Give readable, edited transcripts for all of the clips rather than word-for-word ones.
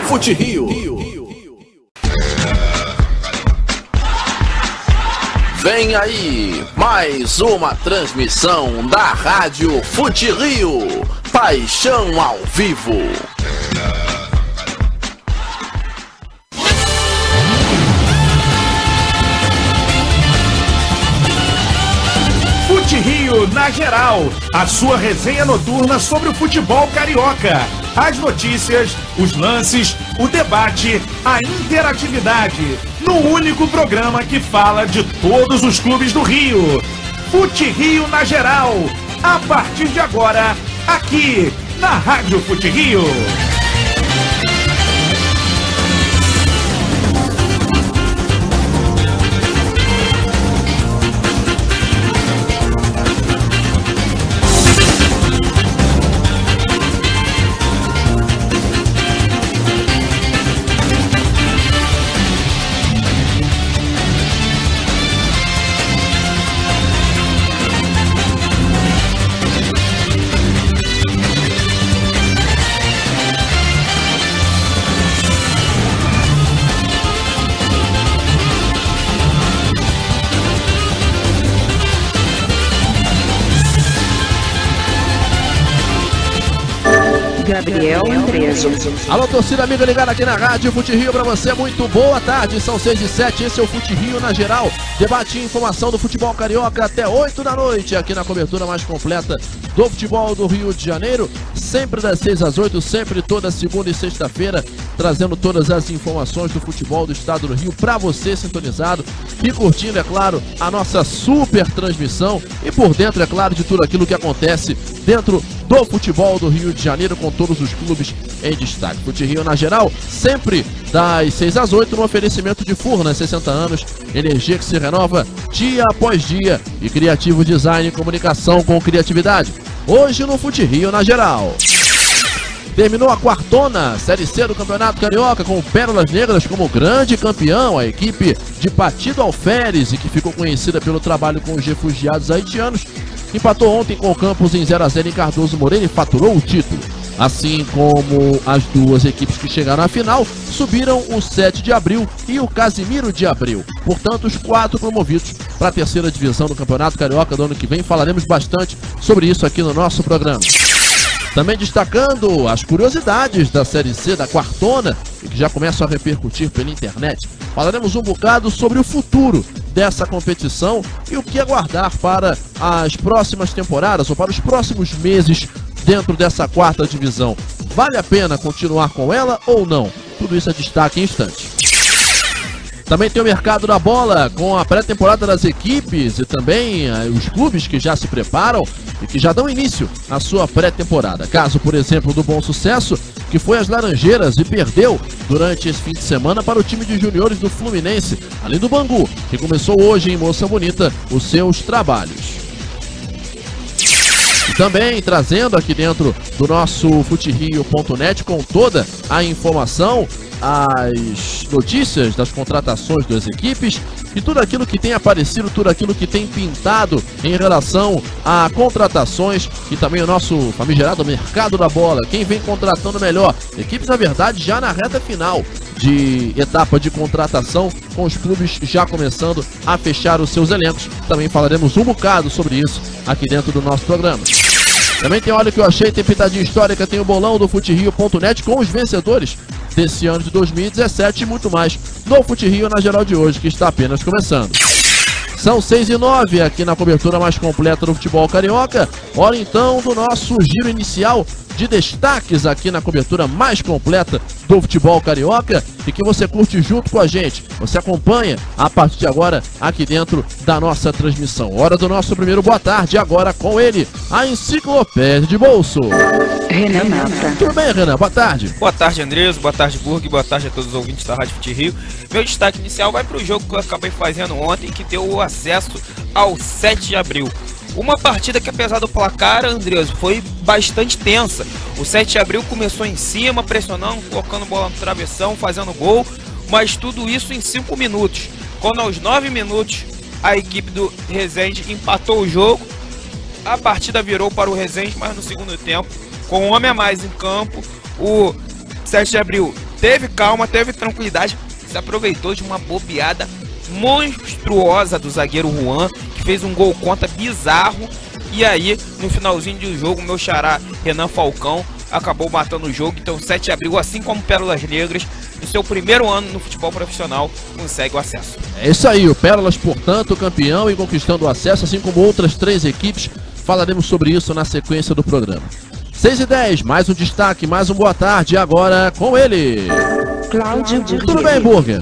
Fute Rio. Vem aí, mais uma transmissão da Rádio Fute Rio. Paixão ao vivo. Fute Rio na geral, a sua resenha noturna sobre o futebol carioca. As notícias, os lances, o debate, a interatividade, no único programa que fala de todos os clubes do Rio. Fute Rio na geral, a partir de agora, aqui na Rádio Fute Rio. Gabriel Andreso. Alô, torcida amiga ligada aqui na Rádio Fute Rio, pra você, muito boa tarde, são 6h07, esse é o Fute Rio na geral, debate e informação do futebol carioca até 8 da noite, aqui na cobertura mais completa do futebol do Rio de Janeiro, sempre das 6 às 8, sempre toda segunda e sexta-feira, trazendo todas as informações do futebol do estado do Rio pra você sintonizado e curtindo, é claro, a nossa super transmissão e por dentro, é claro, de tudo aquilo que acontece dentro do futebol do Rio de Janeiro, com todos os clubes em destaque. Fute Rio na geral, sempre das 6 às 8, no oferecimento de Furnas, 60 anos, energia que se renova dia após dia, e criativo design e comunicação com criatividade. Hoje no Fute Rio na geral. Terminou a quartona Série C do Campeonato Carioca com o Pérolas Negras como grande campeão, a equipe de Patido Alferes, e que ficou conhecida pelo trabalho com os refugiados haitianos, empatou ontem com o Campos em 0-0 em Cardoso Moreira e faturou o título. Assim como as duas equipes que chegaram à final, subiram o 7 de Abril e o Casimiro de Abril. Portanto, os 4 promovidos para a terceira divisão do Campeonato Carioca do ano que vem. Falaremos bastante sobre isso aqui no nosso programa. Também destacando as curiosidades da Série C da quartona, que já começam a repercutir pela internet. Falaremos um bocado sobre o futuro dessa competição e o que aguardar para as próximas temporadas ou para os próximos meses dentro dessa quarta divisão. Vale a pena continuar com ela ou não? Tudo isso é destaque em instante. Também tem o mercado da bola, com a pré-temporada das equipes e também os clubes que já se preparam e que já dão início à sua pré-temporada. Caso, por exemplo, do Bom Sucesso, que foi às Laranjeiras e perdeu durante esse fim de semana para o time de juniores do Fluminense, além do Bangu, que começou hoje em Moça Bonita os seus trabalhos. E também trazendo aqui dentro do nosso futerio.net com toda a informação, as notícias das contratações das equipes e tudo aquilo que tem aparecido, tudo aquilo que tem pintado em relação a contratações e também o nosso famigerado mercado da bola. Quem vem contratando melhor? Equipes, na verdade, já na reta final de etapa de contratação, com os clubes já começando a fechar os seus elencos. Também falaremos um bocado sobre isso aqui dentro do nosso programa. Também tem Olha o que eu achei, tem pitadinha histórica, tem o bolão do futerio.net com os vencedores desse ano de 2017 e muito mais no Fute Rio na geral de hoje, que está apenas começando. São 6h09 aqui na cobertura mais completa do futebol carioca. Hora então do nosso giro inicial de destaques aqui na cobertura mais completa do futebol carioca e que você curte junto com a gente. Você acompanha a partir de agora aqui dentro da nossa transmissão. Hora do nosso primeiro boa tarde, agora com ele, a enciclopédia de bolso. Renan Mata. Tudo bem, Renan? Boa tarde. Boa tarde, Andreso. Boa tarde, Burg. Boa tarde a todos os ouvintes da Rádio Fute Rio. Meu destaque inicial vai para o jogo que eu acabei fazendo ontem, que deu o acesso ao 7 de abril. Uma partida que, apesar do placar, Andreso, foi bastante tensa. O 7 de abril começou em cima, pressionando, colocando bola no travessão, fazendo gol, mas tudo isso em 5 minutos. Quando aos 9 minutos a equipe do Resende empatou o jogo, a partida virou para o Resende, mas no segundo tempo, com um homem a mais em campo, o 7 de abril teve calma, teve tranquilidade, se aproveitou de uma bobeada monstruosa do zagueiro Juan, que fez um gol contra bizarro. E aí, no finalzinho do jogo, meu xará Renan Falcão acabou matando o jogo. Então 7 de abril, assim como Pérolas Negras, no seu primeiro ano no futebol profissional, consegue o acesso. É isso aí, o Pérolas, portanto, campeão e conquistando o acesso, assim como outras 3 equipes. Falaremos sobre isso na sequência do programa. 6h10, mais um destaque, mais um boa tarde, agora com ele. Cláudio Burger. Tudo bem, Burger?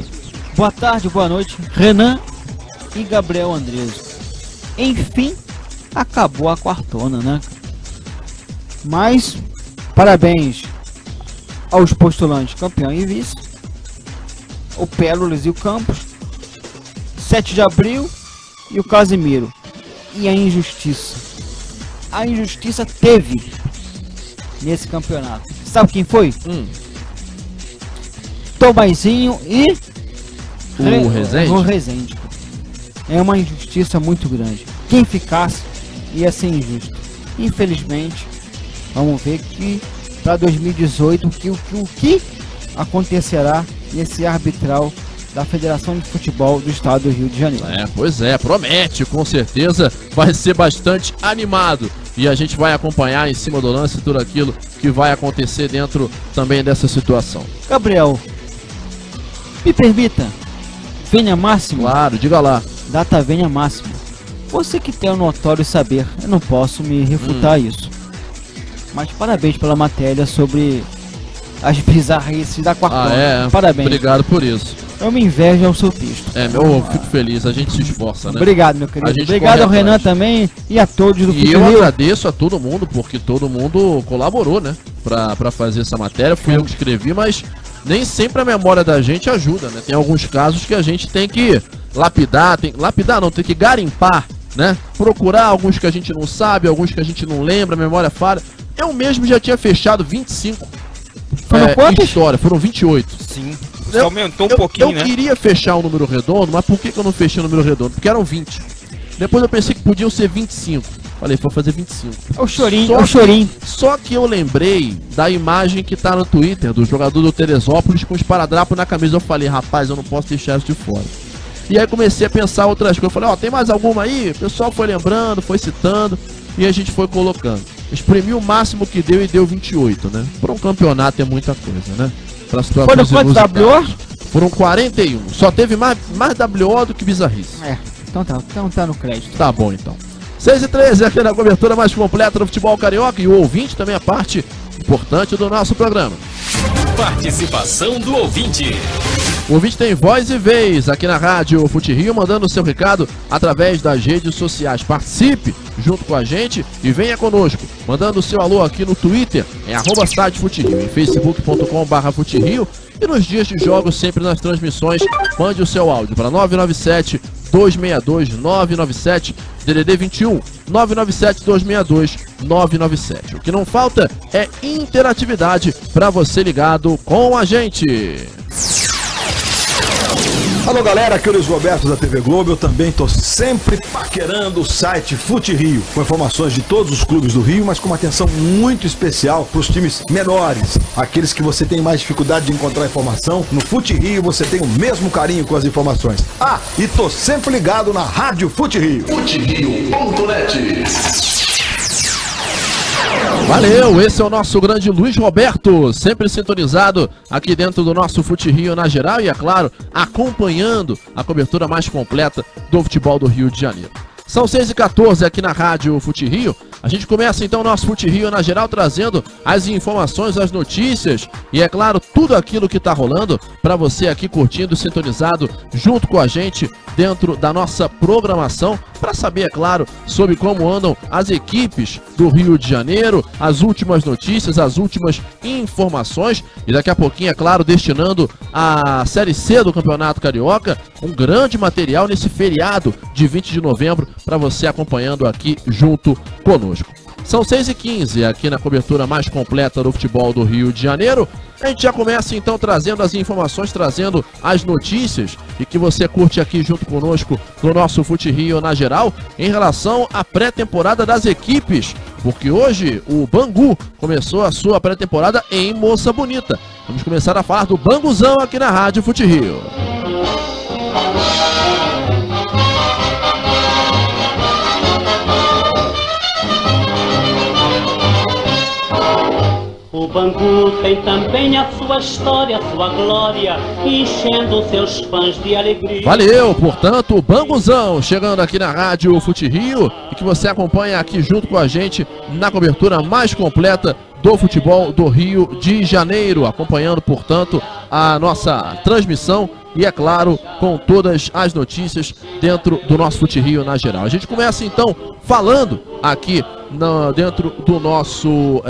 Boa tarde, boa noite, Renan e Gabriel Andreso. Enfim, acabou a quartona, né? Mas, parabéns aos postulantes campeão e vice, o Pérolas e o Campos, 7 de abril e o Casimiro. E a injustiça. A injustiça teve nesse campeonato. Sabe quem foi? Tomazinho e O Rezende? O Rezende. É uma injustiça muito grande. Quem ficasse ia ser injusto. Infelizmente, vamos ver que para 2018 o que acontecerá nesse arbitral da Federação de Futebol do Estado do Rio de Janeiro. Pois é, promete, com certeza vai ser bastante animado. E a gente vai acompanhar em cima do lance tudo aquilo que vai acontecer dentro também dessa situação. Gabriel, me permita, venha máximo. Claro, diga lá. Data venha máximo. Você que tem o notório saber, eu não posso me refutar isso. Mas parabéns pela matéria sobre as bizarrices da quartona. Parabéns. Obrigado por isso. Eu me invejo ao seu texto. Eu fico feliz, a gente se esforça, né? Obrigado, meu querido. Obrigado ao corre Renan atrás. também e a todos do E eu Futebol. agradeço a todo mundo, porque todo mundo colaborou, né? Pra fazer essa matéria. Fui eu que escrevi, mas nem sempre a memória da gente ajuda, né? Tem alguns casos que a gente tem que lapidar, tem que garimpar, né? Procurar alguns que a gente não sabe, alguns que a gente não lembra, a memória falha. Eu mesmo já tinha fechado 25 história, foram 28. Sim, só aumentou um pouquinho, né? Eu queria fechar um número redondo, mas por que eu não fechei o número redondo? Porque eram 20. Depois eu pensei que podiam ser 25. Falei, vou fazer 25. É o chorinho, é o chorinho. Só que eu lembrei da imagem que tá no Twitter, do jogador do Teresópolis com esparadrapo na camisa. Eu falei, rapaz, eu não posso deixar isso de fora. E aí comecei a pensar outras coisas. Eu falei, tem mais alguma aí? O pessoal foi lembrando, foi citando, e a gente foi colocando. Exprimiu o máximo que deu e deu 28, né? Para um campeonato é muita coisa, né? Foram quantos WO? Foram 41. Só teve mais WO do que bizarrice. Então tá no crédito. Tá bom, então. 6h13, aqui na cobertura mais completa do futebol carioca. E o ouvinte também é parte importante do nosso programa. Participação do ouvinte. O ouvinte tem voz e vez aqui na Rádio Fute Rio, mandando o seu recado através das redes sociais. Participe junto com a gente e venha conosco, mandando o seu alô aqui no Twitter, @site Fute Rio, em facebook.com/FuteRio, e nos dias de jogos, sempre nas transmissões, mande o seu áudio para 997-262-997, DDD 21 997-262-997. O que não falta é interatividade para você ligado com a gente. Alô galera, aqui é o Luiz Roberto da TV Globo. Eu também tô sempre paquerando o site Fute Rio, com informações de todos os clubes do Rio, mas com uma atenção muito especial para os times menores, aqueles que você tem mais dificuldade de encontrar informação. No Fute Rio você tem o mesmo carinho com as informações. E tô sempre ligado na Rádio Fute Rio. FuteRio.net. Valeu, esse é o nosso grande Luiz Roberto, sempre sintonizado aqui dentro do nosso Fute Rio na geral e, é claro, acompanhando a cobertura mais completa do futebol do Rio de Janeiro. São 6h14 aqui na Rádio Fute Rio. A gente começa então o nosso Fute Rio na geral trazendo as informações, as notícias e, é claro, tudo aquilo que está rolando para você aqui curtindo, sintonizado junto com a gente dentro da nossa programação, para saber, é claro, sobre como andam as equipes do Rio de Janeiro, as últimas notícias, as últimas informações e daqui a pouquinho, é claro, destinando a Série C do Campeonato Carioca, um grande material nesse feriado de 20 de novembro para você acompanhando aqui junto conosco. São 6h15 aqui na cobertura mais completa do futebol do Rio de Janeiro. A gente já começa então trazendo as informações, trazendo as notícias e que você curte aqui junto conosco no nosso Fute Rio na geral, em relação à pré-temporada das equipes porque hoje o Bangu começou a sua pré-temporada em Moça Bonita. Vamos começar a falar do Banguzão aqui na Rádio Fute Rio. O Bangu tem também a sua história, a sua glória, enchendo seus fãs de alegria. Valeu, portanto, o Banguzão chegando aqui na Rádio Fute Rio e que você acompanha aqui junto com a gente na cobertura mais completa do futebol do Rio de Janeiro, acompanhando, portanto, a nossa transmissão e, é claro, com todas as notícias dentro do nosso Fute Rio na geral. A gente começa, então, falando aqui dentro do nosso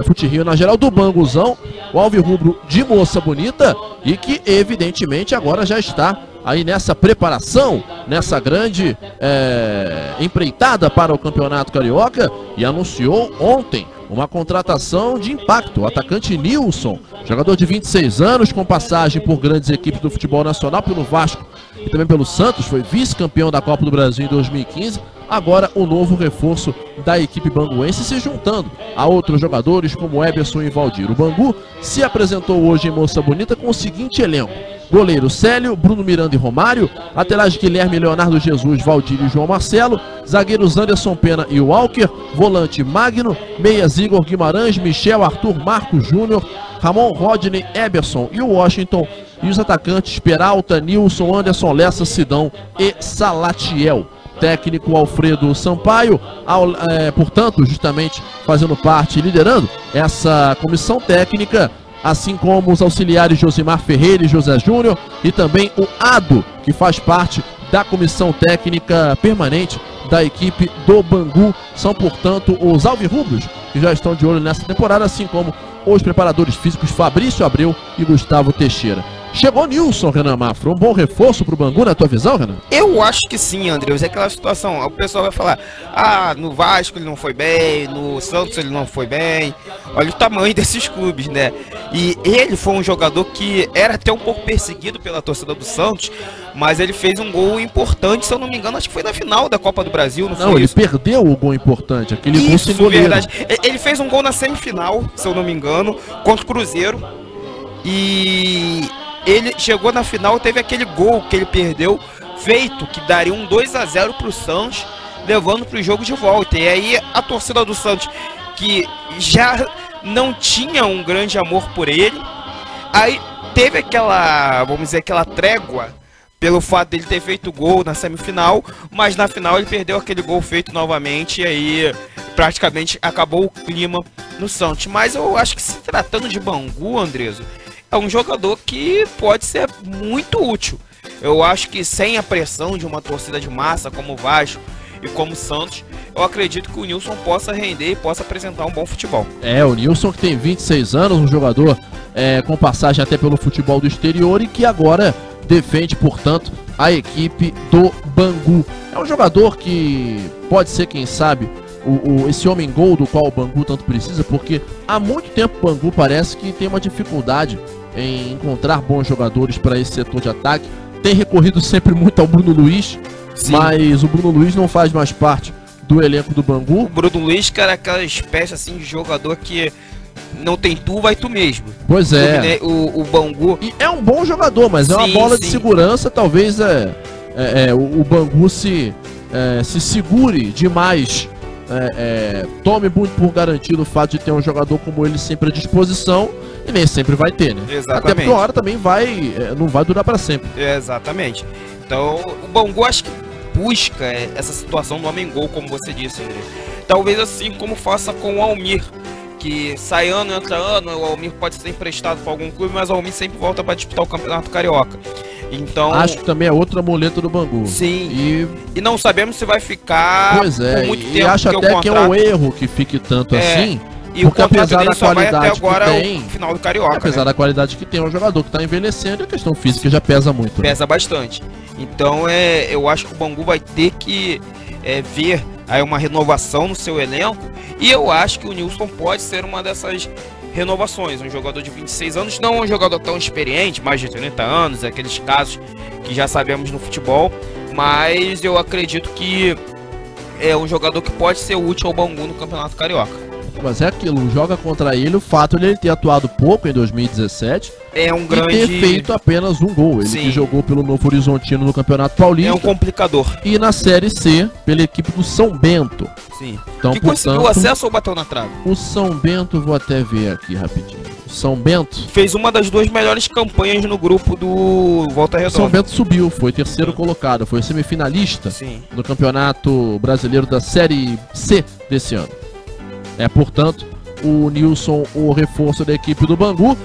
Fute Rio na geral, do Banguzão, o alvirrubro de Moça Bonita, e que, evidentemente, agora já está aí nessa preparação, nessa grande empreitada para o Campeonato Carioca, e anunciou ontem uma contratação de impacto. O atacante Nilson, jogador de 26 anos, com passagem por grandes equipes do futebol nacional, pelo Vasco e também pelo Santos, foi vice-campeão da Copa do Brasil em 2015. Agora o novo reforço da equipe banguense, se juntando a outros jogadores como Eberson e Valdir. O Bangu se apresentou hoje em Moça Bonita com o seguinte elenco: goleiro Célio, Bruno Miranda e Romário, laterais Guilherme, Leonardo Jesus, Valdir e João Marcelo, zagueiros Anderson Pena e Walker, volante Magno, meias Igor Guimarães, Michel, Arthur, Marcos Júnior, Ramon, Rodney, Eberson e o Washington, e os atacantes Peralta, Nilson, Anderson Lessa, Sidão e Salatiel. Técnico Alfredo Sampaio, portanto, justamente fazendo parte e liderando essa comissão técnica, assim como os auxiliares Josimar Ferreira e José Júnior, e também o Ado, que faz parte da comissão técnica permanente da equipe do Bangu. São, portanto, os alvirrubros que já estão de olho nessa temporada, assim como os preparadores físicos Fabrício Abreu e Gustavo Teixeira. Chegou Nilson, Renan Mafra, um bom reforço pro Bangu, na tua visão, Renan? Eu acho que sim, Andreus. É aquela situação, o pessoal vai falar: ah, no Vasco ele não foi bem, no Santos ele não foi bem. Olha o tamanho desses clubes, né? E ele foi um jogador que era até um pouco perseguido pela torcida do Santos, mas ele fez um gol importante, se eu não me engano, acho que foi na final da Copa do Brasil, não foi? Não, ele perdeu o gol importante, aquele gol sem goleiro. Verdade. Ele fez um gol na semifinal, se eu não me engano, contra o Cruzeiro. E ele chegou na final, teve aquele gol que ele perdeu, feito, que daria um 2-0 pro Santos, levando pro jogo de volta. E aí a torcida do Santos, que já não tinha um grande amor por ele, aí teve aquela, vamos dizer, aquela trégua pelo fato dele ter feito gol na semifinal, mas na final ele perdeu aquele gol feito novamente, e aí praticamente acabou o clima no Santos. Mas eu acho que, se tratando de Bangu, Andreso, é um jogador que pode ser muito útil. Eu acho que sem a pressão de uma torcida de massa como o Vasco e como o Santos, eu acredito que o Nilson possa render e possa apresentar um bom futebol. O Nilson, que tem 26 anos, um jogador com passagem até pelo futebol do exterior e que agora defende, portanto, a equipe do Bangu. É um jogador que pode ser, quem sabe, esse homem-gol do qual o Bangu tanto precisa, porque há muito tempo o Bangu parece que tem uma dificuldade em encontrar bons jogadores para esse setor de ataque. Tem recorrido sempre muito ao Bruno Luiz, sim, mas o Bruno Luiz não faz mais parte do elenco do Bangu. O Bruno Luiz, cara, é aquela espécie assim de jogador que não tem tu, vai tu mesmo. Pois é. O Bangu... E é um bom jogador, mas é uma bola de segurança. Talvez o Bangu se segure demais, tome muito por garantido o fato de ter um jogador como ele sempre à disposição, e nem sempre vai ter, né? Exatamente. Até porque a hora também não vai durar para sempre. Exatamente. Então o Bangu, acho que busca essa situação do homem-gol, como você disse, André. Talvez assim como faça com o Almir, que sai ano, entra ano. O Almir pode ser emprestado para algum clube, mas o Almir sempre volta para disputar o Campeonato Carioca. Então, acho que também é outra muleta do Bangu. Sim. E não sabemos se vai ficar por muito tempo. E acho até que é um erro que fique tanto assim. E porque, apesar da qualidade que tem, o final do Carioca, apesar da qualidade que tem, é um jogador que está envelhecendo, e a questão física já pesa muito. Pesa bastante. Então eu acho que o Bangu vai ter que ver aí uma renovação no seu elenco, e eu acho que o Nilson pode ser uma dessas renovações. Um jogador de 26 anos, não um jogador tão experiente, mais de 30 anos, aqueles casos que já sabemos no futebol, mas eu acredito que é um jogador que pode ser útil ao Bangu no Campeonato Carioca. Mas é aquilo, joga contra ele, o fato de ele ter atuado pouco em 2017 é um grande... e ter feito apenas um gol. Ele que jogou pelo Novo Horizontino no Campeonato Paulista. É um complicador. E na Série C, pela equipe do São Bento. Sim. Então, que conseguiu acesso ou bateu na trave? O São Bento, vou até ver aqui rapidinho. O São Bento fez uma das 2 melhores campanhas no grupo do Volta Redonda. São Bento subiu, foi terceiro colocado, foi semifinalista no Campeonato Brasileiro da Série C desse ano. Portanto, o Nilson, o reforço da equipe do Bangu,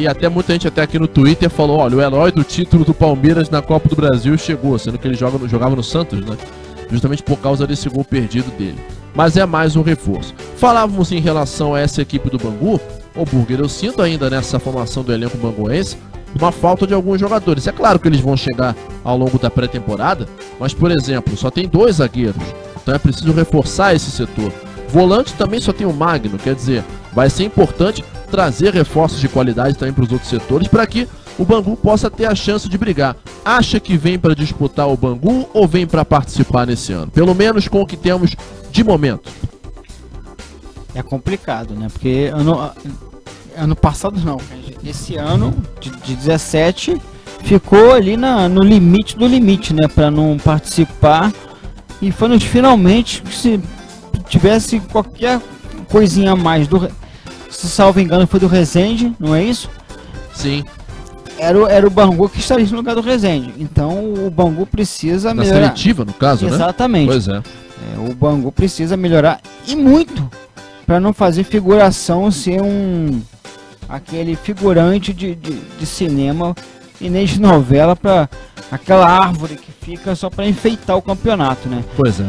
e até muita gente até aqui no Twitter falou, olha, o herói do título do Palmeiras na Copa do Brasil chegou, sendo que ele jogava no Santos, né? Justamente por causa desse gol perdido dele. Mas é mais um reforço. Falávamos em relação a essa equipe do Bangu, ô Burger, eu sinto ainda nessa formação do elenco banguense uma falta de alguns jogadores. É claro que eles vão chegar ao longo da pré-temporada, mas, por exemplo, só tem 2 zagueiros, então é preciso reforçar esse setor. Volante também só tem o Magno, quer dizer, vai ser importante trazer reforços de qualidade também para os outros setores para que o Bangu possa ter a chance de brigar. Acha que vem para disputar o Bangu ou vem para participar nesse ano? Pelo menos com o que temos de momento. É complicado, né? Porque ano passado não. Esse ano de 17 ficou ali no limite do limite, né? Para não participar. E foi nos finalmente se tivesse qualquer coisinha a mais se salvo engano foi do Resende, não é isso? Sim. Era o Bangu que estaria no lugar do Resende. Então o Bangu precisa melhorar. Na seletiva, no caso, exatamente, né? Pois é. O Bangu precisa melhorar e muito para não fazer figuração, ser aquele figurante de cinema e nem de novela, para aquela árvore que fica só para enfeitar o campeonato, né? Pois é.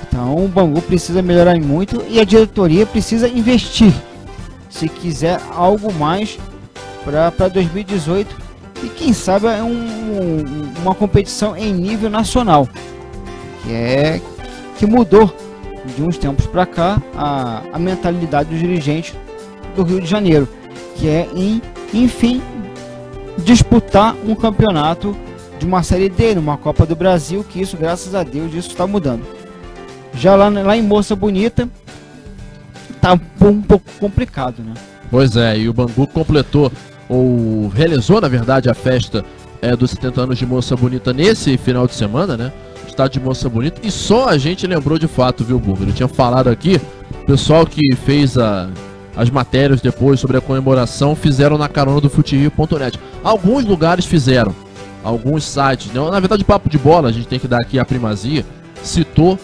Então o Bangu precisa melhorar muito e a diretoria precisa investir, se quiser algo mais para 2018 e quem sabe uma competição em nível nacional, que mudou de uns tempos para cá a mentalidade dos dirigentes do Rio de Janeiro, que é enfim disputar um campeonato de uma Série D, numa Copa do Brasil, que isso, graças a Deus, isso está mudando. Já lá em Moça Bonita tá um pouco complicado, né? Pois é, e o Bangu completou, ou realizou, na verdade, a festa dos 70 anos de Moça Bonita nesse final de semana, né? Estádio de Moça Bonita, e só a gente lembrou de fato, viu, Burger? Eu tinha falado aqui, o pessoal que fez as matérias depois sobre a comemoração fizeram na carona do futerio.net. Alguns lugares fizeram, alguns sites, né? Na verdade, Papo de Bola, a gente tem que dar aqui a primazia, citou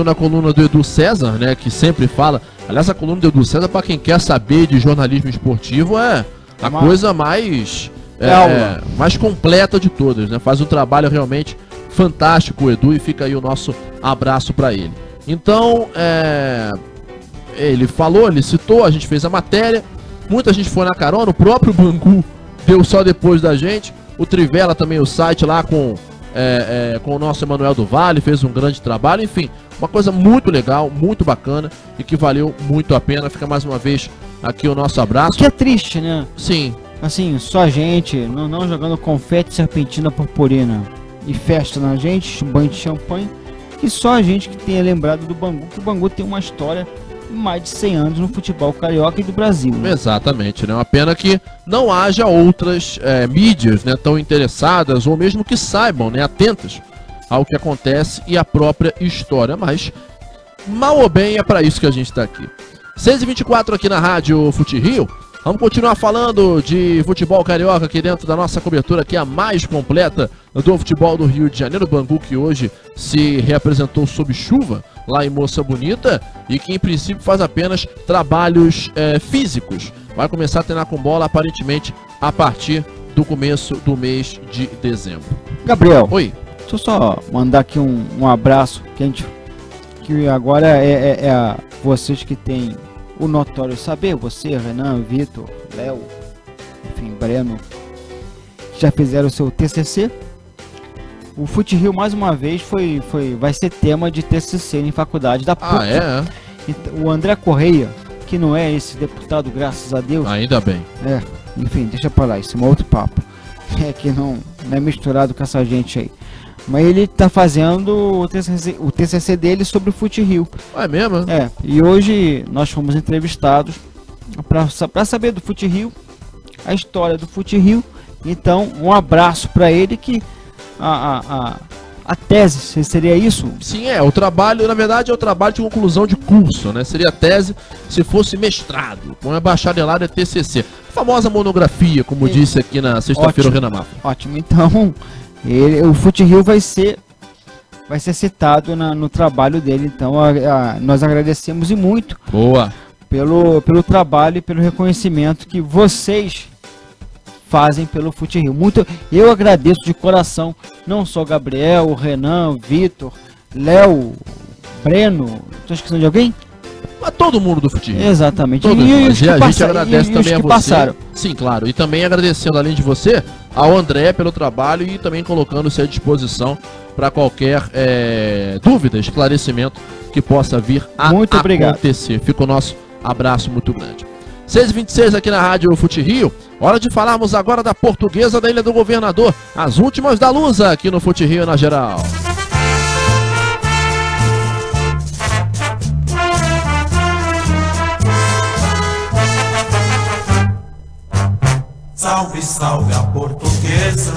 na coluna do Edu César, né, que sempre fala. Aliás, a coluna do Edu César, para quem quer saber de jornalismo esportivo, é a coisa mais completa de todas, né? Faz um trabalho realmente fantástico o Edu, e fica aí o nosso abraço para ele. Então, ele falou, ele citou, a gente fez a matéria, muita gente foi na carona, o próprio Bangu deu só depois da gente, o Trivela também, o site lá com o nosso Emanuel do Vale, fez um grande trabalho, enfim, uma coisa muito legal, muito bacana e que valeu muito a pena. Fica mais uma vez aqui o nosso abraço. Que é triste, né? Sim. Assim, só a gente, não jogando confete, serpentina, purpurina e festa na gente, banho de champanhe, e só a gente que tenha lembrado do Bangu, que o Bangu tem uma história de mais de 100 anos no futebol carioca e do Brasil, né? Exatamente, né? Uma pena que não haja outras mídias, né, tão interessadas, ou mesmo que saibam, né, atentas ao que acontece e à própria história, mas mal ou bem é para isso que a gente está aqui. 6h24 aqui na Rádio Fute Rio. Vamos continuar falando de futebol carioca aqui dentro da nossa cobertura, que é a mais completa do futebol do Rio de Janeiro. O Bangu, que hoje se reapresentou sob chuva lá em Moça Bonita e que em princípio faz apenas trabalhos físicos. Vai começar a treinar com bola aparentemente a partir do começo do mês de dezembro. Gabriel, oi. Deixa eu só mandar aqui um abraço, que agora é vocês que tem o notório saber, você, Renan, Vitor, Léo, enfim, Breno, que já fizeram o seu TCC. O Fute Rio, mais uma vez, vai ser tema de TCC em faculdade da PUC. O André Correia, que não é esse deputado, graças a Deus. Ainda bem. Enfim, deixa pra lá, isso é um outro papo. Que não é misturado com essa gente aí. Mas ele tá fazendo o TCC dele sobre o Fute-Rio. É mesmo? É, e hoje nós fomos entrevistados para saber do Fute-Rio, a história do Fute-Rio. Então, um abraço para ele, que a tese seria isso? Sim, o trabalho, na verdade, é o trabalho de conclusão de curso, né? Seria a tese se fosse mestrado, com a bacharelado é TCC. A famosa monografia, como disse aqui na sexta-feira o Renan Mafra. Ótimo, então, o Fute-Rio vai ser citado no trabalho dele. Então, nós agradecemos e muito. Boa. Pelo trabalho e pelo reconhecimento que vocês fazem pelo Fute-Rio. Eu agradeço de coração, não só Gabriel, Renan, Vitor, Léo, Breno, estou esquecendo de alguém? A todo mundo do Fute-Rio. Exatamente. A gente agradece também a você. Passaram. Sim, claro. E também agradecendo, além de você, ao André pelo trabalho e também colocando-se à disposição para qualquer dúvida, esclarecimento que possa vir a acontecer. Fica o nosso abraço muito grande. 6h26 aqui na Rádio Fute-Rio. Hora de falarmos agora da Portuguesa da Ilha do Governador. As últimas da Lusa aqui no Fute-Rio na geral. Salve, salve a Portuguesa,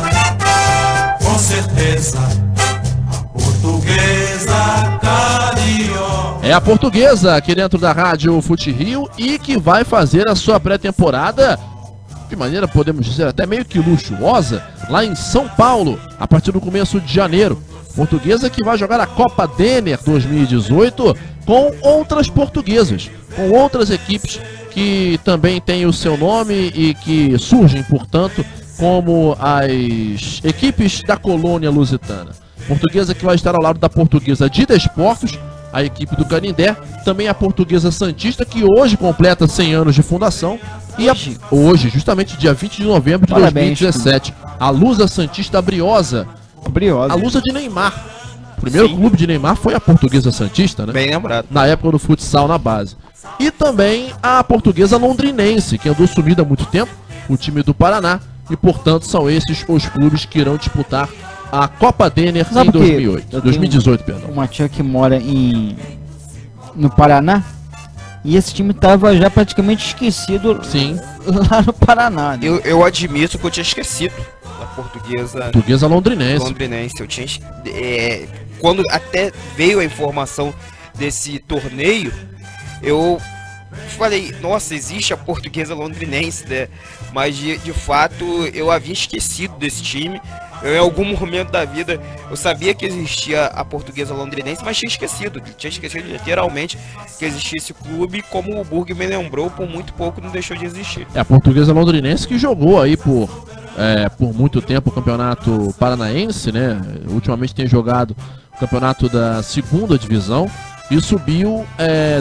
com certeza, a Portuguesa carioca. É a Portuguesa aqui dentro da Rádio Fute-Rio e que vai fazer a sua pré-temporada, de maneira, podemos dizer, até meio que luxuosa, lá em São Paulo, a partir do começo de janeiro. Portuguesa que vai jogar a Copa Denner 2018 com outras portuguesas, com outras equipes que também têm o seu nome e que surgem, portanto, como as equipes da colônia lusitana. Portuguesa que vai estar ao lado da Portuguesa de Desportos, a equipe do Canindé, também a Portuguesa Santista, que hoje completa 100 anos de fundação, e hoje, justamente dia 20 de novembro de 2017, a Lusa Santista Briosa. A Lusa de Neymar. O primeiro clube de Neymar foi a Portuguesa Santista, né? Bem lembrado. Na época do futsal na base. E também a Portuguesa Londrinense, que andou sumida há muito tempo, o time do Paraná, e portanto são esses os clubes que irão disputar a Copa Denner em 2018, perdão. Uma tia que mora no Paraná, e esse time estava já praticamente esquecido. Sim. Lá no Paraná. Né? Eu admito que eu tinha esquecido da Portuguesa Londrinense. Eu tinha quando até veio a informação desse torneio, eu falei, nossa, existe a Portuguesa Londrinense, né? Mas de fato eu havia esquecido desse time. Em algum momento da vida eu sabia que existia a Portuguesa Londrinense, mas tinha esquecido literalmente que existia esse clube. Como o Burg me lembrou, por muito pouco não deixou de existir. É a Portuguesa Londrinense que jogou aí por muito tempo o campeonato paranaense, né? Ultimamente tem jogado o campeonato da segunda divisão e subiu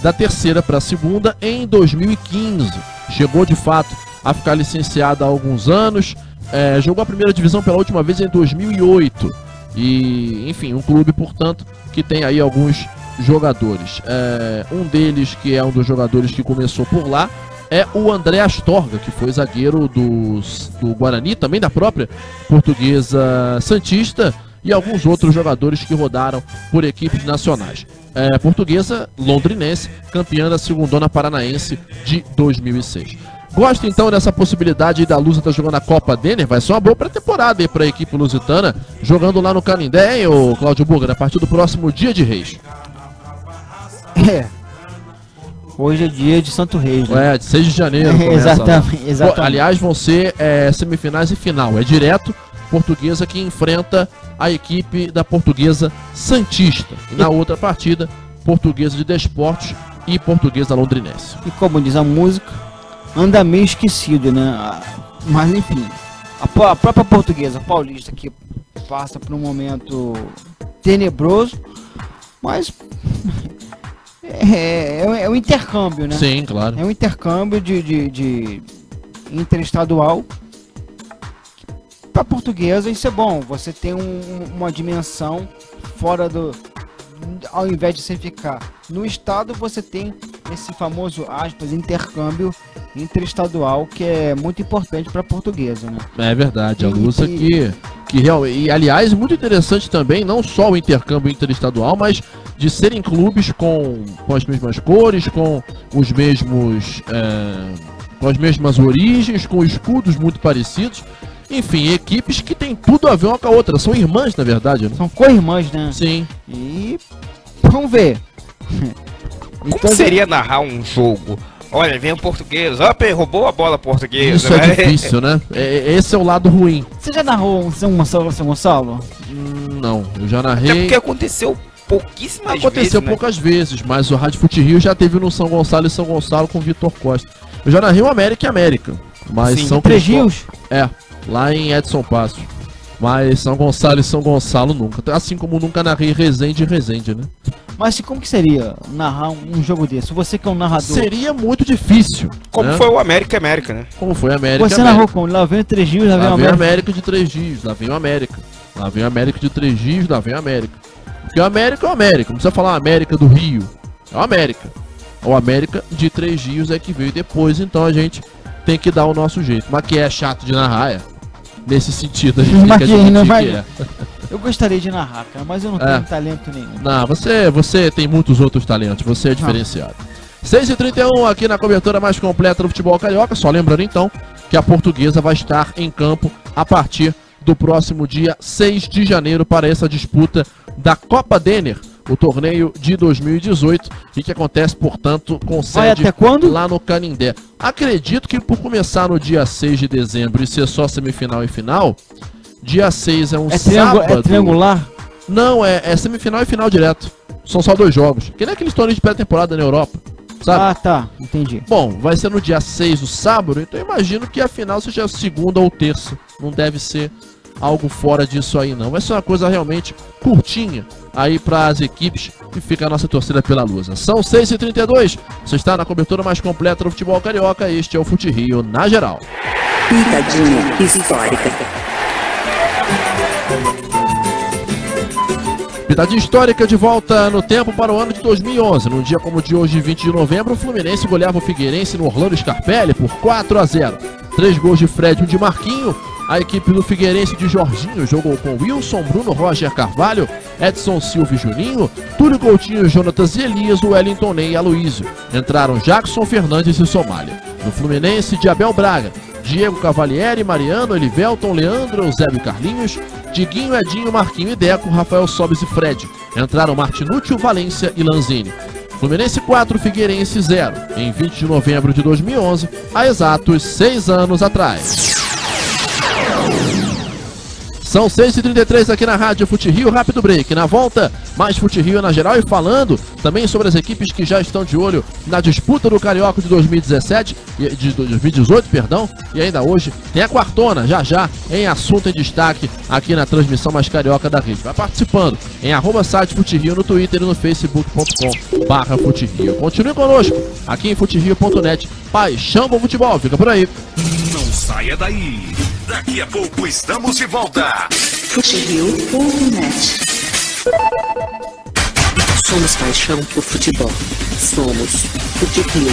da terceira para a segunda em 2015. Chegou de fato a ficar licenciada há alguns anos. Jogou a primeira divisão pela última vez em 2008 e, enfim, um clube, portanto, que tem aí alguns jogadores. Um deles, que é um dos jogadores que começou por lá, é o André Astorga, que foi zagueiro do Guarani, também da própria Portuguesa Santista, e alguns outros jogadores que rodaram por equipes nacionais. Portuguesa Londrinense, campeã da Segundona Paranaense de 2006. Gosta então dessa possibilidade da Lusa estar jogando a Copa Denner? Vai ser uma boa pré-temporada aí para a equipe lusitana, jogando lá no Canindé, hein, ô Cláudio Burger, a partir do próximo Dia de Reis. Hoje é dia de Santo Reis, né? De 6 de janeiro. Exatamente. Aliás, vão ser semifinais e final. É direto, Portuguesa que enfrenta a equipe da Portuguesa Santista. E na outra partida, Portuguesa de Desportos e Portuguesa Londrinense. E como diz a música, anda meio esquecido, né? Mas enfim, a própria Portuguesa Paulista que passa por um momento tenebroso, mas é um intercâmbio, né? Sim, claro. É um intercâmbio de interestadual. Para a Portuguesa isso é bom, você tem uma dimensão fora do... Ao invés de você ficar no estado, você tem esse famoso, aspas, intercâmbio interestadual, que é muito importante para a Portuguesa, né? É verdade, a Lusa que E aliás, muito interessante também, não só o intercâmbio interestadual, mas de serem clubes com as mesmas cores, com os mesmos com as mesmas origens, com escudos muito parecidos. Enfim, equipes que tem tudo a ver uma com a outra. São irmãs, na verdade, né? São co-irmãs, né? Sim. E vamos ver. Como seria narrar um jogo? Olha, vem o português, roubou a bola portuguesa. Isso é difícil, né? Esse é o lado ruim. Você já narrou um São Gonçalo? Não, eu já narrei. Até porque aconteceu pouquíssimas vezes. Aconteceu poucas vezes, mas o Rádio Fute Rio já teve no São Gonçalo e São Gonçalo com o Vitor Costa. Eu já narrei o América e América. Mas Sim, São Três Rios? Lá em Edson Passos. Mas São Gonçalo e São Gonçalo nunca. Assim como nunca narrei Resende e Resende, né? Mas como que seria narrar um jogo desse? Você que é um narrador. Seria muito difícil. Como né? foi o América e América, né? Como foi o América Você América. narrou como? Lá vem o Três Rios, lá vem o América. América. De Três Rios, lá vem o América. Lá vem o América de Três Rios, lá vem o América. Porque o América é o América, não precisa falar América do Rio. É o América. O América de Três Rios é que veio depois, então a gente tem que dar o nosso jeito. Mas que é chato de narrar, nesse sentido, a gente tem que admitir que é. Eu gostaria de narrar, cara, mas eu não tenho talento nenhum. Não, você tem muitos outros talentos, você é diferenciado. 6h31 aqui na cobertura mais completa do futebol carioca. Só lembrando então que a Portuguesa vai estar em campo a partir do próximo dia 6 de janeiro para essa disputa da Copa Denner, o torneio de 2018, e que acontece, portanto, com sede até quando? lá no Canindé. Acredito que por começar no dia 6 de dezembro e ser só semifinal e final, dia 6 é um sábado. É triangular? Não, é semifinal e final direto. São só 2 jogos. Que nem aqueles torneios de pré-temporada na Europa, sabe? Ah, tá. Entendi. Bom, vai ser no dia 6, o sábado, então eu imagino que a final seja segunda ou terça. Não deve ser algo fora disso aí, não. Vai ser uma coisa realmente curtinha aí para as equipes, e fica a nossa torcida pela Lusa. São 6h32, você está na cobertura mais completa do futebol carioca. Este é o Fute Rio na geral. Pitadinha histórica. Pitadinha histórica de volta no tempo para o ano de 2011. Num dia como o de hoje, 20 de novembro, o Fluminense goleava o Figueirense no Orlando Scarpelli por 4-0. 3 gols de Fred e 1 de Marquinho. A equipe do Figueirense de Jorginho jogou com Wilson, Bruno, Roger Carvalho, Edson Silva e Juninho, Túlio Coutinho, Jonatas e Elias, Wellington Ney e Aloísio. Entraram Jackson, Fernandes e Somália. No Fluminense, de Abel Braga, Diego Cavalieri, Mariano, Elivelton, Leandro, Eusébio e Carlinhos, Diguinho, Edinho, Marquinho e Deco, Rafael Sobes e Fred. Entraram Martinútil, Valência e Lanzini. Fluminense 4, Figueirense 0, em 20 de novembro de 2011, há exatos 6 anos atrás. São 6h33 aqui na Rádio Fute Rio, rápido break. Na volta, mais Fute Rio na geral, e falando também sobre as equipes que já estão de olho na disputa do Carioca de 2017, de 2018, perdão, e ainda hoje tem a quartona, já em assunto em destaque aqui na transmissão mais carioca da rede. Vai participando em @site Fute Rio no Twitter e no facebook.com/Fute Rio. Continue conosco aqui em futerio.net. Paixão por futebol, fica por aí. Não saia daí. Daqui a pouco estamos de volta. Futerio.net. Somos paixão por futebol. Somos Fute Rio.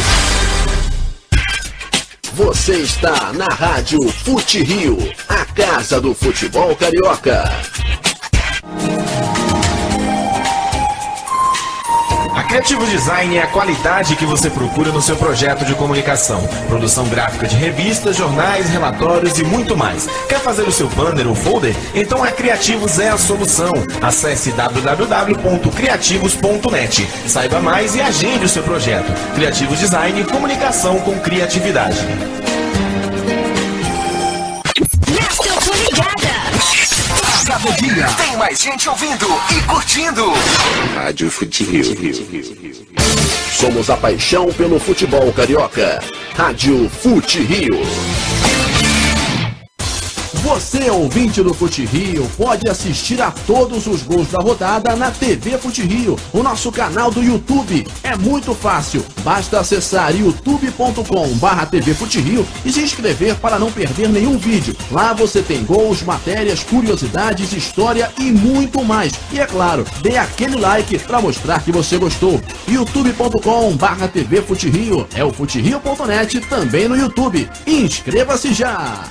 Você está na Rádio Fute Rio, a casa do futebol carioca. A Criativo Design é a qualidade que você procura no seu projeto de comunicação. Produção gráfica de revistas, jornais, relatórios e muito mais. Quer fazer o seu banner ou folder? Então a Criativos é a solução. Acesse www.criativos.net. Saiba mais e agende o seu projeto. Criativos Design, comunicação com criatividade. Nesta eu tô ligada. Cada dia tem mais gente ouvindo e curtindo. Rádio Fute Rio. Somos a paixão pelo futebol carioca. Rádio Fute Rio. Você, ouvinte do Fute Rio, pode assistir a todos os gols da rodada na TV Fute Rio, o nosso canal do YouTube. É muito fácil, basta acessar youtube.com/TV Fute Rio e se inscrever para não perder nenhum vídeo. Lá você tem gols, matérias, curiosidades, história e muito mais. E é claro, dê aquele like para mostrar que você gostou. youtube.com/TV Fute Rio, é o futerio.net também no YouTube. Inscreva-se já!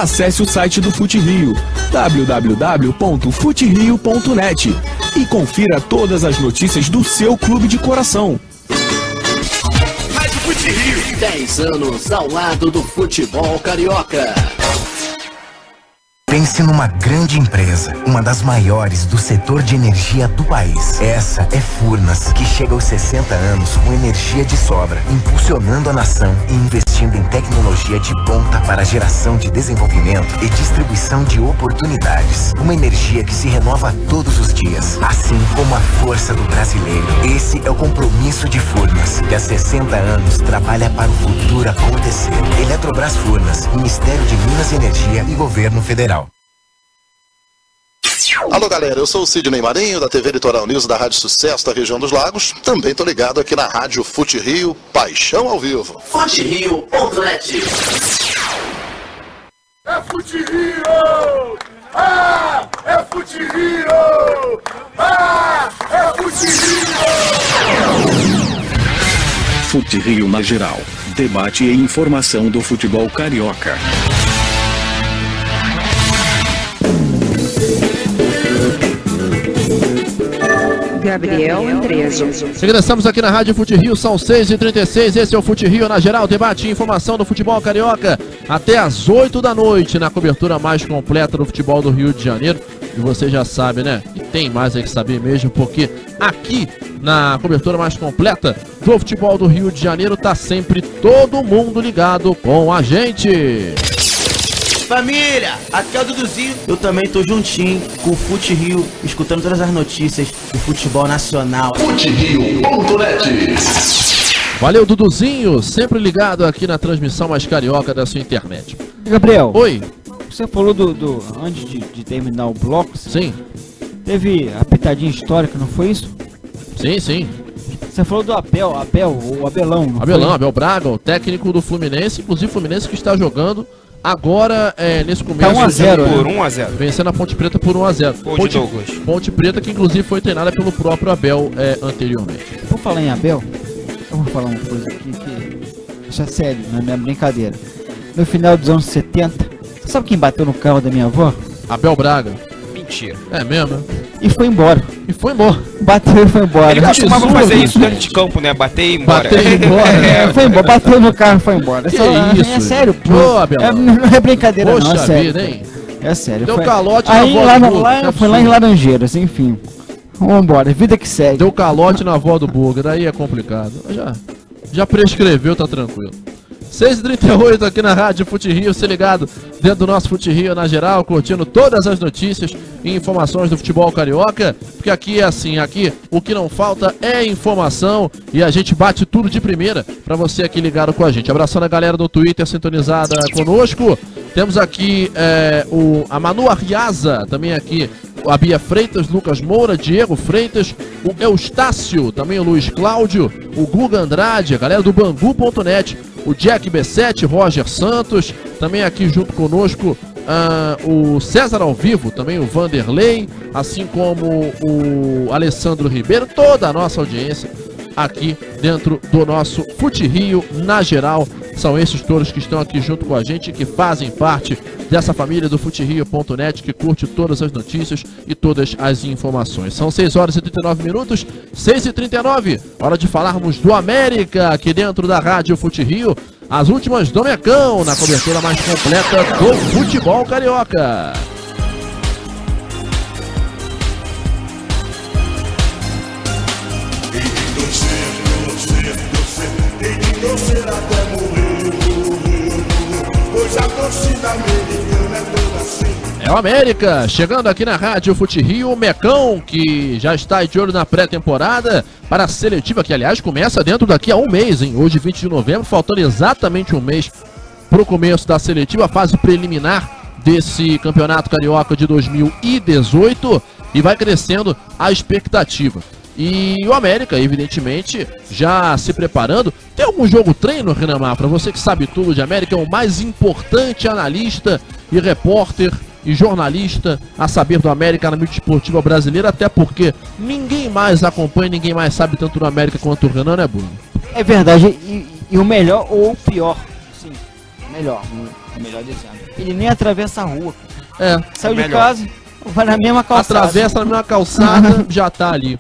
Acesse o site do FuteRio, www.futerio.net e confira todas as notícias do seu clube de coração. Rádio FuteRio, 10 anos ao lado do futebol carioca. Pense numa grande empresa, uma das maiores do setor de energia do país. Essa é Furnas, que chega aos 60 anos com energia de sobra, impulsionando a nação e investindo em tecnologia de ponta para a geração de desenvolvimento e distribuição de oportunidades. Uma energia que se renova todos os dias, assim como a força do brasileiro. Esse é o compromisso de Furnas, que há 60 anos trabalha para o futuro acontecer. Eletrobras Furnas, Ministério de Minas e Energia e Governo Federal. Alô galera, eu sou o Sidney Marinho da TV Litoral News da Rádio Sucesso da região dos Lagos. Também tô ligado aqui na Rádio FuteRio, Paixão ao Vivo. FuteRio.net. É FuteRio! Ah, é FuteRio! Ah, é FuteRio! FuteRio na geral. Debate e informação do futebol carioca. Gabriel Andreso. Regressamos aqui na Rádio FuteRio, são 6h36, esse é o FuteRio na geral, debate e informação do futebol carioca até às 8 da noite, na cobertura mais completa do futebol do Rio de Janeiro. E você já sabe, né? E tem mais aí que saber mesmo, porque aqui na cobertura mais completa do futebol do Rio de Janeiro tá sempre todo mundo ligado com a gente. Família, aqui é o Duduzinho. Eu também tô juntinho com o FuteRio, escutando todas as notícias do futebol nacional. FuteRio.net. Valeu, Duduzinho, sempre ligado aqui na transmissão mais carioca da sua internet. Gabriel. Oi. Você falou antes de terminar o bloco. Sim. Teve a pitadinha histórica, não foi isso? Sim, sim. Você falou do Abel, o Abelão. Não Abelão, foi? Abel Braga, o técnico do Fluminense, inclusive o Fluminense que está jogando agora nesse começo. Tá 1-0, por 1-0. Vencendo a Ponte Preta por 1-0. Ponte Preta que inclusive foi treinada pelo próprio Abel anteriormente. Por falar em Abel, eu vou falar uma coisa aqui que... Isso é sério, não é brincadeira. No final dos anos 70, você sabe quem bateu no carro da minha avó? Abel Braga. Mentira. É mesmo, né? E foi embora. Bateu e foi embora. Ele costumava fazer isso dentro de campo, né? Bater e ir embora. Foi embora, bateu no carro e foi embora. Que isso? É sério, pô. Não é brincadeira. Poxa não, é sério. vida, hein? É sério. Deu foi... calote aí, na avó do Burger. Foi lá em Laranjeiras, enfim. Vambora, vida que segue. Deu calote na avó do Burger, aí é complicado. Já prescreveu, tá tranquilo. 6h38 aqui na Rádio FuteRio, se ligado dentro do nosso FuteRio na geral, curtindo todas as notícias e informações do futebol carioca, porque aqui é assim, aqui o que não falta é informação e a gente bate tudo de primeira pra você aqui ligado com a gente. Abraçando a galera do Twitter sintonizada conosco, temos aqui a Manu Arriaza, também aqui a Bia Freitas, Lucas Moura, Diego Freitas, o Eustácio, também o Luiz Cláudio, o Guga Andrade, a galera do Bangu.net, o Jack B7, Roger Santos, também aqui junto conosco o César ao vivo, também o Vanderlei, assim como o Alessandro Ribeiro, toda a nossa audiência aqui dentro do nosso FuteRio na geral. São esses todos que estão aqui junto com a gente, que fazem parte dessa família do FuteRio.net, que curte todas as notícias e todas as informações. São 6h39, 6h39, hora de falarmos do América, aqui dentro da Rádio FuteRio, as últimas do Mecão, na cobertura mais completa do futebol carioca. Torcer até morrer, pois a torcida americana é toda assim. É o América, chegando aqui na Rádio FuteRio, o Mecão, que já está de olho na pré-temporada para a seletiva, que aliás começa dentro daqui a um mês, hein? Hoje 20 de novembro, faltando exatamente um mês para o começo da seletiva, a fase preliminar desse Campeonato Carioca de 2018, e vai crescendo a expectativa. E o América, evidentemente, já se preparando. Tem algum jogo treino, Renan Mafra? Você que sabe tudo de América, é o mais importante analista e repórter e jornalista a saber do América na mídia esportiva brasileira, até porque ninguém mais acompanha, ninguém mais sabe tanto do América quanto o Renan, né, Bruno? É verdade, e o melhor ou o pior, sim, melhor dizendo. Ele nem atravessa a rua. Saiu de melhor. casa, vai na mesma calçada. Atravessa na mesma calçada, já tá ali.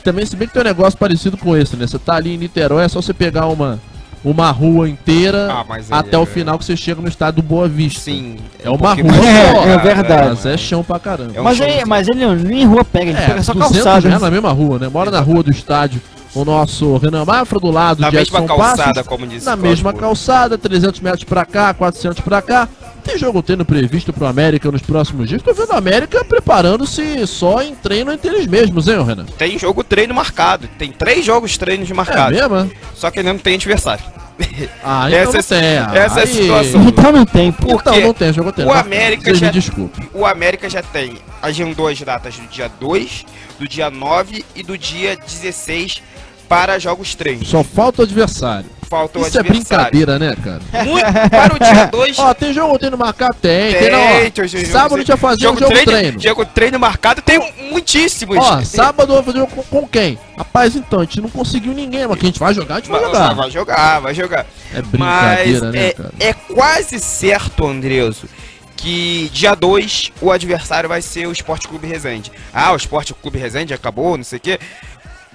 Também, se bem que tem um negócio parecido com esse, né? Você tá ali em Niterói, é só você pegar uma rua inteira até o final que você chega no estado do Boa Vista. Sim. É uma rua só. É verdade. Mas é chão pra caramba. Mas ele nem rua pega, ele pega só 200 calçada. já na mesma rua, né? Mora na rua do estádio. O nosso Renan Mafra do lado Na de mesma Edson calçada, Passos, como disse na o mesma Cláudio. calçada, 300 metros pra cá, 400 pra cá. Tem jogo treino previsto pro América nos próximos dias. Tô vendo o América preparando-se só em treino entre eles mesmos, hein, Renan? Tem jogo treino marcado. Tem 3 jogos treinos marcados. É mesmo? Só que ele não tem adversário. Ah, então essa não tem. essa é a Aí- situação. Então não tem. Porque Então não tem jogo treino. o América Vocês me já, desculpem. o América já tem agendou as datas do dia 2, do dia 9 e do dia 16 para jogos treinos. Só falta o adversário. Falta o Isso é adversário. brincadeira, né, cara? Para o dia 2. Ó, tem jogo treino marcado? Tem não, ó. Sábado a gente vai fazer um jogo treino. Jogo treino marcado tem muitíssimos. Ó, sábado eu vou fazer jogo com quem? Rapaz, então, a gente não conseguiu ninguém, mas que a gente vai jogar, a gente vai jogar. Vai jogar. É brincadeira, Mas né, cara? é quase certo, Andreso, que dia 2 o adversário vai ser o Sport Clube Resende. Ah, o Sport Clube Resende acabou, não sei o quê.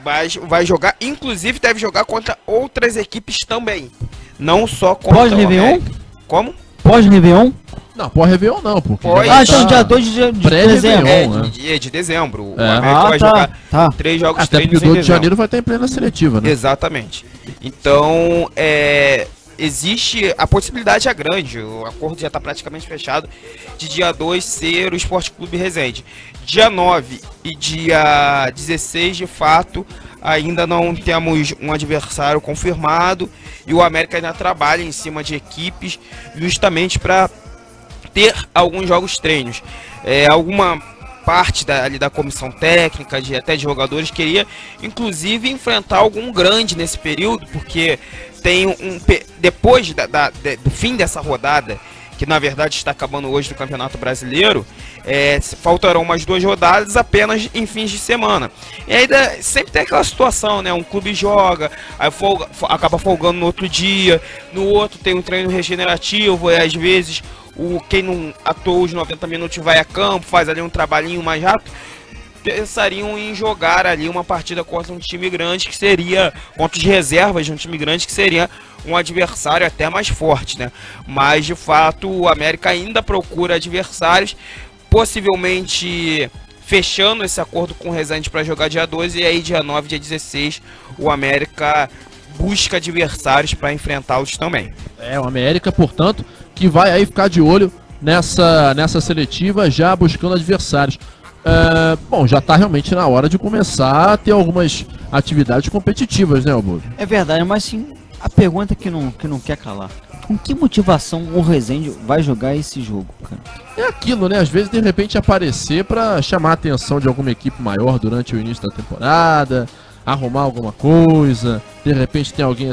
Mas vai jogar, inclusive deve jogar contra outras equipes também. Não só contra Pós-Réveillon? América. Como? Pós-Réveillon? Não, pós-Réveillon não, porque... então dia 2 de dezembro. De dezembro. O É. América vai jogar tá. 3 jogos Até porque treinos o em 2 de dezembro. janeiro vai estar em plena seletiva, né? Exatamente. Então, existe a possibilidade é grande, o acordo já está praticamente fechado, de dia 2 ser o Esporte Clube Resende. Dia 9 e dia 16, de fato, ainda não temos um adversário confirmado e o América ainda trabalha em cima de equipes justamente para ter alguns jogos treinos. Alguma parte ali da comissão técnica, até de jogadores, queria inclusive enfrentar algum grande nesse período, porque tem depois do fim dessa rodada, que na verdade está acabando hoje do Campeonato Brasileiro, faltarão umas 2 rodadas apenas em fins de semana. E aí sempre tem aquela situação, né? Um clube joga, aí acaba folgando no outro dia, no outro tem um treino regenerativo, e às vezes quem não atuou os 90 minutos vai a campo, faz ali um trabalhinho mais rápido. Pensariam em jogar ali uma partida contra um time grande, que seria contra os reservas de um time grande, que seria um adversário até mais forte, né? Mas de fato o América ainda procura adversários, possivelmente fechando esse acordo com o Resende para jogar dia 12, e aí dia 9, dia 16 o América busca adversários para enfrentá-los também. O América, portanto, que vai aí ficar de olho nessa seletiva, já buscando adversários. Bom, já tá realmente na hora de começar a ter algumas atividades competitivas, né, Albuquerque? É verdade, mas sim, a pergunta que não quer calar. Com que motivação o Resende vai jogar esse jogo, cara? É aquilo, né? Às vezes, de repente, aparecer pra chamar a atenção de alguma equipe maior durante o início da temporada, arrumar alguma coisa, de repente tem alguém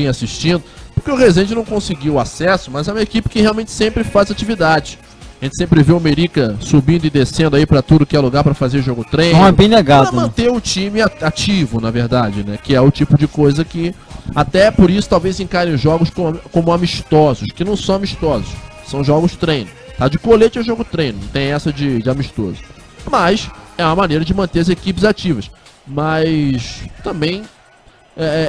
assistindo, porque o Resende não conseguiu acesso, mas é uma equipe que realmente sempre faz atividade. A gente sempre vê o Merica subindo e descendo aí pra tudo que é lugar pra fazer jogo treino. Não é bem negado, pra manter o time ativo, na verdade, né? Que é o tipo de coisa que, até por isso, talvez encarem os jogos como amistosos, que não são amistosos, são jogos treino. Tá? De colete é jogo treino, não tem essa de amistoso. Mas é uma maneira de manter as equipes ativas. Mas também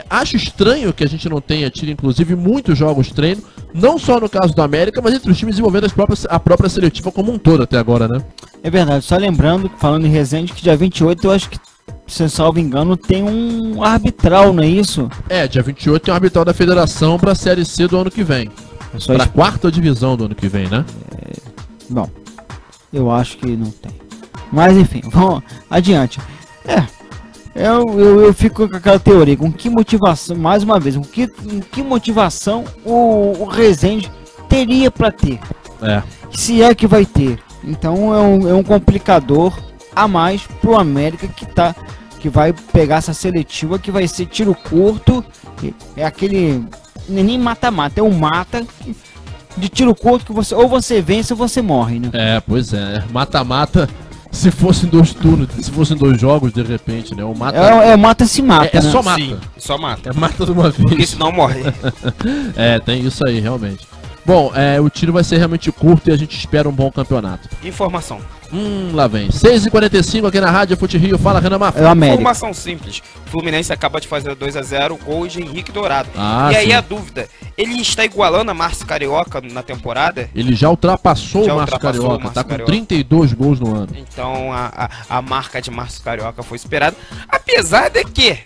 acho estranho que a gente não tenha tido, inclusive, muitos jogos treino, não só no caso do América, mas entre os times desenvolvendo a própria seletiva como um todo até agora, né? É verdade, só lembrando, falando em Resende, que dia 28 eu acho que, se salvo engano, tem um arbitral, não é isso? Dia 28 tem um arbitral da federação pra Série C do ano que vem. Pra 4ª divisão do ano que vem, né? Bom, eu acho que não tem. Mas enfim, vamos adiante. Eu fico com aquela teoria, com que motivação, mais uma vez, com que motivação o Resende teria para ter? Se é que vai ter. Então é um complicador a mais pro América que vai pegar essa seletiva, que vai ser tiro curto, é aquele nem mata-mata, é um mata de tiro curto que ou você vence ou você morre, né? Pois é, mata-mata Se fossem 2 turnos, se fossem 2 jogos, de repente, né? O mata... mata-se mata, É né? só mata. Sim, só mata. É mata de uma vez. Porque senão morre. Tem isso aí, realmente. Bom, o tiro vai ser realmente curto e a gente espera um bom campeonato. Informação. Lá vem. 6h45 aqui na Rádio Fute Rio. Fala, Renan Mafra. Informação simples. Fluminense acaba de fazer 2-0, gol de Henrique Dourado. E aí sim. a dúvida, ele está igualando a Márcio Carioca na temporada? Ele já ultrapassou o Márcio Carioca, tá com 32 gols no ano. Então a marca de Márcio Carioca foi esperada. Apesar de que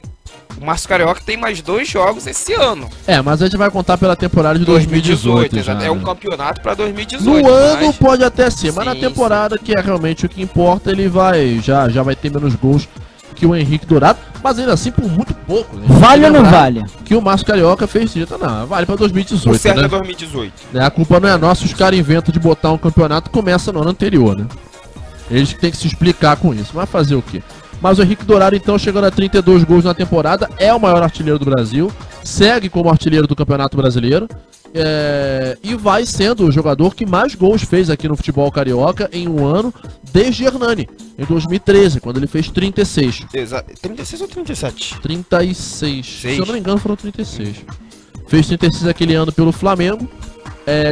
o Márcio Carioca tem mais 2 jogos esse ano. Mas a gente vai contar pela temporada de 2018 já, é um campeonato para 2018. No ano pode até ser, mas na temporada, que é realmente o que importa, ele já vai ter menos gols que o Henrique Dourado, mas ainda assim por muito pouco. Né? Vale ou não vale? Que o Márcio Carioca fez isso. Não, vale pra 2018. O certo né? é 2018. A culpa não é nossa, os caras inventam de botar um campeonato, começa no ano anterior, né? Eles que tem que se explicar com isso. Vai fazer o quê? Mas o Henrique Dourado, então, chegando a 32 gols na temporada, é o maior artilheiro do Brasil, segue como artilheiro do Campeonato Brasileiro, e vai sendo o jogador que mais gols fez aqui no futebol carioca em um ano, desde Hernani, em 2013, quando ele fez 36. 36 ou 37? 36. Se eu não me engano, foram 36. Fez 36 aquele ano pelo Flamengo,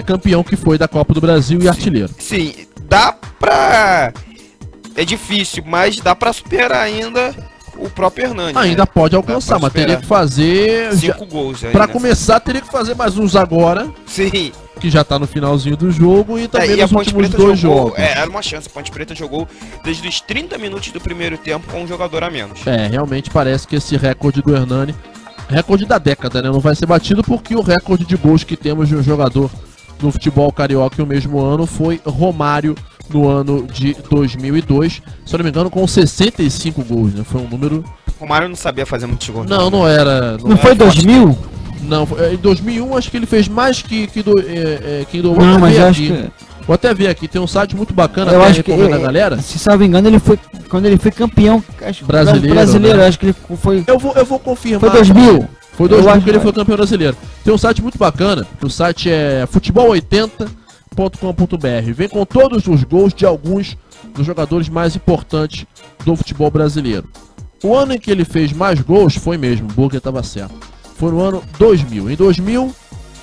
campeão que foi da Copa do Brasil e artilheiro. Sim, dá pra... É difícil, mas dá pra superar ainda o próprio Hernani. Ainda pode alcançar, mas teria que fazer 5 gols aí, pra né? começar, teria que fazer mais uns agora. Sim. Que já tá no finalzinho do jogo e também e nos últimos 2 jogos. Era uma chance, a Ponte Preta jogou desde os 30 minutos do primeiro tempo com um jogador a menos. Realmente parece que esse recorde do Hernani, recorde da década, né? Não vai ser batido porque o recorde de gols que temos de um jogador no futebol carioca no mesmo ano foi Romário, no ano de 2002, se eu não me engano, com 65 gols, né? Foi um número... Romário não sabia fazer muitos gols. Não era... Não foi 2000? Não, em 2001 acho que ele fez mais que do... Não, mas eu acho que... Vou até ver aqui, tem um site muito bacana, eu acho que a galera. Se salvo engano, ele foi quando ele foi campeão brasileiro, né? Acho que ele foi... Eu vou confirmar. Foi 2000? Foi 2000 que ele foi campeão brasileiro. Tem um site muito bacana, o site é futebol80.com.br. Vem com todos os gols de alguns dos jogadores mais importantes do futebol brasileiro. O ano em que ele fez mais gols foi mesmo, o Burger estava certo. Foi no ano 2000. Em 2000,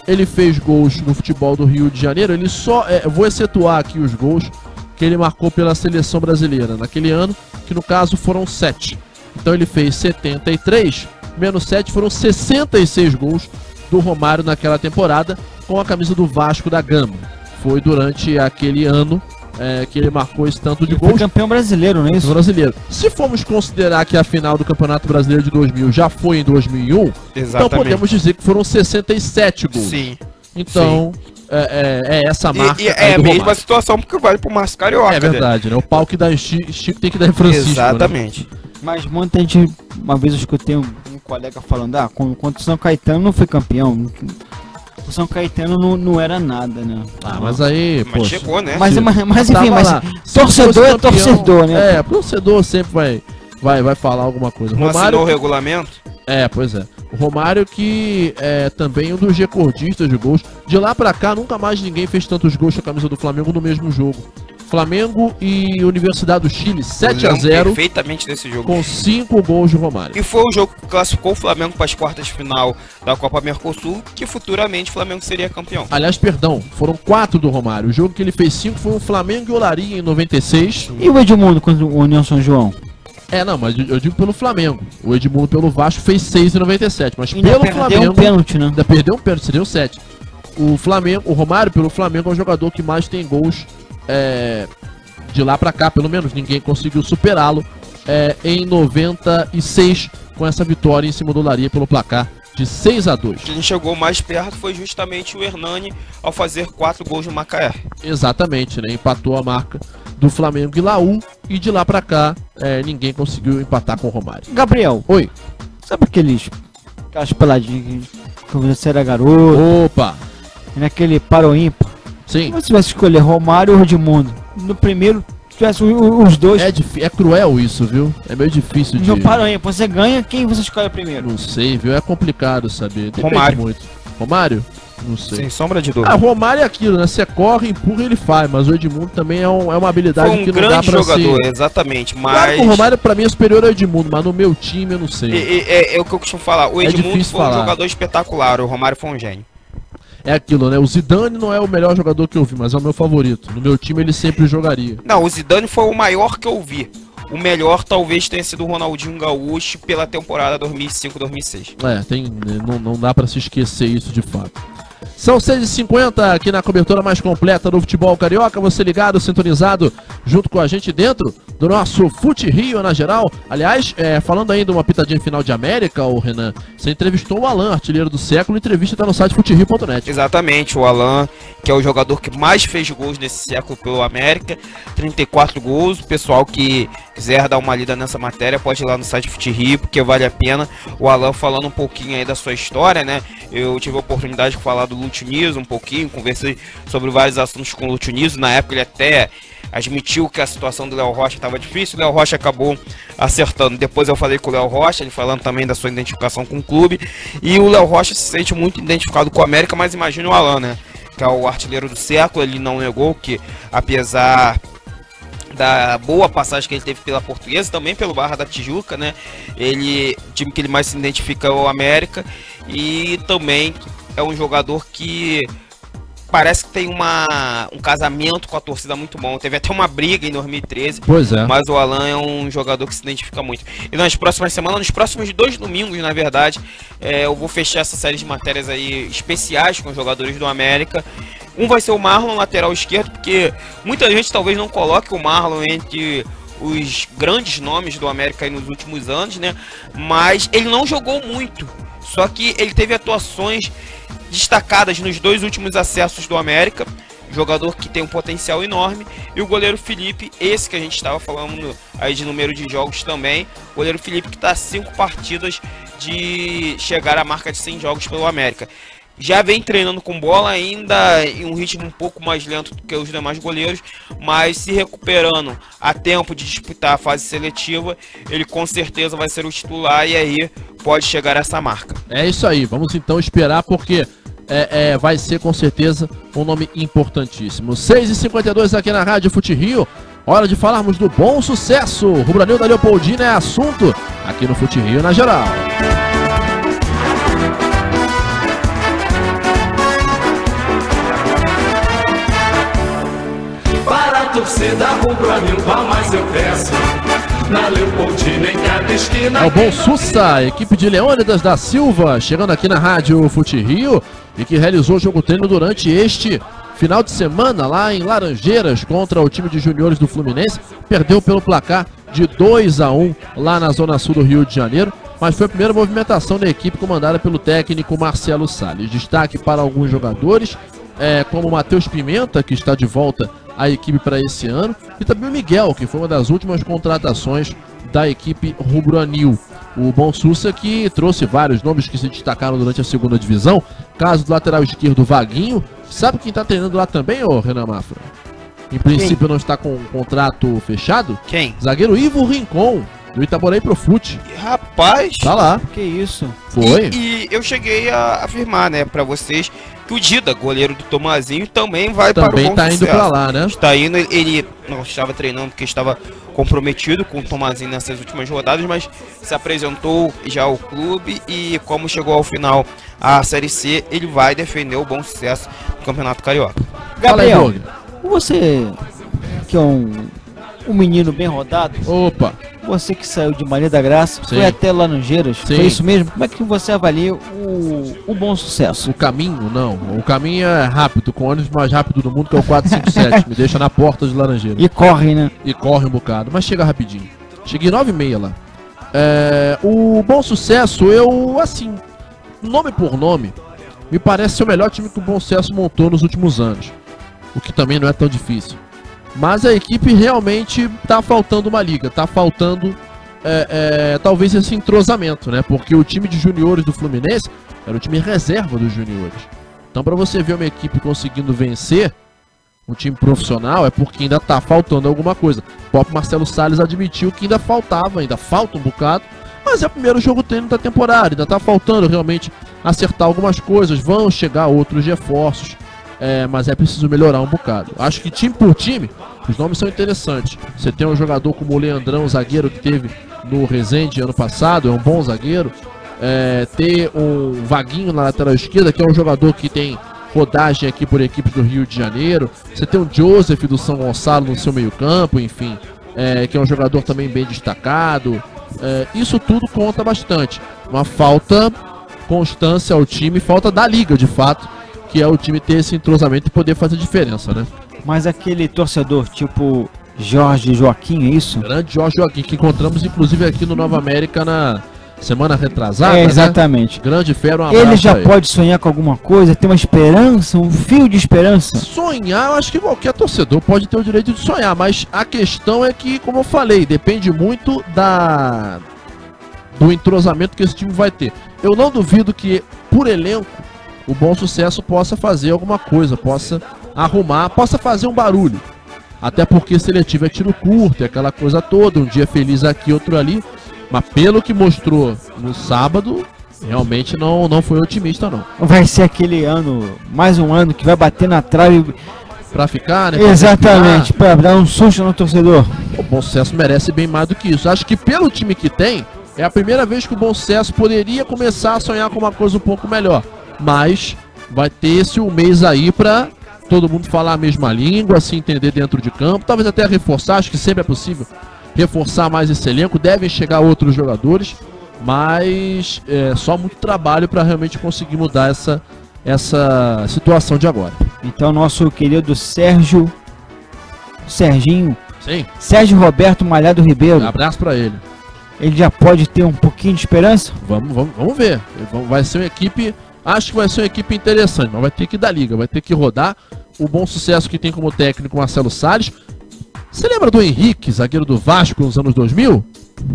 ele fez gols no futebol do Rio de Janeiro. Ele só... vou excetuar aqui os gols que ele marcou pela seleção brasileira naquele ano, que no caso foram 7. Então ele fez 73, menos 7 foram 66 gols do Romário naquela temporada com a camisa do Vasco da Gama. Foi durante aquele ano que ele marcou esse tanto de gols. Foi campeão brasileiro, não é isso? Brasileiro. Se formos considerar que a final do Campeonato Brasileiro de 2000 já foi em 2001, então podemos dizer que foram 67 gols. Sim. Então, essa marca. É a mesma situação porque vale pro Márcio Carioca. É verdade, né? O pau que dá em Chico tem que dar em Francisco. Exatamente. Né? Mas muita gente, uma vez eu escutei um colega falando, quando o São Caetano não foi campeão, o São Caetano não era nada, né? Mas aí, mas chegou, né? Mas enfim, torcedor é torcedor, né? Torcedor sempre vai falar alguma coisa. Não assinou o regulamento? Pois é. O Romário que é também um dos recordistas de gols. De lá pra cá, nunca mais ninguém fez tantos gols com a camisa do Flamengo no mesmo jogo. Flamengo e Universidade do Chile, 7-0. Perfeitamente desse jogo. Com 5 gols de Romário. E foi o jogo que classificou o Flamengo para as quartas de final da Copa Mercosul, que futuramente o Flamengo seria campeão. Aliás, perdão, foram 4 do Romário. O jogo que ele fez 5 foi o Flamengo e Olaria em 96. E o Edmundo contra o União São João? Não, mas eu digo pelo Flamengo. O Edmundo pelo Vasco fez 6 em 97. Mas ainda pelo Flamengo. Um pênalti, né? Ainda perdeu um pênalti, seria o 7. O Romário pelo Flamengo é o jogador que mais tem gols. De lá pra cá, pelo menos, ninguém conseguiu superá-lo em 96 com essa vitória em cima do Olaria pelo placar de 6-2. Quem chegou mais perto foi justamente o Hernani ao fazer 4 gols no Macaé. Exatamente, né? Empatou a marca do Flamengo e Laú e de lá pra cá ninguém conseguiu empatar com o Romário. Gabriel. Oi. Sabe aquelas peladinhas quando você era garoto? Opa! Naquele para o ímpar? Sim. Se você tivesse que escolher Romário ou Edmundo, no primeiro tivesse os dois. É cruel isso, viu? É meio difícil de... No para ímpar, você ganha, quem você escolhe primeiro? Não sei, viu? É complicado saber. Depende Romário. muito. Romário? Não sei. Sem sombra de dúvida. Ah, Romário é aquilo, né? Você corre, empurra e ele faz, mas o Edmundo também é uma habilidade Foi um que não dá grande pra jogador, ser... exatamente, mas... Claro que o Romário pra mim é superior ao Edmundo, mas no meu time eu não sei. É o que eu costumo falar, o Edmundo foi um falar. jogador espetacular, o Romário foi um gênio. É aquilo, né? O Zidane não é o melhor jogador que eu vi, mas é o meu favorito. No meu time ele sempre jogaria. Não, o Zidane foi o maior que eu vi. O melhor talvez tenha sido o Ronaldinho Gaúcho pela temporada 2005-2006. Não dá pra se esquecer isso de fato. São 6h50 aqui na cobertura mais completa do futebol carioca. Você ligado, sintonizado, junto com a gente dentro do nosso Fute Rio na geral. Aliás, falando ainda uma pitadinha final de América, o Renan, você entrevistou o Alan, artilheiro do século. Entrevista tá no site futerio.net. Exatamente, o Alan, que é o jogador que mais fez gols nesse século pelo América, 34 gols. O pessoal que quiser dar uma lida nessa matéria pode ir lá no site Fute Rio, porque vale a pena. O Alan falando um pouquinho aí da sua história, né? Eu tive a oportunidade de falar do Lúcio Niso um pouquinho, conversei sobre vários assuntos com o Lúcio Niso. Na época ele até admitiu que a situação do Léo Rocha estava difícil, o Léo Rocha acabou acertando. Depois eu falei com o Léo Rocha, ele falando também da sua identificação com o clube, e o Léo Rocha se sente muito identificado com o América, mas imagina o Alan, né, que é o artilheiro do século. Ele não negou que, apesar da boa passagem que ele teve pela Portuguesa, também pelo Barra da Tijuca, né, o time que ele mais se identifica é o América, e também é um jogador que parece que tem um casamento com a torcida muito bom. Teve até uma briga em 2013. Pois é. Mas o Alan é um jogador que se identifica muito. E nas próximas semanas, nos próximos 2 domingos, na verdade, eu vou fechar essa série de matérias aí especiais com os jogadores do América. Um vai ser o Marlon, lateral esquerdo, porque muita gente talvez não coloque o Marlon entre os grandes nomes do América aí nos últimos anos, né? Mas ele não jogou muito. Só que ele teve atuações destacadas nos 2 últimos acessos do América, jogador que tem um potencial enorme. E o goleiro Felipe, esse que a gente estava falando aí de número de jogos também, o goleiro Felipe que está a 5 partidas de chegar à marca de 100 jogos pelo América. Já vem treinando com bola, ainda em um ritmo um pouco mais lento do que os demais goleiros, mas se recuperando a tempo de disputar a fase seletiva, ele com certeza vai ser o titular e aí pode chegar a essa marca. É isso aí, vamos então esperar, porque vai ser com certeza um nome importantíssimo. 6h52 aqui na Rádio Fute Rio, hora de falarmos do Bom Sucesso. Rubro-Nilda Leopoldina é assunto aqui no Fute Rio na geral. Torcida rubro-nilda, mas eu peço na Leopoldina em cada esquina. É o Bom Sussa, equipe de Leônidas da Silva, chegando aqui na Rádio Fute Rio e que realizou o jogo treino durante este final de semana lá em Laranjeiras contra o time de juniores do Fluminense. Perdeu pelo placar de 2-1 lá na zona sul do Rio de Janeiro, mas foi a primeira movimentação da equipe comandada pelo técnico Marcelo Salles. Destaque para alguns jogadores, como o Matheus Pimenta, que está de volta à equipe para esse ano, e também o Miguel, que foi uma das últimas contratações da equipe rubro-anil. O Bom Sussa que trouxe vários nomes que se destacaram durante a segunda divisão. Caso do lateral esquerdo Vaguinho. Sabe quem está treinando lá também, ô Renan Mafra? Em princípio não está com um contrato fechado? Quem? Zagueiro Ivo Rincon, do Itaboraí Profute. Rapaz! Tá lá. Que isso? Foi. E eu cheguei a afirmar, né, pra vocês, que o Dida, goleiro do Tomazinho, também vai para o Bom Sucesso. Também tá indo pra lá, né? Está indo, ele não estava treinando porque estava comprometido com o Tomazinho nessas últimas rodadas, mas se apresentou já ao clube e como chegou ao final a Série C, ele vai defender o Bom Sucesso no Campeonato Carioca. Gabriel, você que é um menino bem rodado. Opa! Você que saiu de Maria da Graça, Sim. foi até Laranjeiras, Sim. foi isso mesmo? Como é que você avalia o Bom Sucesso? O caminho, não. O caminho é rápido, com o ônibus mais rápido do mundo, que é o 457. Me deixa na porta de Laranjeiras. E corre, né? E corre um bocado, mas chega rapidinho. Cheguei 9h30 lá. O Bom Sucesso, eu, assim, nome por nome, me parece ser o melhor time que o Bom Sucesso montou nos últimos anos. O que também não é tão difícil. Mas a equipe realmente tá faltando uma liga, tá faltando talvez esse entrosamento, né? Porque o time de juniores do Fluminense era o time reserva dos juniores. Então, para você ver uma equipe conseguindo vencer um time profissional, é porque ainda tá faltando alguma coisa. O próprio Marcelo Salles admitiu que ainda falta um bocado, mas é o primeiro jogo treino da temporada, ainda tá faltando realmente acertar algumas coisas, vão chegar outros reforços, mas é preciso melhorar um bocado. Acho que time por time, os nomes são interessantes. Você tem um jogador como o Leandrão, zagueiro que teve no Resende ano passado, é um bom zagueiro. Ter um Vaguinho na lateral esquerda, que é um jogador que tem rodagem aqui por equipes do Rio de Janeiro. Você tem o Joseph do São Gonçalo no seu meio campo, enfim, que é um jogador também bem destacado. Isso tudo conta bastante. Uma falta constância ao time, falta da liga de fato, que é o time ter esse entrosamento e poder fazer diferença, né? Mas aquele torcedor tipo Jorge Joaquim, é isso? Grande Jorge Joaquim, que encontramos inclusive aqui no Nova América na semana retrasada, exatamente. Né? Grande fera, um abraço. Ele já pode sonhar com alguma coisa, ter uma esperança, um fio de esperança? Sonhar, eu acho que qualquer torcedor pode ter o direito de sonhar, mas a questão é que, como eu falei, depende muito do entrosamento que esse time vai ter. Eu não duvido que, por elenco, o Bom Sucesso possa fazer alguma coisa, possa arrumar, possa fazer um barulho. Até porque seletivo é tiro curto, é aquela coisa toda, um dia feliz aqui, outro ali. Mas pelo que mostrou no sábado, realmente não foi otimista, não. Vai ser aquele ano, mais um ano, que vai bater na trave pra ficar, né? Exatamente, pra dar um susto no torcedor. O Bom Sucesso merece bem mais do que isso. Acho que pelo time que tem, é a primeira vez que o Bom Sucesso poderia começar a sonhar com uma coisa um pouco melhor. Mas vai ter esse um mês aí pra todo mundo falar a mesma língua, se entender dentro de campo, talvez até reforçar, acho que sempre é possível reforçar mais esse elenco, devem chegar outros jogadores, mas só muito trabalho para realmente conseguir mudar essa situação de agora. Então nosso querido Serginho, sim, Sérgio Roberto Malhado Ribeiro, um abraço para ele. Ele já pode ter um pouquinho de esperança? Vamos ver. Vai ser uma equipe, acho que vai ser uma equipe interessante, mas vai ter que dar liga, vai ter que rodar. O Bom Sucesso que tem como técnico Marcelo Salles. Você lembra do Henrique, zagueiro do Vasco nos anos 2000?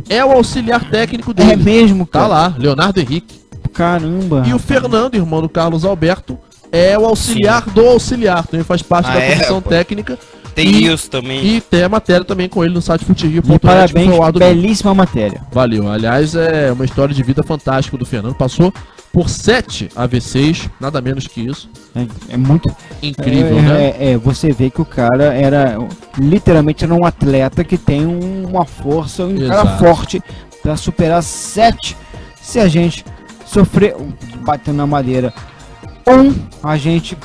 É o auxiliar técnico dele. É mesmo, cara? Tá lá, Leonardo Henrique. Caramba. E o Fernando, irmão do Carlos Alberto, é o auxiliar do auxiliar. Também faz parte da comissão técnica. Tem isso também. E tem a matéria também com ele no site Futerio. Parabéns, belíssima matéria. Valeu. Aliás, é uma história de vida fantástica do Fernando. Passou por 7 AVCs, nada menos que isso. É muito incrível, né? Você vê que o cara literalmente era um atleta que tem uma força, um cara forte para superar 7. Se a gente sofrer, batendo na madeira, a gente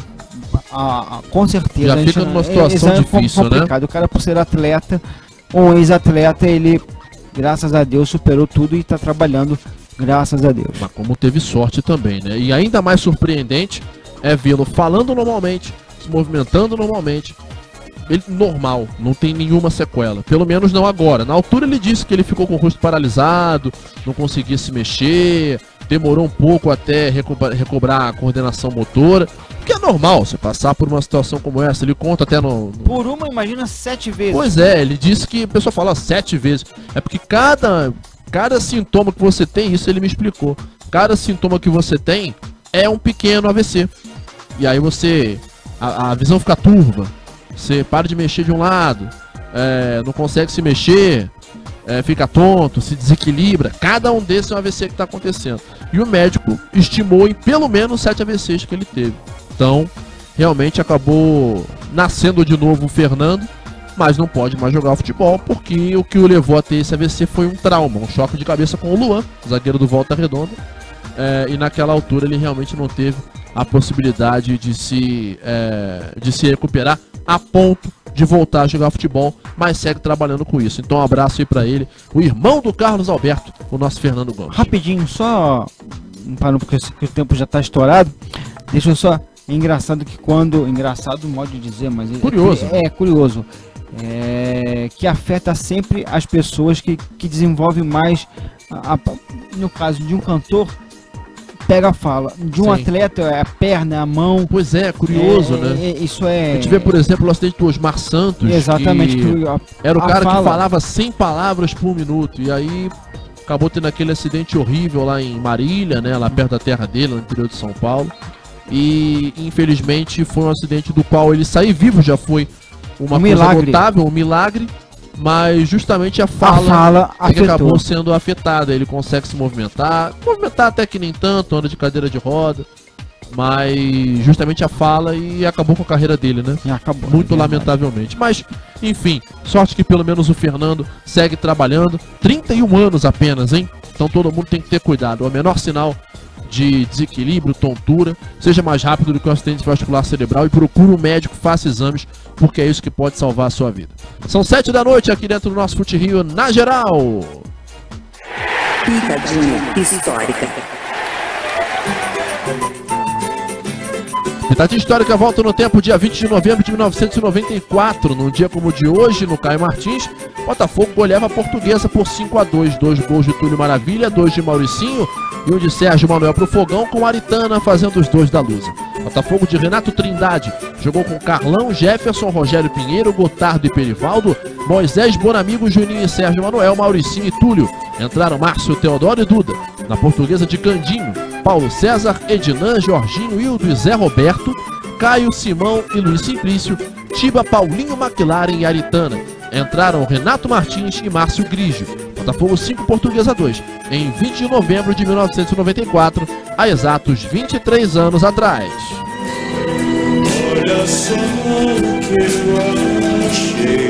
com certeza já fica numa situação difícil, complicado, né? O cara, por ser atleta, um ex-atleta, ele, graças a Deus, superou tudo e está trabalhando, graças a Deus. Mas como teve sorte também, né? E ainda mais surpreendente é vê-lo falando normalmente, se movimentando normalmente. Ele normal, não tem nenhuma sequela, pelo menos não agora. Na altura ele disse que ele ficou com o rosto paralisado, não conseguia se mexer, demorou um pouco até recobrar a coordenação motora, que é normal você passar por uma situação como essa. Ele conta até Por uma, imagina 7 vezes. Pois é, ele disse que, a pessoa fala 7 vezes, é porque cada sintoma que você tem, isso ele me explicou, cada sintoma que você tem é um pequeno AVC. E aí a visão fica turva, você para de mexer de um lado, não consegue se mexer, fica tonto, se desequilibra. Cada um desses é um AVC que está acontecendo. E o médico estimou em pelo menos 7 AVCs que ele teve. Então, realmente acabou nascendo de novo o Fernando, mas não pode mais jogar futebol, porque o que o levou a ter esse AVC foi um trauma, um choque de cabeça com o Luan, zagueiro do Volta Redonda. E naquela altura ele realmente não teve a possibilidade de se recuperar a ponto de voltar a jogar futebol, mas segue trabalhando com isso. Então um abraço aí pra ele, o irmão do Carlos Alberto, o nosso Fernando Gomes. Rapidinho, só para porque o tempo já tá estourado, deixa eu só, engraçado o modo de dizer, mas curioso. Curioso, que afeta sempre as pessoas que desenvolvem mais, no caso de um cantor, pega a fala, de um atleta, a perna, a mão. Pois é, curioso, né? Isso é... A gente vê, por exemplo, o acidente do Osmar Santos. Exatamente. Era o cara que falava 100 palavras por minuto, e aí acabou tendo aquele acidente horrível lá em Marília, né? Lá perto da terra dele, no interior de São Paulo. E, infelizmente, foi um acidente do qual ele sair vivo já foi uma coisa notável, um milagre. mas justamente a fala é que afetou. acabou sendo afetada. Ele consegue se movimentar até que nem tanto, anda de cadeira de roda, mas justamente a fala e acabou com a carreira dele, né? Acabou, muito lamentavelmente. Mas, enfim, sorte que pelo menos o Fernando segue trabalhando. 31 anos apenas, hein? Então todo mundo tem que ter cuidado. O menor sinal de desequilíbrio, tontura, seja mais rápido do que um acidente vascular cerebral e procure um médico, faça exames, porque é isso que pode salvar a sua vida. São 7 da noite aqui dentro do nosso Fute Rio na geral. Pitadinha histórica. Pitadinha histórica volta no tempo, dia 20 de novembro de 1994. Num dia como o de hoje, no Caio Martins, Botafogo goleava a Portuguesa por 5-2. 2 gols de Túlio Maravilha, 2 de Mauricinho e um de Sérgio Manuel pro Fogão, com Aritana fazendo os 2 da Lusa. Botafogo de Renato Trindade jogou com Carlão, Jefferson, Rogério Pinheiro, Gotardo e Perivaldo, Moisés, Bonamigo, Juninho e Sérgio Manuel, Mauricinho e Túlio. Entraram Márcio, Teodoro e Duda. Na Portuguesa de Candinho, Paulo César, Ednan, Jorginho, Hildo e Zé Roberto, Caio, Simão e Luiz Simplício, Tiba, Paulinho, McLaren e Aritana. Entraram Renato Martins e Márcio Grigio. Botafogo 5, Portuguesa 2, em 20 de novembro de 1994, há exatos 23 anos atrás. Olha só o que eu achei.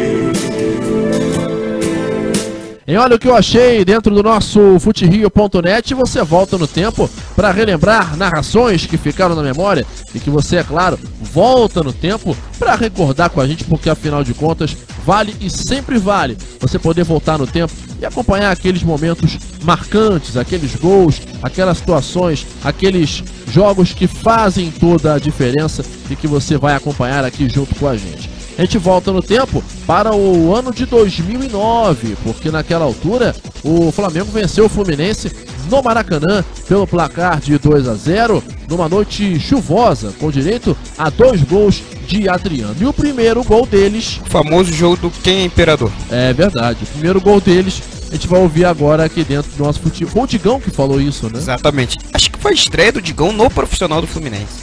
Em Olha o que eu achei, dentro do nosso futerio.net, você volta no tempo para relembrar narrações que ficaram na memória e que você, é claro, volta no tempo para recordar com a gente, porque afinal de contas vale e sempre vale você poder voltar no tempo e acompanhar aqueles momentos marcantes, aqueles gols, aquelas situações, aqueles jogos que fazem toda a diferença e que você vai acompanhar aqui junto com a gente. A gente volta no tempo para o ano de 2009, porque naquela altura o Flamengo venceu o Fluminense no Maracanã pelo placar de 2-0, numa noite chuvosa, com direito a 2 gols de Adriano. E o primeiro gol deles... O famoso jogo do Quem é Imperador. É verdade, o primeiro gol deles a gente vai ouvir agora aqui dentro do nosso futebol. Foi o Digão que falou isso, né? Exatamente. Acho que foi a estreia do Digão no profissional do Fluminense.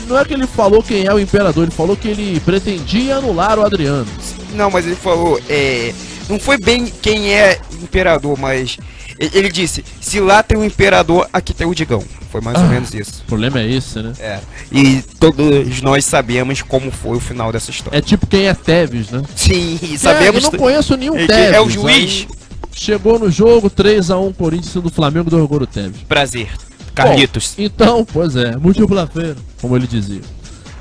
Não é que ele falou quem é o imperador, ele falou que ele pretendia anular o Adriano. Não, mas ele falou, não foi bem quem é imperador, mas ele disse, se lá tem o imperador, aqui tem o Digão. Foi mais ou menos isso. O problema é esse, né? E todos nós sabemos como foi o final dessa história. É tipo quem é Tevez, né? Sim, sabemos. Eu não conheço nenhum Tevez. É o juiz. Aí chegou no jogo, 3-1 Corinthians do Flamengo do Orgulho Tevez. Prazer. Carlitos. Bom, então, pois é, muito prazer, como ele dizia.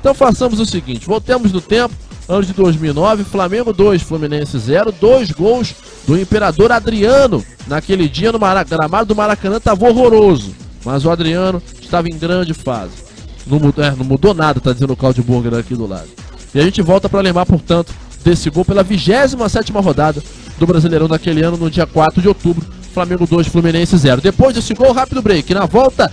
Então façamos o seguinte, voltemos no tempo, ano de 2009, Flamengo 2, Fluminense 0, 2 gols do Imperador Adriano. Naquele dia no gramado do Maracanã estava horroroso, mas o Adriano estava em grande fase. Não mudou nada, tá dizendo o Claudio Burger aqui do lado. E a gente volta para lembrar, portanto, desse gol pela 27ª rodada do Brasileirão daquele ano, no dia 4 de outubro, Flamengo 2, Fluminense 0. Depois desse gol, rápido break. Na volta,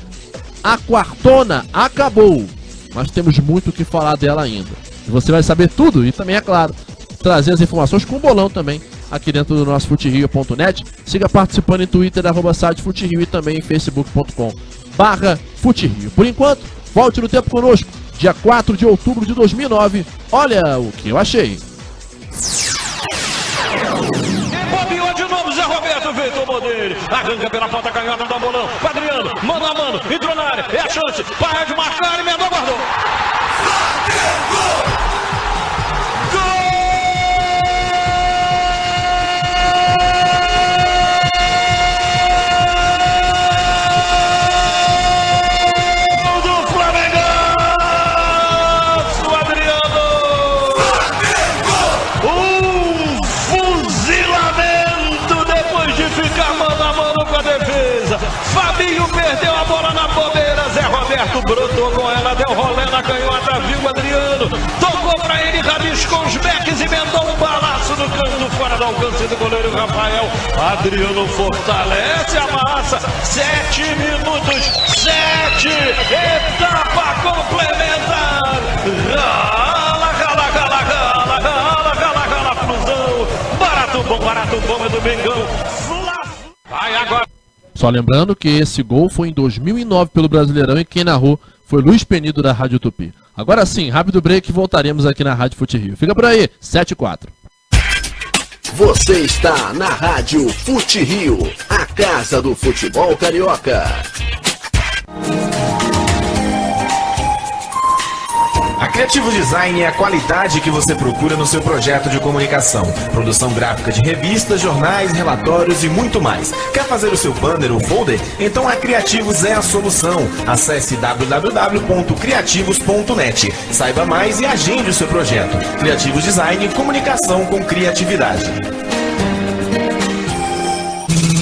a quartona acabou, mas temos muito o que falar dela ainda. E você vai saber tudo e também, é claro, trazer as informações com o bolão também aqui dentro do nosso futerio.net. Siga participando em Twitter, @sitefuterio, e também em facebook.com/futerio. Por enquanto, volte no tempo conosco, dia 4 de outubro de 2009. Olha o que eu achei. Bobeou de novo, Zé Roberto veio, tomou dele. Arranca pela ponta canhota, dá bolão. Adriano, mano a mano, entrou na área. É a chance, para de marcar, emendou, guardou. Fabinho perdeu a bola na bobeira, Zé Roberto brotou com ela, deu rolê na canhota, viu o Adriano, tocou pra ele, rabiscou os becks e emendou um balaço no canto, fora do alcance do goleiro Rafael. Adriano fortalece a massa, 7 minutos, 7, etapa complementar. Rala, rala, rala, rala, rala, rala, rala, flusão, barato bom é do Mengão. Vai agora. Só lembrando que esse gol foi em 2009 pelo Brasileirão e quem narrou foi Luiz Penido da Rádio Tupi. Agora sim, rápido break e voltaremos aqui na Rádio Fute Rio. Fica por aí, 7-4. Você está na Rádio Fute Rio, a casa do futebol carioca. A Criativos Design é a qualidade que você procura no seu projeto de comunicação. Produção gráfica de revistas, jornais, relatórios e muito mais. Quer fazer o seu banner ou folder? Então a Criativos é a solução. Acesse www.criativos.net. Saiba mais e agende o seu projeto. Criativos Design, comunicação com criatividade.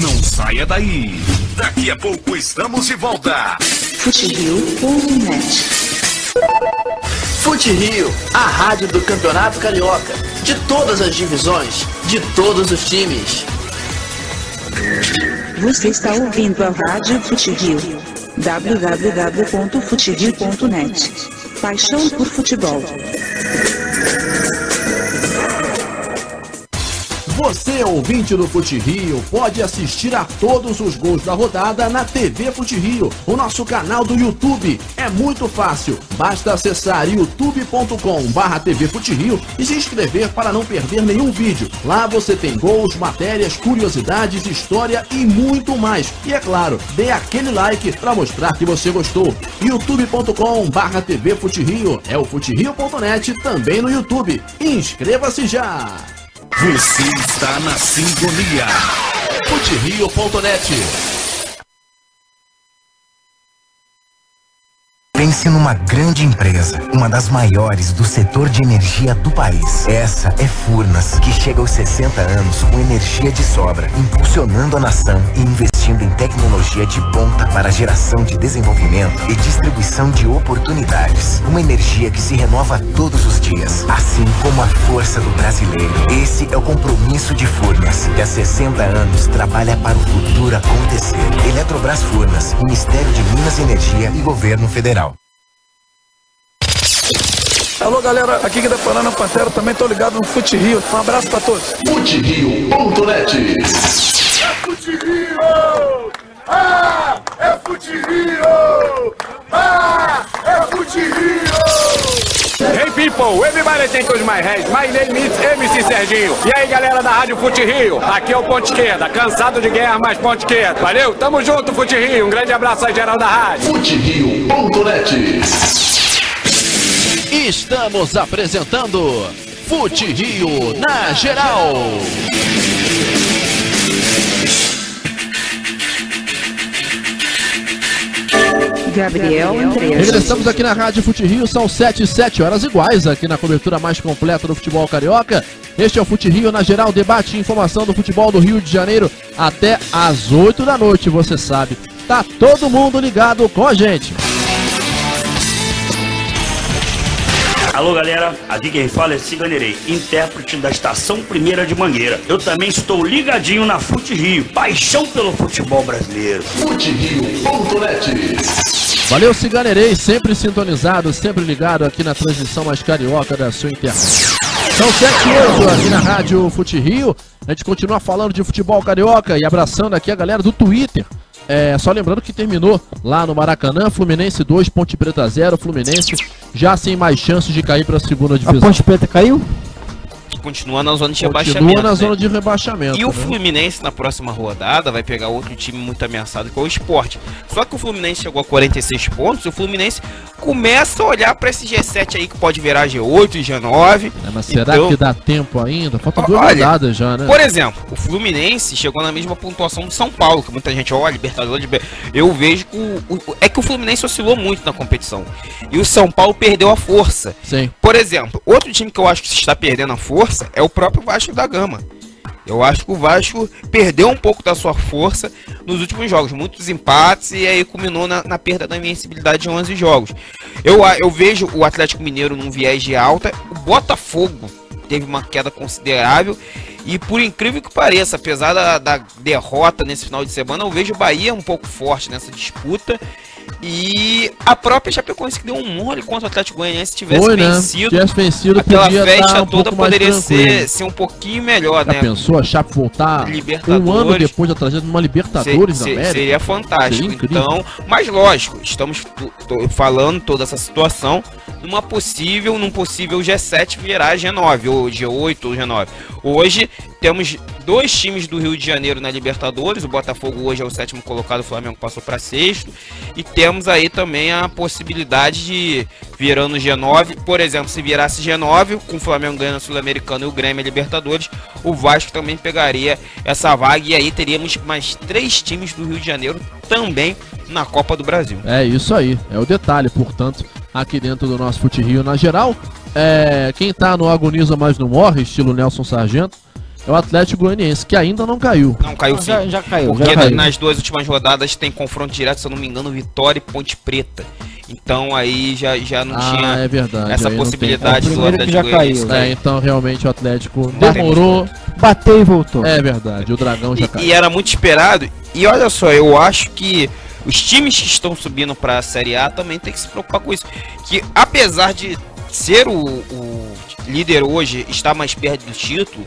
Não saia daí. Daqui a pouco estamos de volta. Futerio.net. Fute Rio, a rádio do Campeonato Carioca, de todas as divisões, de todos os times. Você está ouvindo a Rádio Fute Rio. www.futerio.net. Paixão por futebol. Você, ouvinte do Fute Rio, pode assistir a todos os gols da rodada na TV Fute Rio, o nosso canal do YouTube. É muito fácil, basta acessar youtube.com/TV Fute Rio e se inscrever para não perder nenhum vídeo. Lá você tem gols, matérias, curiosidades, história e muito mais. E é claro, dê aquele like para mostrar que você gostou. youtube.com/TV Fute Rio, é o futerio.net também no YouTube. Inscreva-se já! Você está na sintonia. futerio.net. Pense numa grande empresa, uma das maiores do setor de energia do país. Essa é Furnas, que chega aos 60 anos com energia de sobra, impulsionando a nação e investindo em tecnologia de ponta para geração de desenvolvimento e distribuição de oportunidades. Uma energia que se renova todos os dias, assim como a força do brasileiro. Esse é o compromisso de Furnas, que há 60 anos trabalha para o futuro acontecer. Eletrobras Furnas, Ministério de Minas e Energia e Governo Federal. Alô galera, aqui que tá falando o Pantera, também tô ligado no Fute Rio. Um abraço pra todos. Futerio.net. É Fute Rio! Ah, é Fute Rio! Ah, é Fute Rio! Hey people, everybody think of my head. My name is MC Serginho. E aí galera da Rádio Fute Rio, aqui é o Ponte Esquerda, cansado de guerra, mas Ponte Esquerda. Valeu, tamo junto Fute Rio, um grande abraço aí geral da rádio. Futerio.net. Estamos apresentando Fute Rio na geral. Gabriel Andrés. Regressamos aqui na Rádio Fute Rio, são 7 horas iguais aqui na cobertura mais completa do futebol carioca. Este é o Fute Rio na geral, debate e informação do futebol do Rio de Janeiro até às 8 da noite, você sabe. Tá todo mundo ligado com a gente. Alô galera, aqui quem fala é Ciganerei, intérprete da Estação Primeira de Mangueira. Eu também estou ligadinho na Fute Rio, paixão pelo futebol brasileiro. Futerio.net. Valeu Ciganerei, sempre sintonizado, sempre ligado aqui na transmissão mais carioca da sua internet. São 7h08 aqui na Rádio Fute Rio. A gente continua falando de futebol carioca e abraçando aqui a galera do Twitter. Só lembrando que terminou lá no Maracanã, Fluminense 2, Ponte Preta 0, Fluminense já sem mais chances de cair para a segunda divisão. A Ponte Preta caiu? Continua na zona de rebaixamento. Continua na zona de rebaixamento. E o Fluminense na próxima rodada vai pegar outro time muito ameaçado, que é o Sport. Só que o Fluminense chegou a 46 pontos e o Fluminense começa a olhar para esse G7 aí que pode virar G8 e G9. Mas será que dá tempo ainda? Faltam 2 rodadas já, né? Por exemplo, o Fluminense chegou na mesma pontuação do São Paulo, que muita gente olha, Libertadores. Eu vejo que o Fluminense oscilou muito na competição. E o São Paulo perdeu a força. Sim. Por exemplo, outro time que eu acho que está perdendo a força é o próprio Vasco da Gama. Eu acho que o Vasco perdeu um pouco da sua força nos últimos jogos. Muitos empates e aí culminou na perda da invencibilidade de 11 jogos. Eu vejo o Atlético Mineiro num viés de alta. O Botafogo teve uma queda considerável. E por incrível que pareça, apesar da derrota nesse final de semana, eu vejo o Bahia um pouco forte nessa disputa. E a própria Chapecoense que deu um mole contra o Atlético Goianiense, se tivesse vencido, aquela festa toda poderia ser um pouquinho melhor, Já né? pensou a Chape voltar um ano depois da tragédia numa Libertadores da América? Seria fantástico. Então, mas lógico, estamos falando toda essa situação num possível G7 virar G9, ou G8 ou G9. Hoje temos 2 times do Rio de Janeiro na Libertadores. O Botafogo hoje é o 7º colocado, o Flamengo passou para 6º. E temos aí também a possibilidade de virando G9. Por exemplo, se virasse G9, com o Flamengo ganhando a Sul-Americana e o Grêmio a Libertadores, o Vasco também pegaria essa vaga. E aí teríamos mais 3 times do Rio de Janeiro também na Copa do Brasil. É isso aí, é o detalhe, portanto, aqui dentro do nosso Fute Rio na geral. Quem tá no agoniza mas não morre, estilo Nelson Sargento, é o Atlético Goianiense, que ainda não caiu. Não caiu sim. Já caiu. Porque já caiu. nas 2 últimas rodadas tem confronto direto, se eu não me engano, Vitória e Ponte Preta. Então aí já não tinha verdade, essa possibilidade do Atlético já caiu. Então realmente o Atlético demorou. Bateu e voltou. É verdade, o Dragão já caiu. E era muito esperado. E olha só, eu acho que os times que estão subindo para a Série A também tem que se preocupar com isso. Que apesar de ser o líder hoje, estar mais perto do título,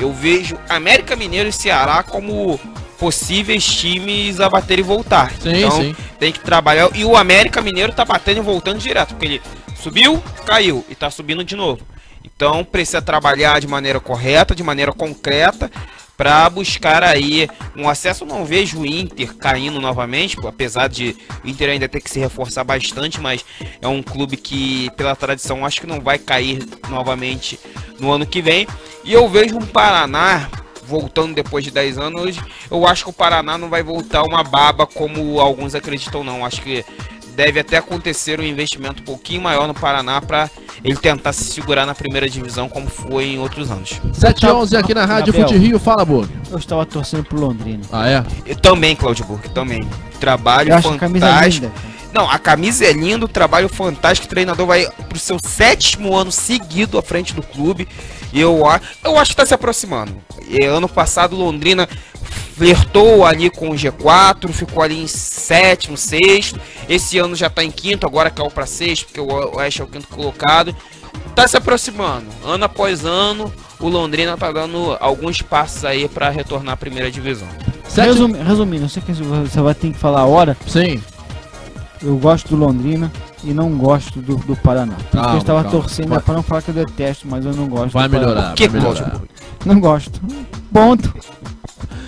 eu vejo América Mineiro e Ceará como possíveis times a bater e voltar. Então tem que trabalhar. E o América Mineiro tá batendo e voltando direto, porque ele subiu, caiu e tá subindo de novo. Então precisa trabalhar de maneira correta, de maneira concreta, para buscar aí um acesso. Eu não vejo o Inter caindo novamente, apesar de o Inter ainda ter que se reforçar bastante, mas é um clube que, pela tradição, acho que não vai cair novamente no ano que vem. E eu vejo um Paraná voltando depois de 10 anos. Eu acho que o Paraná não vai voltar uma baba como alguns acreditam, não. Acho que deve até acontecer um investimento um pouquinho maior no Paraná para ele tentar se segurar na primeira divisão como foi em outros anos. 7h11 aqui na Rádio Fute Rio, fala, Burg. Eu estava torcendo pro Londrina. Ah, é? Eu também, Claudio Burg, também. Trabalho fantástico. Não, a camisa é linda, o trabalho fantástico, o treinador vai pro seu 7º ano seguido à frente do clube. E eu acho que tá se aproximando. Ano passado Londrina flertou ali com o G4, ficou ali em 7º, 6º. Esse ano já tá em 5º, agora caiu pra 6º, porque o Oeste é o 5º colocado. Tá se aproximando, ano após ano, o Londrina tá dando alguns passos aí pra retornar à primeira divisão. Resumindo, eu sei que você vai ter que falar a hora. Sim. Eu gosto do Londrina e não gosto do Paraná. Porque eu estava torcendo para não falar que eu detesto, mas eu não gosto. Vai melhorar. Que melhorar? Não gosto. Ponto.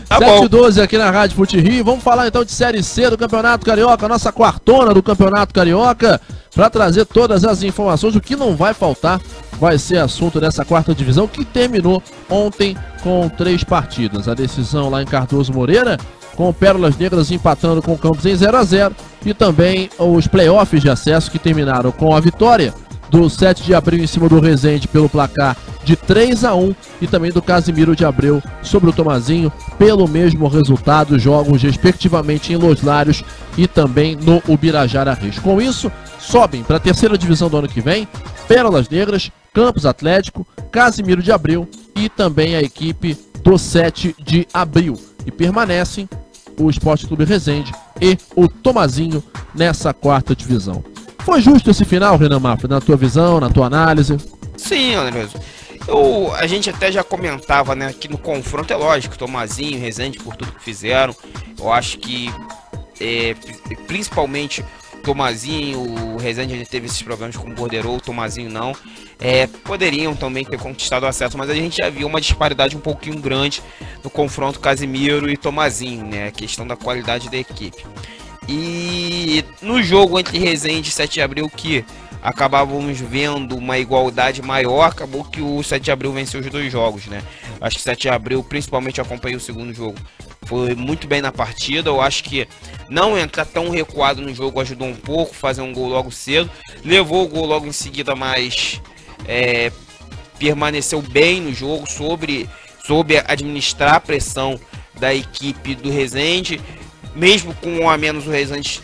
Tá 7h12 aqui na Rádio Fute Rio. Vamos falar então de Série C do Campeonato Carioca, nossa quartona do Campeonato Carioca, para trazer todas as informações. O que não vai faltar vai ser assunto dessa 4ª divisão, que terminou ontem com 3 partidas. A decisão lá em Cardoso Moreira, com o Pérolas Negras empatando com o Campos em 0x0, e também os playoffs de acesso que terminaram com a vitória do 7 de Abril em cima do Resende pelo placar de 3x1 e também do Casimiro de Abreu sobre o Tomazinho pelo mesmo resultado, jogos respectivamente em Los Lários e também no Ubirajara Reis. Com isso, sobem para a 3ª divisão do ano que vem Pérolas Negras, Campos Atlético, Casimiro de Abreu e também a equipe do 7 de Abril. E permanecem o Esporte Clube Resende e o Tomazinho nessa 4ª divisão. Foi justo esse final, Renan Mafra, na tua visão, na tua análise? Sim, Andreso. A gente até já comentava, né, que no confronto é lógico, Tomazinho, Resende, por tudo que fizeram. Eu acho que, principalmente, Tomazinho, o Resende já teve esses problemas com o Borderou, o Tomazinho não. Poderiam também ter conquistado o acesso, mas a gente já viu uma disparidade um pouquinho grande no confronto Casimiro e Tomazinho, né, a questão da qualidade da equipe. E no jogo entre Resende e 7 de Abril, que acabávamos vendo uma igualdade maior, acabou que o 7 de Abril venceu os 2 jogos, né? Acho que 7 de Abril, principalmente acompanhei o segundo jogo, foi muito bem na partida. Eu acho que não entrar tão recuado no jogo ajudou um pouco, fazer um gol logo cedo, levou o gol logo em seguida, mas permaneceu bem no jogo, soube administrar a pressão da equipe do Resende. Mesmo com um a menos, o Resende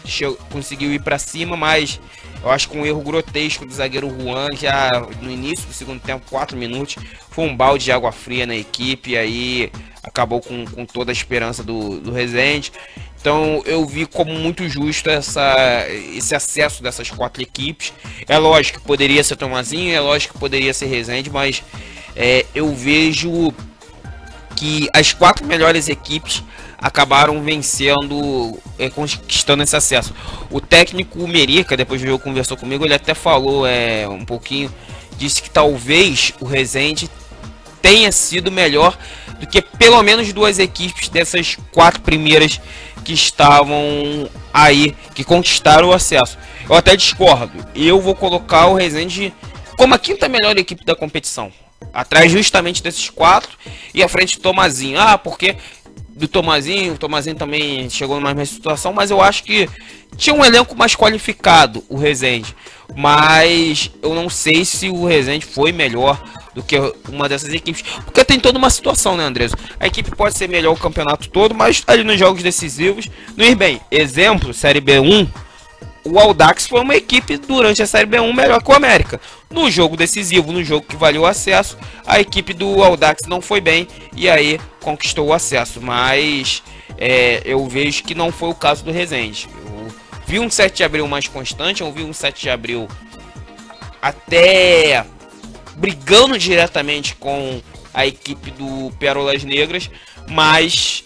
conseguiu ir para cima, mas eu acho que um erro grotesco do zagueiro Juan, já no início do segundo tempo, 4 minutos, foi um balde de água fria na equipe, e aí acabou com toda a esperança do Resende. Então eu vi como muito justo esse acesso dessas 4 equipes. É lógico que poderia ser Tomazinho, é lógico que poderia ser Resende, mas eu vejo que as 4 melhores equipes acabaram vencendo, conquistando esse acesso. O técnico Merica, depois do jogo, conversou comigo, ele até falou um pouquinho, disse que talvez o Resende tenha sido melhor do que pelo menos 2 equipes dessas 4 primeiras que estavam aí, que conquistaram o acesso. Eu até discordo. Eu vou colocar o Resende como a 5ª melhor equipe da competição, atrás justamente desses 4 e à frente do Tomazinho. Porque do Tomazinho, o Tomazinho também chegou numa mesma situação, mas eu acho que tinha um elenco mais qualificado, o Resende. Mas eu não sei se o Resende foi melhor do que uma dessas equipes, porque tem toda uma situação, né, Andrés? A equipe pode ser melhor o campeonato todo, mas ali nos jogos decisivos não ir bem. Exemplo, Série B1, o Audax foi uma equipe durante a Série B1 melhor que o América. No jogo decisivo, no jogo que valeu o acesso, a equipe do Audax não foi bem e aí conquistou o acesso. Mas eu vejo que não foi o caso do Resende. Eu vi um 7 de abril mais constante, eu vi um 7 de abril até brigando diretamente com a equipe do Pérolas Negras, mas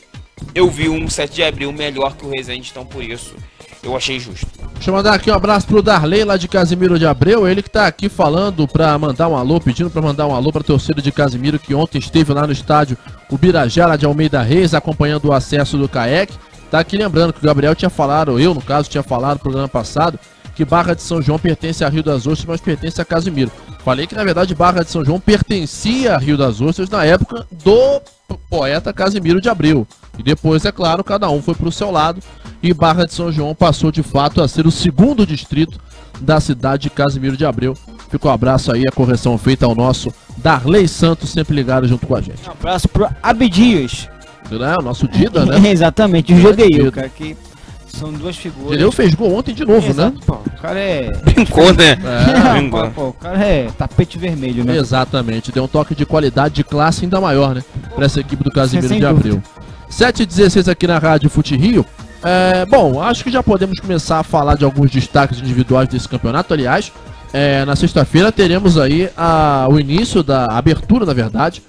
eu vi um 7 de abril melhor que o Resende, então por isso eu achei justo. Deixa eu mandar aqui um abraço pro Darley lá de Casimiro de Abreu, ele que tá aqui falando pra mandar um alô, pedindo pra mandar um alô pra torcida de Casimiro que ontem esteve lá no estádio Ubirajara de Almeida Reis acompanhando o acesso do CAEC. Tá aqui lembrando que o Gabriel tinha falado, eu no caso tinha falado no programa passado, que Barra de São João pertence a Rio das Ostras, mas pertence a Casimiro. Falei que na verdade Barra de São João pertencia a Rio das Ostras na época do poeta Casimiro de Abreu. E depois, é claro, cada um foi pro seu lado e Barra de São João passou de fato a ser o 2º distrito da cidade de Casimiro de Abreu. Fica um abraço aí, a correção feita ao nosso Darley Santos, sempre ligado junto com a gente. Um abraço pro Abdias. O nosso Dida, né? Exatamente, o Gedeil, cara, que são 2 figuras. Gedeil fez gol ontem de novo, exato, né? Pô, o cara é... Brincou, né? Pô, o cara é tapete vermelho, né? Exatamente, deu um toque de qualidade, de classe ainda maior, né? Pra essa equipe do Casimiro de Abreu. 7h16 aqui na Rádio Fute Rio. Bom, acho que já podemos começar a falar de alguns destaques individuais desse campeonato. Aliás, na sexta-feira teremos aí o início da abertura, na verdade,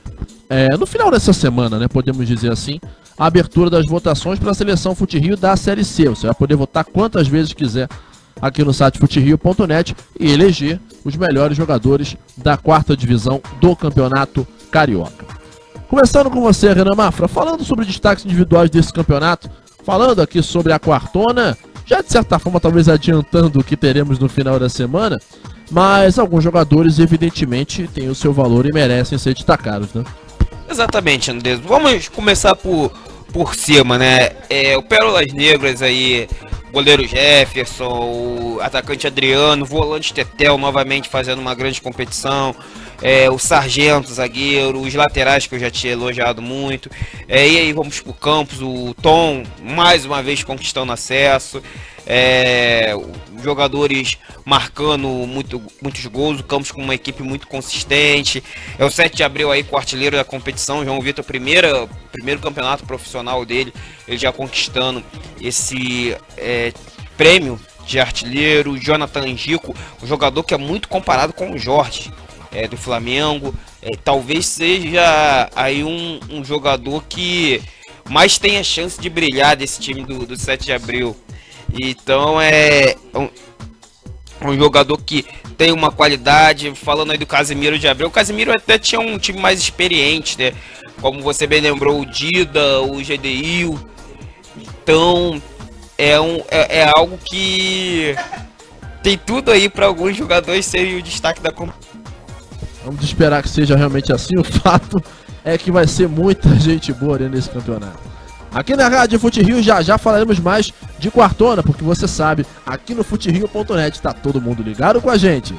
no final dessa semana, né, podemos dizer assim, a abertura das votações para a seleção Fute Rio da Série C. Você vai poder votar quantas vezes quiser aqui no site futerio.net e eleger os melhores jogadores da 4ª divisão do Campeonato Carioca. Começando com você, Renan Mafra, falando sobre destaques individuais desse campeonato, falando aqui sobre a quartona, já de certa forma talvez adiantando o que teremos no final da semana, mas alguns jogadores evidentemente têm o seu valor e merecem ser destacados, né? Exatamente, Andrés. Vamos começar por cima, né? O Pérolas Negras aí, goleiro Jefferson, o atacante Adriano, volante Tetel novamente fazendo uma grande competição, o Sargento, zagueiro, os laterais que eu já tinha elogiado muito, e aí vamos pro Campos, o Tom mais uma vez conquistando acesso, jogadores marcando muitos gols, o Campos com uma equipe muito consistente, o 7 de abril aí com o artilheiro da competição, João Vitor, primeiro campeonato profissional dele, ele já conquistando esse prêmio de artilheiro. Jonathan Angico, um jogador que é muito comparado com o Jorge do Flamengo, talvez seja aí um jogador que mais tenha chance de brilhar desse time do 7 de abril. Então um jogador que tem uma qualidade. Falando aí do Casimiro de Abreu, o Casimiro até tinha um time mais experiente, né? Como você bem lembrou, o Dida, o Gedeil. Então é algo que tem tudo aí para alguns jogadores serem o destaque da competição. Vamos esperar que seja realmente assim. O fato é que vai ser muita gente boa nesse campeonato. Aqui na Rádio Fute Rio já falaremos mais de quartona, porque você sabe, aqui no futerio.net tá todo mundo ligado com a gente.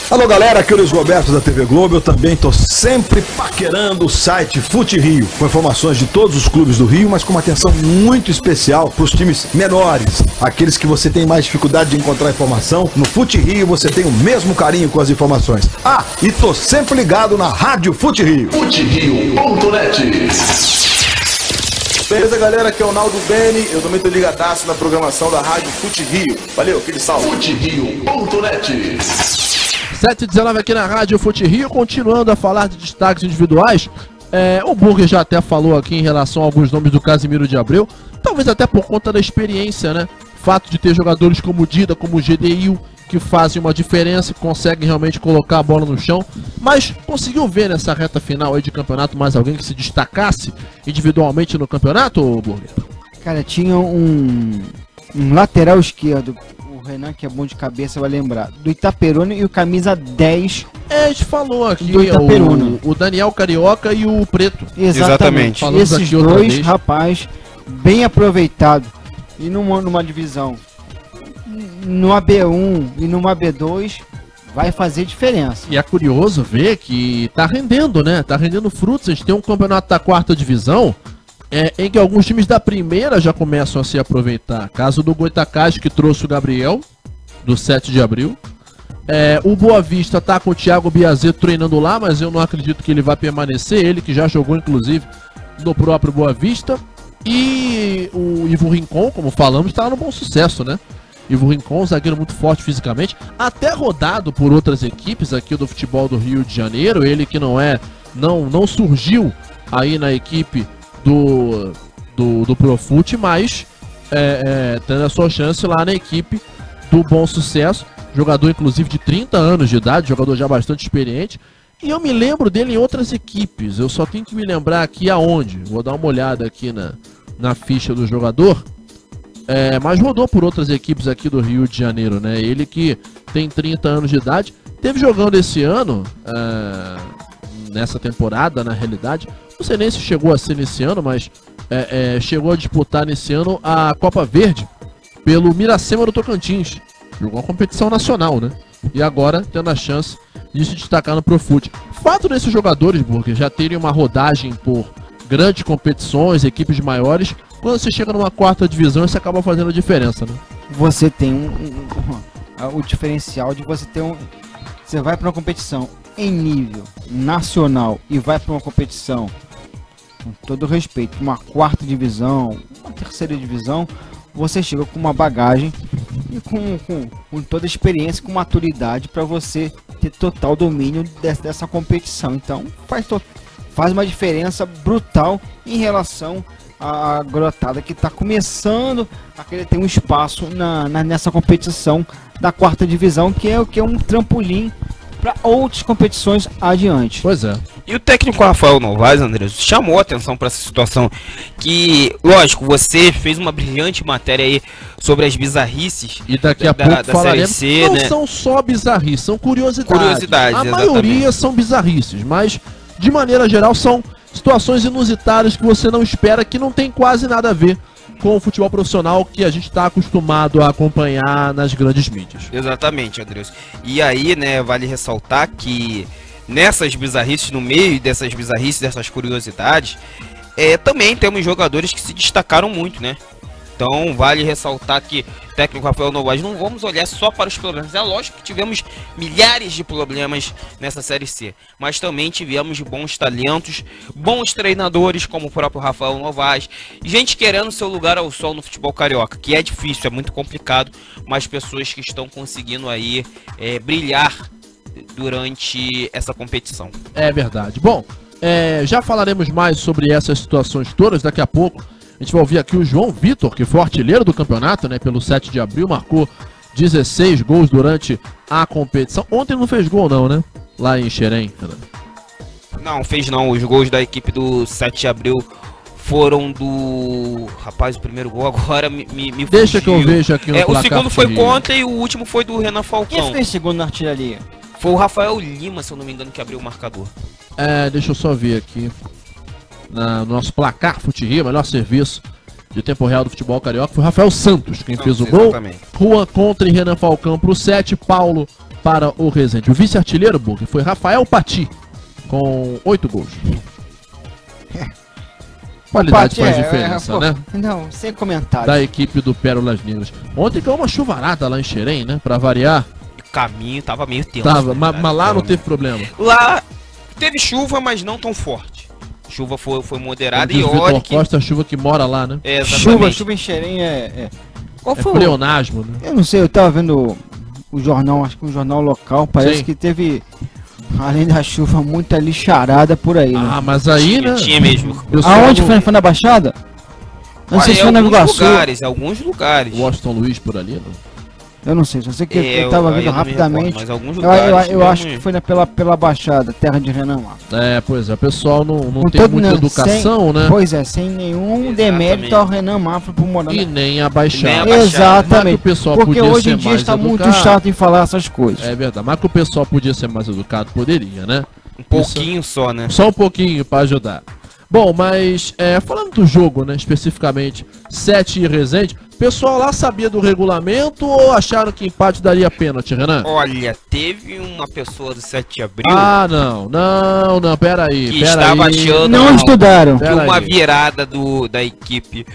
Alô galera, aqui é o Luiz Roberto da TV Globo. Eu também tô sempre paquerando o site Fute Rio, com informações de todos os clubes do Rio, mas com uma atenção muito especial para os times menores, aqueles que você tem mais dificuldade de encontrar informação. No Fute Rio você tem o mesmo carinho com as informações. E tô sempre ligado na Rádio Fute Rio. futerio.net. Beleza, galera? Aqui é o Naldo Beni. Eu também tô ligadaço na programação da Rádio Fute Rio. Valeu, aquele salve. futerio.net. 7h19 aqui na Rádio Fute Rio, continuando a falar de destaques individuais. O Burger já até falou aqui em relação a alguns nomes do Casimiro de Abreu, talvez até por conta da experiência, né? Fato de ter jogadores como o Dida, como o Gedeil, que fazem uma diferença, que conseguem realmente colocar a bola no chão. Mas conseguiu ver nessa reta final aí de campeonato mais alguém que se destacasse individualmente no campeonato, Burger? Cara, tinha um lateral esquerdo, o Renan, que é bom de cabeça, vai lembrar, do Itaperuna, e o camisa 10. A gente falou aqui, do Itaperuna. o Daniel Carioca e o Preto. Exatamente. Esses dois, rapaz, bem aproveitado. E numa divisão, no AB1 e numa AB2, vai fazer diferença. E é curioso ver que tá rendendo, né? Tá rendendo frutos. A gente tem um campeonato da 4ª divisão, em que alguns times da primeira já começam a se aproveitar. Caso do Goitacás, que trouxe o Gabriel, do 7 de abril. O Boa Vista tá com o Thiago Biazeto treinando lá, mas eu não acredito que ele vai permanecer. Ele que já jogou, inclusive, no próprio Boa Vista. E o Ivo Rincon, como falamos, tá no Bom Sucesso, né? Ivo Rincon, zagueiro muito forte fisicamente, até rodado por outras equipes aqui do futebol do Rio de Janeiro. Ele que não surgiu aí na equipe do Profute, mas tendo a sua chance lá na equipe do Bom Sucesso. Jogador inclusive de 30 anos de idade, jogador já bastante experiente. E eu me lembro dele em outras equipes, eu só tenho que me lembrar aqui aonde. Vou dar uma olhada aqui na ficha do jogador. Mas rodou por outras equipes aqui do Rio de Janeiro, né? Ele que tem 30 anos de idade, teve jogando esse ano, nessa temporada, na realidade. Não sei nem se chegou a ser nesse ano, mas chegou a disputar nesse ano a Copa Verde pelo Miracema do Tocantins. Jogou uma competição nacional, né? E agora tendo a chance de se destacar no Profute. Fato desses jogadores, Burger, já terem uma rodagem por grandes competições, equipes maiores, quando você chega numa 4ª divisão, isso acaba fazendo a diferença, né? Você tem o diferencial de você ter você vai para uma competição em nível nacional e vai para uma competição, com todo respeito, uma 4ª divisão, uma 3ª divisão, você chega com uma bagagem e com toda a experiência, com maturidade para você ter total domínio dessa competição. Então faz uma diferença brutal em relação à garotada que está começando a querer ter um espaço nessa competição da 4ª divisão, que é um trampolim para outras competições adiante. Pois é. E o técnico Rafael Novaes, André, chamou a atenção para essa situação que, lógico, você fez uma brilhante matéria aí sobre as bizarrices. E daqui a pouco falaremos. Série C, não né? São só bizarrices, são curiosidades. Curiosidades, a maioria são bizarrices, mas de maneira geral são situações inusitadas que você não espera, que não tem quase nada a ver com o futebol profissional que a gente está acostumado a acompanhar nas grandes mídias. Exatamente, Andreus. E aí, né, vale ressaltar que nessas bizarrices, no meio dessas bizarrices, dessas curiosidades, também temos jogadores que se destacaram muito, né? Então vale ressaltar que o técnico Rafael Novaes, não vamos olhar só para os problemas. É lógico que tivemos milhares de problemas nessa Série C, mas também tivemos bons talentos, bons treinadores como o próprio Rafael Novaes, gente querendo seu lugar ao sol no futebol carioca, que é difícil, é muito complicado, mas pessoas que estão conseguindo aí brilhar durante essa competição. É verdade. Bom, já falaremos mais sobre essas situações todas daqui a pouco. A gente vai ouvir aqui o João Vitor, que foi artilheiro do campeonato, né? Pelo 7 de abril, marcou 16 gols durante a competição. Ontem não fez gol não, né? Lá em Xerém. Não, fez não. Os gols da equipe do 7 de abril foram do... Rapaz, o primeiro gol agora me Deixa que eu veja aqui no o segundo foi contra e o último foi do Renan Falcão. Quem fez segundo na artilharia? Foi o Rafael Lima, se eu não me engano, que abriu o marcador. Deixa eu só ver aqui. No nosso placar Fute Rio, melhor serviço de tempo real do futebol carioca, foi o Rafael Santos quem fez o gol. Juan contra e Renan Falcão pro 7, Paulo para o Resende. O vice-artilheiro, Burg, foi Rafael Pati, com 8 gols. Qualidade faz diferença, né? Não, sem comentário. Da equipe do Pérolas Negras. Ontem caiu uma chuvarada lá em Xerém, né? Pra variar. O caminho tava meio tenso. Tava, mas lá não teve problema. Lá teve chuva, mas não tão forte. Chuva foi moderada e olha que... Costa, a chuva que mora lá, né? Chuva em Xerém Qual foi pleonasmo, né? Eu não sei, eu tava vendo o jornal, acho que um jornal local, parece que teve, além da chuva, muita lixarada por aí, né? Mas aí, né? Tinha mesmo. Aonde foi na Baixada? Não sei se foi na Iguaçu. Alguns lugares. Washington Luiz por ali, não? Eu não sei, só sei que É, eu tava eu vendo não me rapidamente. recordo, mas alguns lugares Eu acho que foi pela Baixada, terra de Renan Mafra. É, pois é, o pessoal não tem muita educação, né? Pois é, sem nenhum demérito ao Renan Mafra por morar E nem a Baixada. Exatamente. Mas que o pessoal porque podia hoje ser em dia mais está muito educado. chato em falar essas coisas. É verdade, mas que o pessoal podia ser mais educado, poderia, né? Um pouquinho só, né? Só um pouquinho pra ajudar. Bom, mas falando do jogo, né, especificamente, 7 e Resende, o pessoal lá sabia do regulamento ou acharam que empate daria pênalti, Renan? Olha, teve uma pessoa do 7 de abril... Ah, não, peraí. Que estava achando não estudaram. Que uma virada da equipe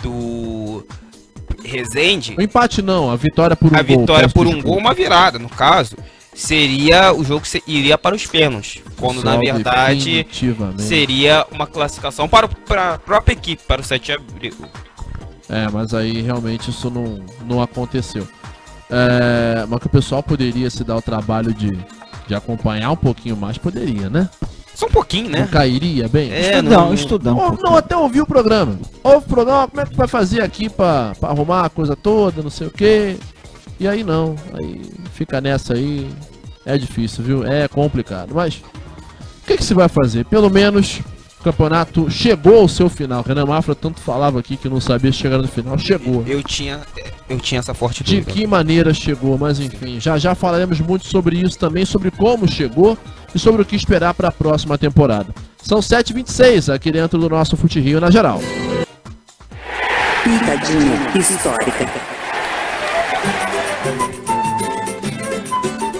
do Resende... O empate não, a vitória por um gol. A vitória por um gol, uma virada, no caso... Seria o jogo que iria para os pênaltis, quando na verdade seria uma classificação para a própria equipe, para o 7 de abril. Mas aí realmente isso não aconteceu. Mas que o pessoal poderia se dar o trabalho de acompanhar um pouquinho mais, poderia, né? Só um pouquinho, né? Não cairia bem? Estudar. Não, até ouvir o programa. Ouve o programa, como é que vai fazer aqui para arrumar a coisa toda, não sei o quê. E aí não, aí fica nessa aí, é difícil, viu? É complicado, mas o que se vai fazer? Pelo menos o campeonato chegou ao seu final. Renan Mafra tanto falava aqui que não sabia chegar no final, chegou. Eu tinha essa forte dúvida. De que maneira chegou, mas enfim, já falaremos muito sobre isso também, sobre como chegou e sobre o que esperar para a próxima temporada. São 7h26 aqui dentro do nosso Fute Rio na geral. Pitadinha histórica.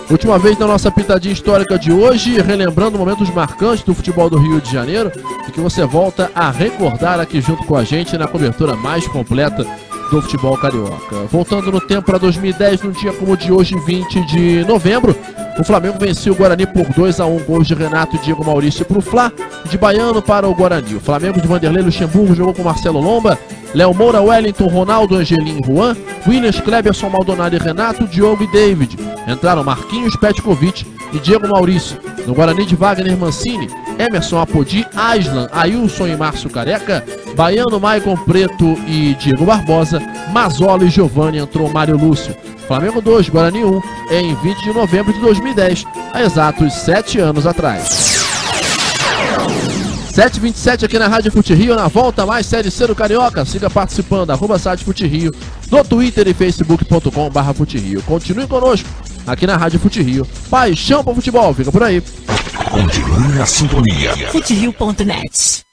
Última vez na nossa pitadinha histórica de hoje, relembrando momentos marcantes do futebol do Rio de Janeiro e que você volta a recordar aqui junto com a gente na cobertura mais completa do futebol carioca. Voltando no tempo para 2010, num dia como o de hoje, 20 de novembro, o Flamengo venceu o Guarani por 2-1, gols de Renato e Diego Maurício para o Fla, de Baiano para o Guarani. O Flamengo de Vanderlei Luxemburgo jogou com Marcelo Lomba, Léo Moura, Wellington, Ronaldo, Angelim, Juan, Williams, Kleberson, Maldonado e Renato, Diogo e David. Entraram Marquinhos, Petkovic e Diego Maurício. No Guarani de Wagner Mancini, Emerson Apodi, Aislan, Ailson e Márcio Careca, Baiano, Maicon Preto e Diego Barbosa, Mazola e Giovanni, entrou Mário Lúcio. Flamengo 2, Guarani 1, em 20 de novembro de 2010, há exatos 7 anos atrás. 7h27 aqui na Rádio Fute Rio, na volta mais Série C do Carioca. Siga participando, @site Fute Rio, no Twitter e facebook.com/Fute Rio. Continue conosco aqui na Rádio Fute Rio. Paixão pro futebol, fica por aí. Continue na sintonia. Futerio.net.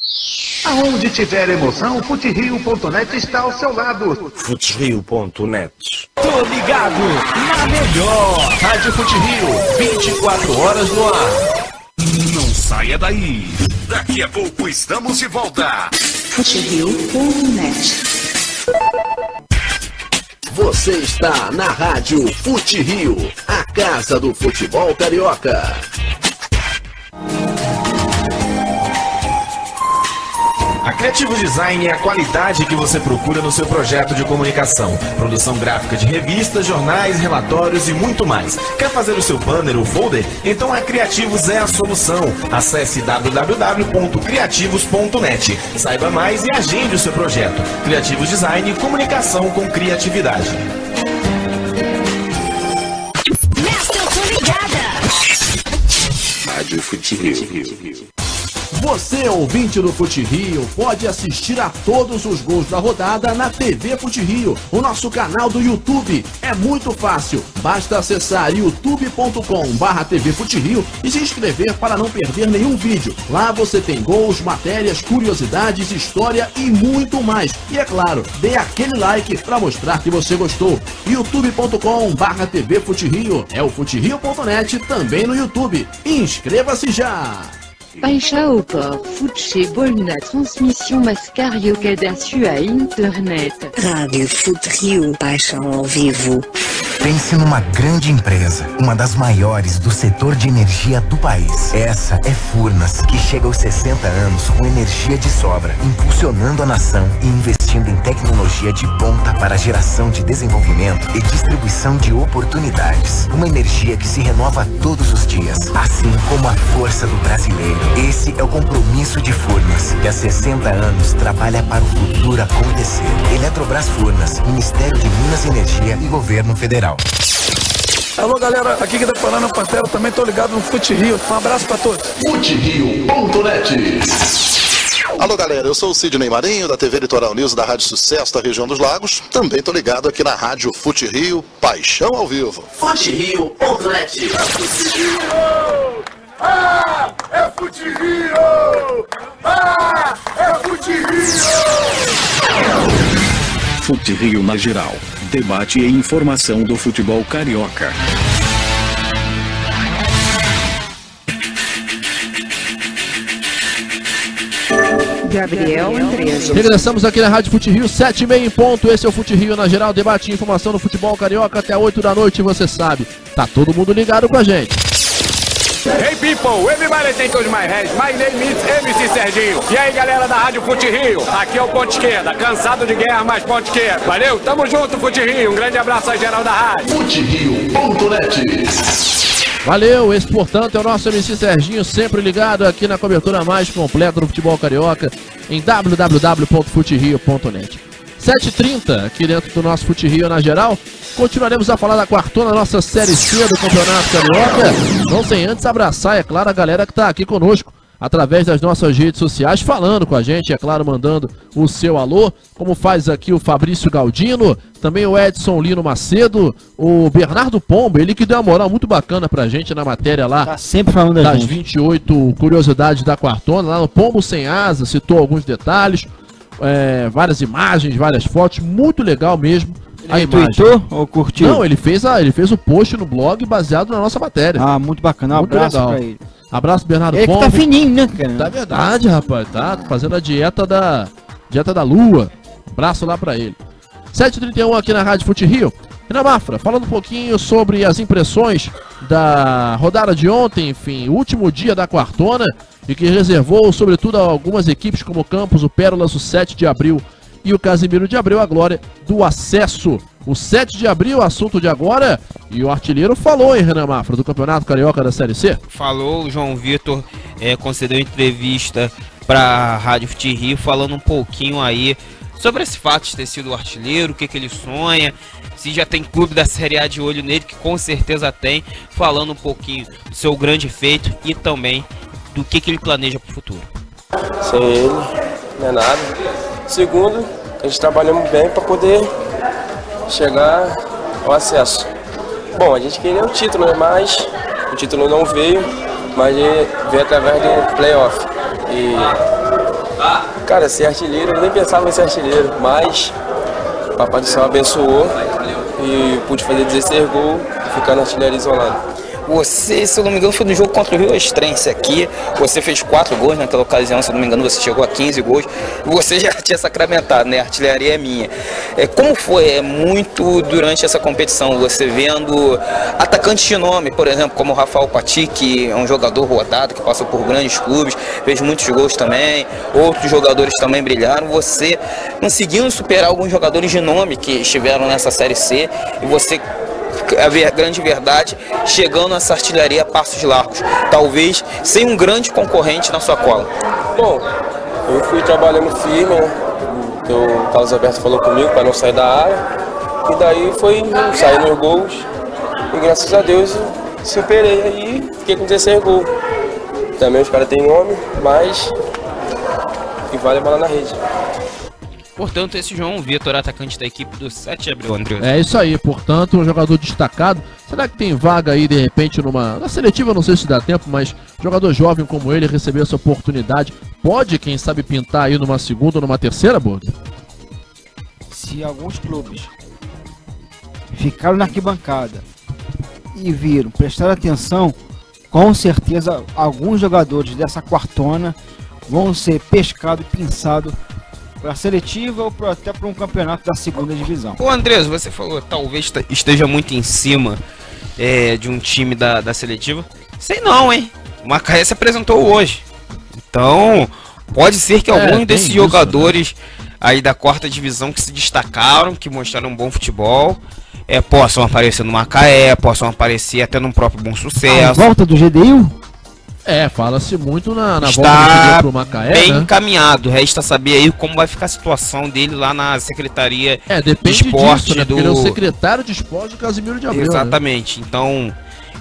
Aonde tiver emoção, futerio.net está ao seu lado. Futerio.net. Tô ligado na melhor Rádio Fute Rio, 24 horas no ar. Não saia daí. Daqui a pouco estamos de volta. Futerio.net. Você está na Rádio Fute Rio, a casa do futebol carioca. A Criativo Design é a qualidade que você procura no seu projeto de comunicação. Produção gráfica de revistas, jornais, relatórios e muito mais. Quer fazer o seu banner ou folder? Então a Criativos é a solução. Acesse www.criativos.net. Saiba mais e agende o seu projeto. Criativos Design, comunicação com criatividade. Nesta eu tô ligada. Rádio Fute Rio. Você, ouvinte do Fute Rio, pode assistir a todos os gols da rodada na TV Fute Rio, o nosso canal do YouTube. É muito fácil, basta acessar youtube.com/TV Fute Rio e se inscrever para não perder nenhum vídeo. Lá você tem gols, matérias, curiosidades, história e muito mais. E é claro, dê aquele like para mostrar que você gostou. youtube.com/TV Fute Rio, é o futerio.net também no YouTube. Inscreva-se já! Paixão pour Futebol na transmissão mais carioca sua internet. Rádio Fute Rio, paixão ao vivo. Pense numa grande empresa, uma das maiores do setor de energia do país. Essa é Furnas, que chega aos 60 anos com energia de sobra, impulsionando a nação e investindo em tecnologia de ponta para a geração de desenvolvimento e distribuição de oportunidades. Uma energia que se renova todos os dias, assim como a força do brasileiro. Esse é o compromisso de Furnas, que há 60 anos trabalha para o futuro acontecer. Eletrobras Furnas, Ministério de Minas e Energia e Governo Federal. Central. Alô, galera, aqui que tá falando é o Pantera, também tô ligado no Fute Rio. Um abraço pra todos. FuteRio.net. Alô, galera, eu sou o Sidney Marinho, da TV Litoral News, da Rádio Sucesso da região dos Lagos. Também tô ligado aqui na Rádio Fute Rio, Paixão ao Vivo. FuteRio.net. Ah, é Fute Rio! Ah, é Fute Rio! Fute Rio na geral. Debate e informação do futebol carioca. Gabriel Andreso. Regressamos aqui na Rádio Fute Rio, 7h30 em ponto. Esse é o Fute Rio na geral, debate e informação do futebol carioca até 8 da noite, você sabe. Tá todo mundo ligado com a gente. Hey people, everybody think of my head. My name is MC Serginho. E aí galera da Rádio Fute Rio, aqui é o Ponte Esquerda, cansado de guerra, mas Ponte Esquerda. Valeu, tamo junto Fute Rio, um grande abraço aí geral da rádio. FuteRio.net. Valeu, esse portanto é o nosso MC Serginho, sempre ligado aqui na cobertura mais completa do futebol carioca em www.futerio.net. 7h30 aqui dentro do nosso Fute Rio na geral. Continuaremos a falar da quartona, nossa Série C do Campeonato Carioca. Não sem antes abraçar, é claro, a galera que está aqui conosco através das nossas redes sociais, falando com a gente, é claro, mandando o seu alô, como faz aqui o Fabrício Galdino, também o Edson Lino Macedo, o Bernardo Pombo, ele que deu uma moral muito bacana pra gente na matéria lá, tá sempre falando das 28 curiosidades da quartona, lá no Pombo Sem Asa, citou alguns detalhes, várias imagens, várias fotos, muito legal mesmo. Ele tweetou ou curtiu? Não, ele fez o post no blog baseado na nossa matéria. Ah, muito bacana, um abraço pra ele. Abraço, Bernardo Pombo. Ele que tá fininho, né, cara? Tá verdade, rapaz, tá fazendo a dieta da lua. Abraço lá pra ele. 7h31 aqui na Rádio Fute Rio. Renan Mafra, falando um pouquinho sobre as impressões da rodada de ontem, enfim, o último dia da quartona, e que reservou, sobretudo, a algumas equipes como o Campos, o Pérolas, o 7 de abril e o Casimiro de Abreu, a glória do acesso. O 7 de abril, assunto de agora, e o artilheiro falou, hein, Renan Mafra, do Campeonato Carioca da Série C? Falou, o João Vitor concedeu entrevista para a Rádio Fute Rio, falando um pouquinho aí sobre esse fato de ter sido o artilheiro, o que ele sonha, se já tem clube da Série A de olho nele, que com certeza tem, falando um pouquinho do seu grande feito e também do que ele planeja para o futuro. Sem ele, não é nada. Segundo, a gente trabalhamos bem para poder chegar ao acesso. Bom, a gente queria o título, né? Mas o título não veio, mas veio através do playoff. E, cara, ser artilheiro, eu nem pensava em ser artilheiro, mas o Papai do Céu abençoou e pude fazer 16 gols e ficar na artilharia isolado. Você, se eu não me engano, foi no jogo contra o Rio Estrense aqui. Você fez 4 gols naquela ocasião, se eu não me engano, você chegou a 15 gols. E você já tinha sacramentado, né? A artilharia é minha. Como foi muito durante essa competição? Você vendo atacantes de nome, por exemplo, como o Rafael Pati, que é um jogador rodado, que passou por grandes clubes, fez muitos gols também. Outros jogadores também brilharam. Você conseguindo superar alguns jogadores de nome que estiveram nessa Série C. E você, a grande verdade, chegando nessa artilharia a passos largos, talvez sem um grande concorrente na sua cola. Bom, eu fui trabalhando firme, né? O Carlos Alberto falou comigo para não sair da área, e daí foi sair nos gols, e graças a Deus superei aí, fiquei com 16 gols. Também os caras têm nome, mas que vale a bola na rede. Portanto, esse João Vitor, atacante da equipe do 7 de abril, André. É isso aí, portanto, um jogador destacado. Será que tem vaga aí, de repente, na seletiva, não sei se dá tempo, mas jogador jovem como ele receber essa oportunidade, pode, quem sabe, pintar aí numa segunda ou numa terceira, Borg? Se alguns clubes ficaram na arquibancada e viram, prestaram atenção, com certeza alguns jogadores dessa quartona vão ser pescados e pinçados para seletiva ou até para um campeonato da segunda divisão. Ô Andrés, você falou talvez esteja muito em cima de um time da seletiva. Sei não, hein? O Macaé se apresentou hoje. Então, pode ser que alguns desses jogadores aí da quarta divisão que se destacaram, que mostraram um bom futebol, possam aparecer no Macaé, possam aparecer até num próprio Bom Sucesso. A volta do GDU? Fala-se muito na volta Está pro Macaé, bem né? encaminhado. Resta saber aí como vai ficar a situação dele lá na Secretaria Depende de Esporte disso, né? Porque ele é o secretário de esporte do Casimiro de Abreu. Exatamente. Né? Então,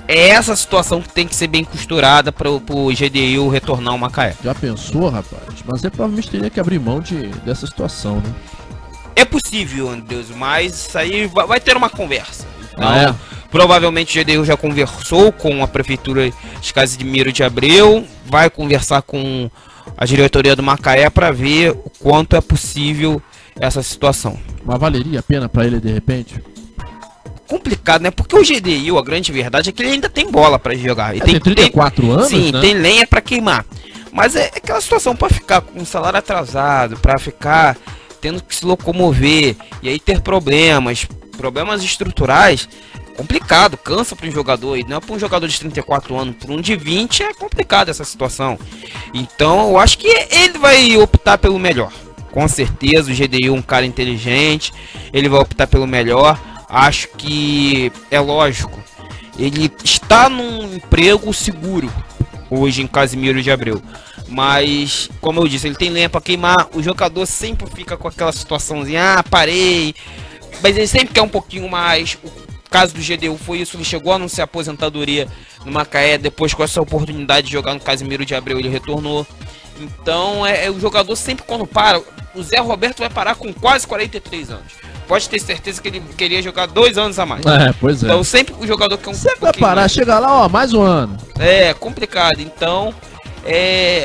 é essa situação que tem que ser bem costurada para o GDU retornar ao Macaé. Já pensou, rapaz? Mas provavelmente teria que abrir mão dessa situação, né? É possível, Deus, mas isso aí vai ter uma conversa. Então, provavelmente o GDU já conversou com a Prefeitura de Casimiro de Abreu, vai conversar com a diretoria do Macaé para ver o quanto é possível essa situação. Mas valeria a pena para ele de repente? Complicado, né? Porque o GDU, a grande verdade é que ele ainda tem bola para jogar. Ele tem 34 anos, sim, né? Tem lenha para queimar. Mas é aquela situação para ficar com o salário atrasado, para ficar tendo que se locomover e aí ter problemas estruturais, complicado, cansa para um jogador, e não é para um jogador de 34 anos, para um de 20 é complicado essa situação. Então eu acho que ele vai optar pelo melhor, com certeza. O GDU é um cara inteligente, ele vai optar pelo melhor. Acho que é lógico, ele está num emprego seguro hoje em Casimiro de Abreu, mas como eu disse, ele tem lenha para queimar. O jogador sempre fica com aquela situaçãozinha, parei, mas ele sempre quer um pouquinho mais. O caso do GDU foi isso, ele chegou a anunciar aposentadoria no Macaé, depois com essa oportunidade de jogar no Casimiro de Abreu ele retornou. Então o jogador sempre quando para, o Zé Roberto vai parar com quase 43 anos. Pode ter certeza que ele queria jogar 2 anos a mais. Pois é. Então sempre o jogador quer sempre vai parar, mais. Chega lá, mais um ano. É complicado, então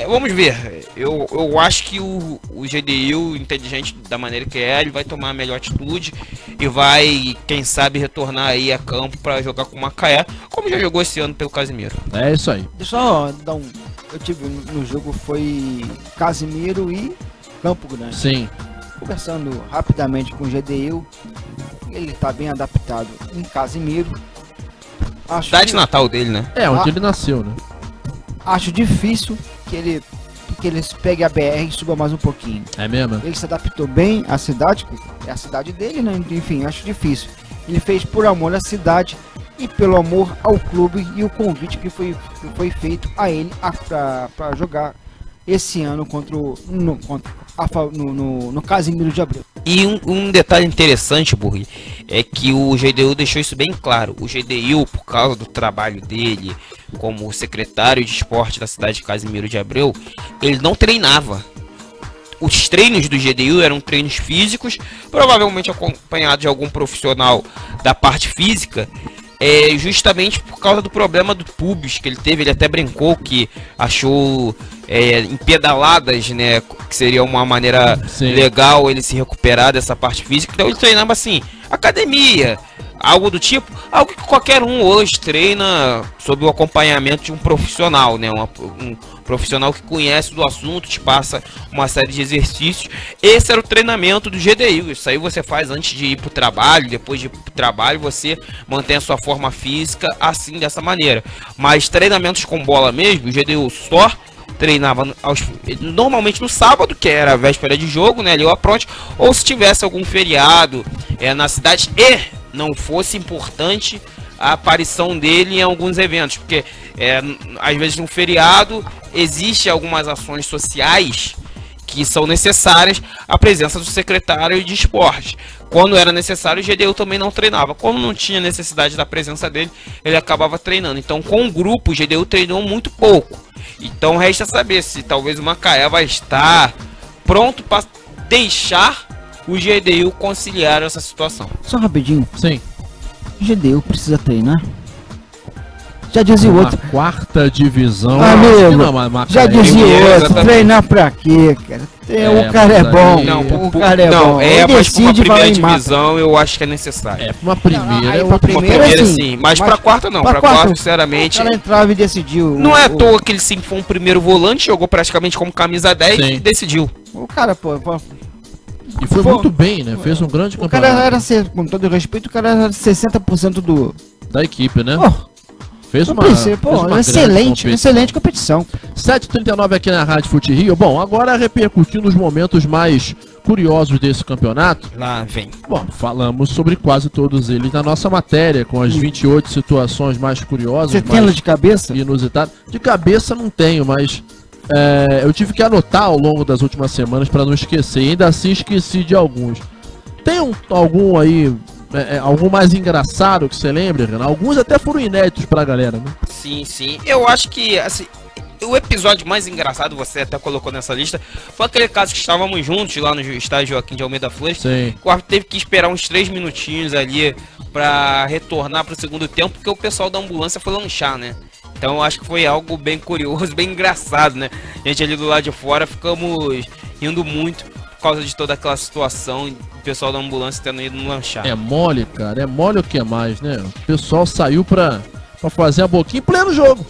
vamos ver. Eu acho que o GDU, inteligente da maneira que ele vai tomar a melhor atitude e vai, quem sabe, retornar aí a campo para jogar com o Macaé, como já jogou esse ano pelo Casimiro. É isso aí. Deixa eu dar eu tive no jogo, foi Casimiro e Campo Grande. Sim. Conversando rapidamente com o GDU, ele tá bem adaptado em Casimiro. Cidade natal dele, né? Onde ele nasceu, né? Acho difícil que ele pegue a BR e suba mais um pouquinho. É mesmo? Ele se adaptou bem à cidade, é a cidade dele, né? Enfim, acho difícil. Ele fez por amor à cidade e pelo amor ao clube, e o convite que foi feito a ele para jogar esse ano no Casimiro de Abreu. E um detalhe interessante, Burri, é que o GDU deixou isso bem claro. O GDU, por causa do trabalho dele como secretário de esporte da cidade de Casimiro de Abreu, ele não treinava. Os treinos do GDU eram treinos físicos, provavelmente acompanhado de algum profissional da parte física, justamente por causa do problema do pubis que ele teve. Ele até brincou que achou em pedaladas, né, que seria uma maneira legal ele se recuperar dessa parte física. Então ele treinava assim, academia, algo do tipo, algo que qualquer um hoje treina sob o acompanhamento de um profissional, né, um profissional que conhece do assunto, te passa uma série de exercícios. Esse era o treinamento do GDU. Isso aí você faz antes de ir para o trabalho, depois de ir para o trabalho você mantém a sua forma física assim, dessa maneira. Mas treinamentos com bola mesmo, o GDU só treinava normalmente no sábado, que era a véspera de jogo, né, ali ou apronte, ou se tivesse algum feriado na cidade e não fosse importante a aparição dele em alguns eventos, porque às vezes no feriado existe algumas ações sociais que são necessárias a presença do secretário de esporte. Quando era necessário, o GDU também não treinava. Quando não tinha necessidade da presença dele, ele acabava treinando. Então, com o grupo, o GDU treinou muito pouco. Então, resta saber se talvez o Macaé vai estar pronto para deixar o GDU conciliar essa situação. Só rapidinho. Sim. O GDU precisa treinar. Já dizia o outro. Quarta divisão. Amigo, já dizia o outro. Treinar pra quê, cara? O cara é bom. Não, o cara é bom. Mas pra uma primeira divisão eu acho que é necessário. Pra uma primeira. Pra primeira sim. Mas pra quarta não. Pra quarta, sinceramente. O cara entrava e decidiu. Não é à toa que ele sempre foi um primeiro volante, jogou praticamente como camisa 10 e decidiu. O cara, e foi muito bem, né? Fez um grande campeonato. O cara era, com todo respeito, o cara era 60% da equipe, né? Fez uma excelente competição. 7h39 aqui na Rádio Fute Rio. Bom, agora repercutindo os momentos mais curiosos desse campeonato. Lá vem. Bom, falamos sobre quase todos eles na nossa matéria, com as 28 situações mais curiosas. Você tem ela de cabeça? Inusitadas. De cabeça não tenho, mas eu tive que anotar ao longo das últimas semanas para não esquecer. E ainda assim esqueci de alguns. Tem algum aí, algum mais engraçado que você lembra, Renan? Alguns até foram inéditos pra galera, né? Sim, sim. Eu acho que, assim, o episódio mais engraçado, você até colocou nessa lista, foi aquele caso que estávamos juntos lá no estádio Joaquim de Almeida Flores. Sim. O árbitro teve que esperar uns 3 minutinhos ali pra retornar pro segundo tempo, porque o pessoal da ambulância foi lanchar, né? Então eu acho que foi algo bem curioso, bem engraçado, né? A gente ali do lado de fora ficamos rindo muito por causa de toda aquela situação, o pessoal da ambulância tendo ido no lanchar. É mole, cara, é mole o que mais, né? O pessoal saiu pra fazer a boquinha em pleno jogo.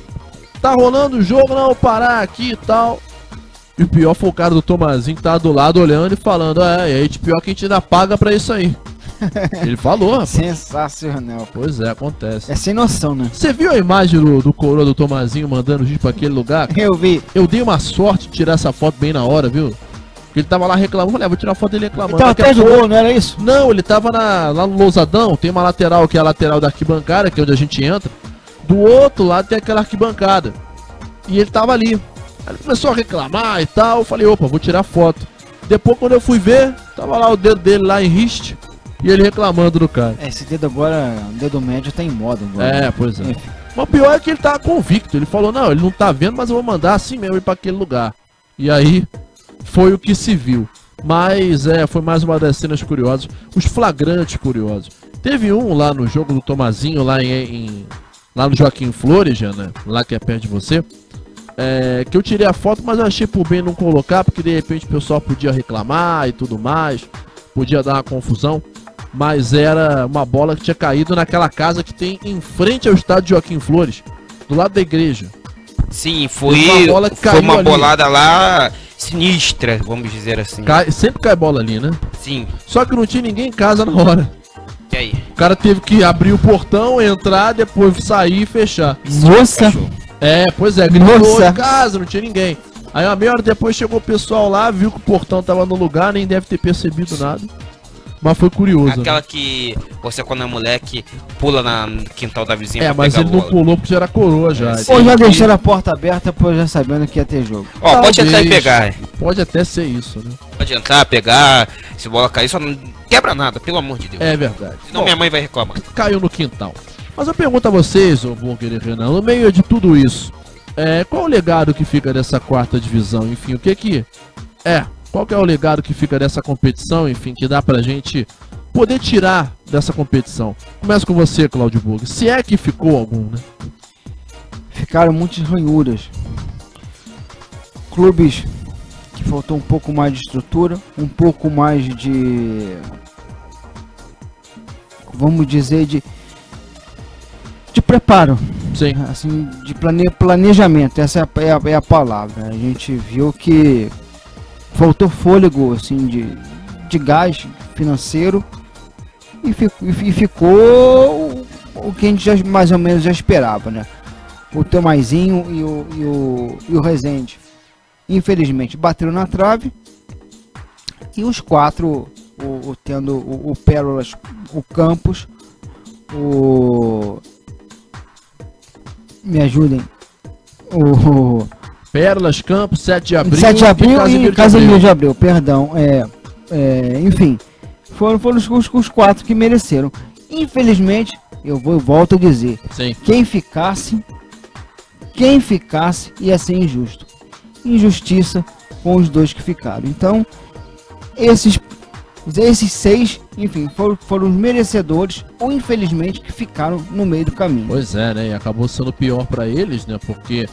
Tá rolando o jogo, não, parar aqui e tal. E o pior foi o cara do Tomazinho que tá do lado olhando e falando, e aí pior que a gente ainda paga pra isso aí. Ele falou, rapaz. Sensacional. Pois é, acontece. É sem noção, né? Você viu a imagem do coroa do Tomazinho mandando gente pra aquele lugar? Eu vi. Eu dei uma sorte de tirar essa foto bem na hora, viu? Porque ele tava lá reclamando, falei, vou tirar a foto dele reclamando. Ele tava atrás do gol, não era isso? Não, ele tava lá no Lousadão, tem uma lateral que é a lateral da arquibancada, que é onde a gente entra. Do outro lado tem aquela arquibancada. E ele tava ali. Aí ele começou a reclamar e tal, eu falei, opa, vou tirar foto. Depois quando eu fui ver, tava lá o dedo dele lá em riste. E ele reclamando do cara. Esse dedo agora, o dedo médio tá em moda agora. Pois é. Mas o pior é que ele tava convicto. Ele falou, não, ele não tá vendo, mas eu vou mandar assim mesmo ir pra aquele lugar. E aí, foi o que se viu. Mas, foi mais uma das cenas curiosas. Os flagrantes curiosos. Teve um lá no jogo do Tomazinho, lá no Joaquim Flores, né? Lá que é perto de você. Que eu tirei a foto, mas eu achei por bem não colocar, porque de repente o pessoal podia reclamar e tudo mais. Podia dar uma confusão. Mas era uma bola que tinha caído naquela casa que tem em frente ao estádio Joaquim Flores, do lado da igreja. Sim, foi uma bolada lá sinistra, vamos dizer assim. Sempre cai bola ali, né? Sim. Só que não tinha ninguém em casa na hora. E aí? O cara teve que abrir o portão, entrar, depois sair e fechar. Nossa! Pois é, gritou em casa, não tinha ninguém. Aí uma meia hora depois chegou o pessoal lá, viu que o portão tava no lugar, nem deve ter percebido nada. Mas foi curioso. Aquela que você, quando é moleque, pula no quintal da vizinha. Mas ele não pulou porque já era coroa já. Ou já deixaram a porta aberta, pois já sabendo que ia ter jogo. Ó, pode entrar e pegar. Pode até ser isso, né? Pode entrar, pegar, se bola cair, só não quebra nada, pelo amor de Deus. É verdade. Senão minha mãe vai reclamar. Caiu no quintal. Mas eu pergunto a vocês, ô Burger e Renan, no meio de tudo isso, qual o legado que fica dessa quarta divisão? Enfim, qual que é o legado que fica dessa competição, enfim, que dá pra gente poder tirar dessa competição? Começa com você, Cláudio Burger. Se é que ficou algum, né? Ficaram muitas ranhuras. Clubes que faltou um pouco mais de estrutura, um pouco mais de... vamos dizer, de preparo. Sim. Assim, de planejamento, essa é a palavra. A gente viu que faltou fôlego, assim, de gás financeiro e ficou o que a gente já, mais ou menos já esperava, né? O Tomazinho e o Rezende, infelizmente, bateram na trave e os quatro, tendo o Pérolas, o Campos, me ajudem, Pérolas, Campos, 7 de Abril, 7 de Abril e Casimiro de Abril, perdão. Enfim, foram os quatro que mereceram. Infelizmente, eu volto a dizer, sim, quem ficasse ia ser injusto. Injustiça com os dois que ficaram. Então, esses 6, enfim, foram os merecedores, ou infelizmente, que ficaram no meio do caminho. Pois é, né? E acabou sendo pior para eles, né? Porque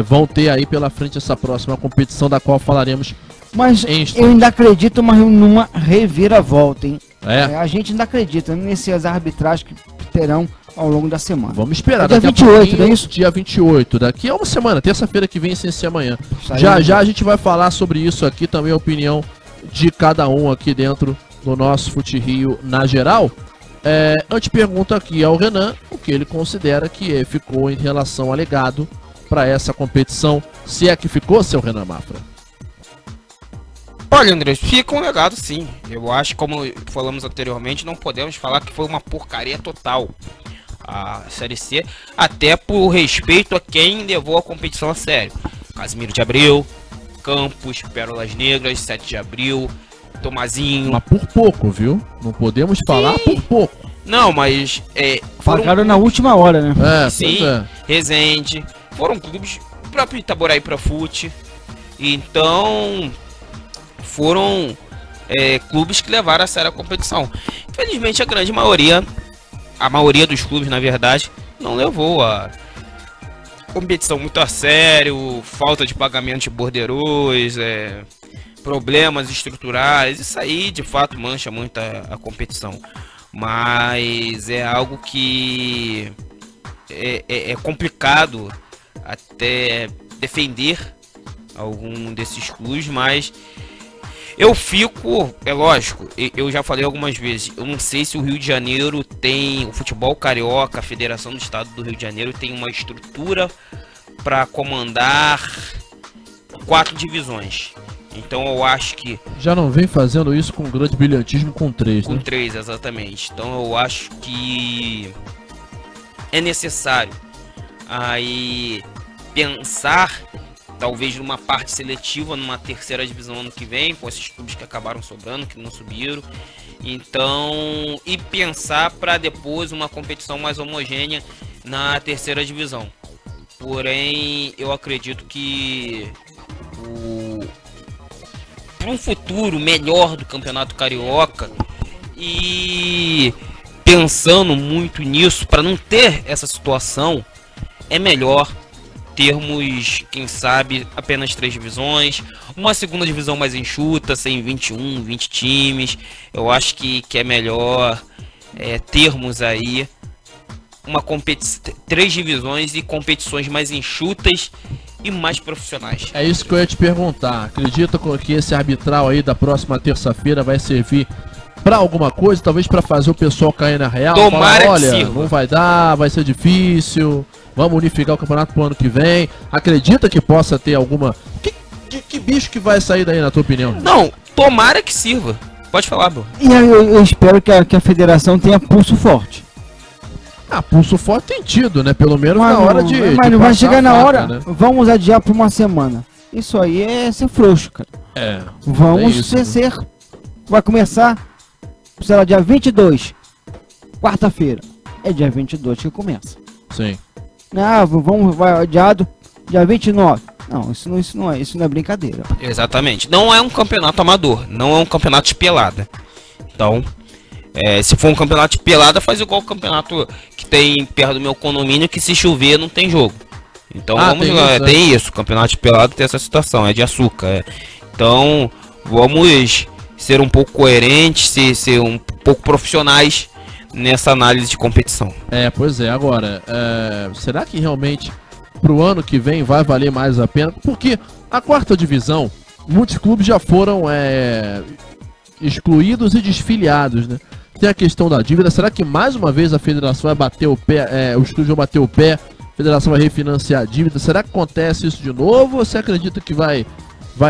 vão ter aí pela frente essa próxima competição, da qual falaremos. Mas eu ainda acredito numa reviravolta, hein? A gente ainda acredita nessas arbitragens que terão ao longo da semana. Vamos esperar. Dia 28, não é isso? Dia 28, daqui a uma semana, terça-feira que vem, sem ser amanhã. Já a gente vai falar sobre isso aqui também, a opinião de cada um aqui dentro do nosso Fute Rio na geral. Eu te pergunto aqui ao Renan o que ele considera que ficou em relação ao legado para essa competição, se é que ficou, seu Renan Mafra. Olha, André, fica um legado sim. Eu acho, como falamos anteriormente, não podemos falar que foi uma porcaria total a Série C, até por respeito a quem levou a competição a sério. Casimiro de Abreu, Campos, Pérolas Negras, 7 de Abril, Tomazinho. Mas por pouco, viu? Não podemos falar por pouco. Não, mas pagaram na última hora, né? Sim, Resende. Foram clubes, o próprio Itaboraí Profute. Então, foram clubes que levaram a sério a competição. Infelizmente, a maioria dos clubes, na verdade, não levou a competição muito a sério, falta de pagamento de bordeiros, problemas estruturais, isso aí de fato mancha muito a competição. Mas é algo que é complicado até defender algum desses clubes, mas eu fico, é lógico, eu já falei algumas vezes, eu não sei se o Rio de Janeiro tem, o futebol carioca, a Federação do Estado do Rio de Janeiro tem uma estrutura para comandar 4 divisões. Então eu acho que... Já não vem fazendo isso com grande brilhantismo com 3, né? Com 3, exatamente. Então eu acho que é necessário aí pensar talvez numa parte seletiva, numa 3ª divisão ano que vem, com esses clubes que acabaram sobrando, que não subiram. Então, e pensar para depois uma competição mais homogênea na 3ª divisão. Porém, eu acredito que para um futuro melhor do Campeonato Carioca, e pensando muito nisso, para não ter essa situação, é melhor termos, quem sabe, apenas 3 divisões, uma 2ª divisão mais enxuta, sem 21, 20 times. Eu acho que é melhor termos aí uma 3 divisões e competições mais enxutas e mais profissionais. É isso que eu ia te perguntar. Acredita que esse arbitral aí da próxima terça-feira vai servir para alguma coisa, talvez para fazer o pessoal cair na real? Tomara falar, olha, que sirva. Não vai dar, vai ser difícil, vamos unificar o campeonato pro ano que vem. Acredita que possa ter alguma... Que bicho que vai sair daí, na tua opinião? Não, tomara que sirva. Pode falar, bro. E eu espero que a federação tenha pulso forte. Pulso forte tem tido, né? Pelo menos na hora de... Mas não vai chegar na hora, né? Vamos adiar por uma semana. Isso aí é ser frouxo, cara. Vamos ser... Vai começar, sei lá, dia 22, quarta-feira. É dia 22 que começa. Sim. Vai adiado dia 29. Não, isso não é brincadeira. Exatamente. Não é um campeonato amador, não é um campeonato de pelada. Então, se for um campeonato de pelada, faz igual o campeonato que tem perto do meu condomínio, que se chover não tem jogo. Então vamos lá, tem isso, o campeonato de pelada tem essa situação, é de açúcar. Então vamos ser um pouco coerentes, ser um pouco profissionais nessa análise de competição. Pois é, agora, será que realmente pro ano que vem vai valer mais a pena? Porque a 4ª divisão, muitos clubes já foram excluídos e desfiliados, né? Tem a questão da dívida, será que mais uma vez a federação vai bater o pé, os clubes vão bater o pé, a federação vai refinanciar a dívida? Será que acontece isso de novo ou você acredita que vai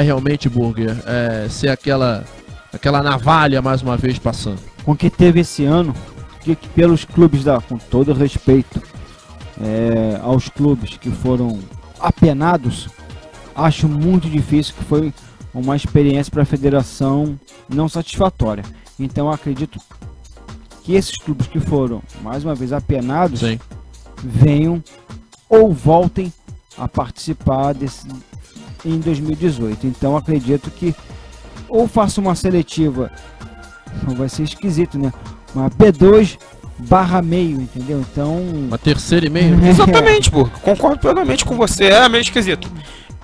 realmente, Burger, ser aquela navalha mais uma vez passando? Com o que teve esse ano, que pelos clubes, com todo respeito aos clubes que foram apenados, acho muito difícil, que foi uma experiência para a federação não satisfatória. Então acredito que esses clubes que foram mais uma vez apenados venham ou voltem a participar em 2018. Então acredito que ou faça uma seletiva, vai ser esquisito, né? Uma P2/meio, entendeu? Então... Uma 3,5? Exatamente, pô. Concordo plenamente com você. É meio esquisito.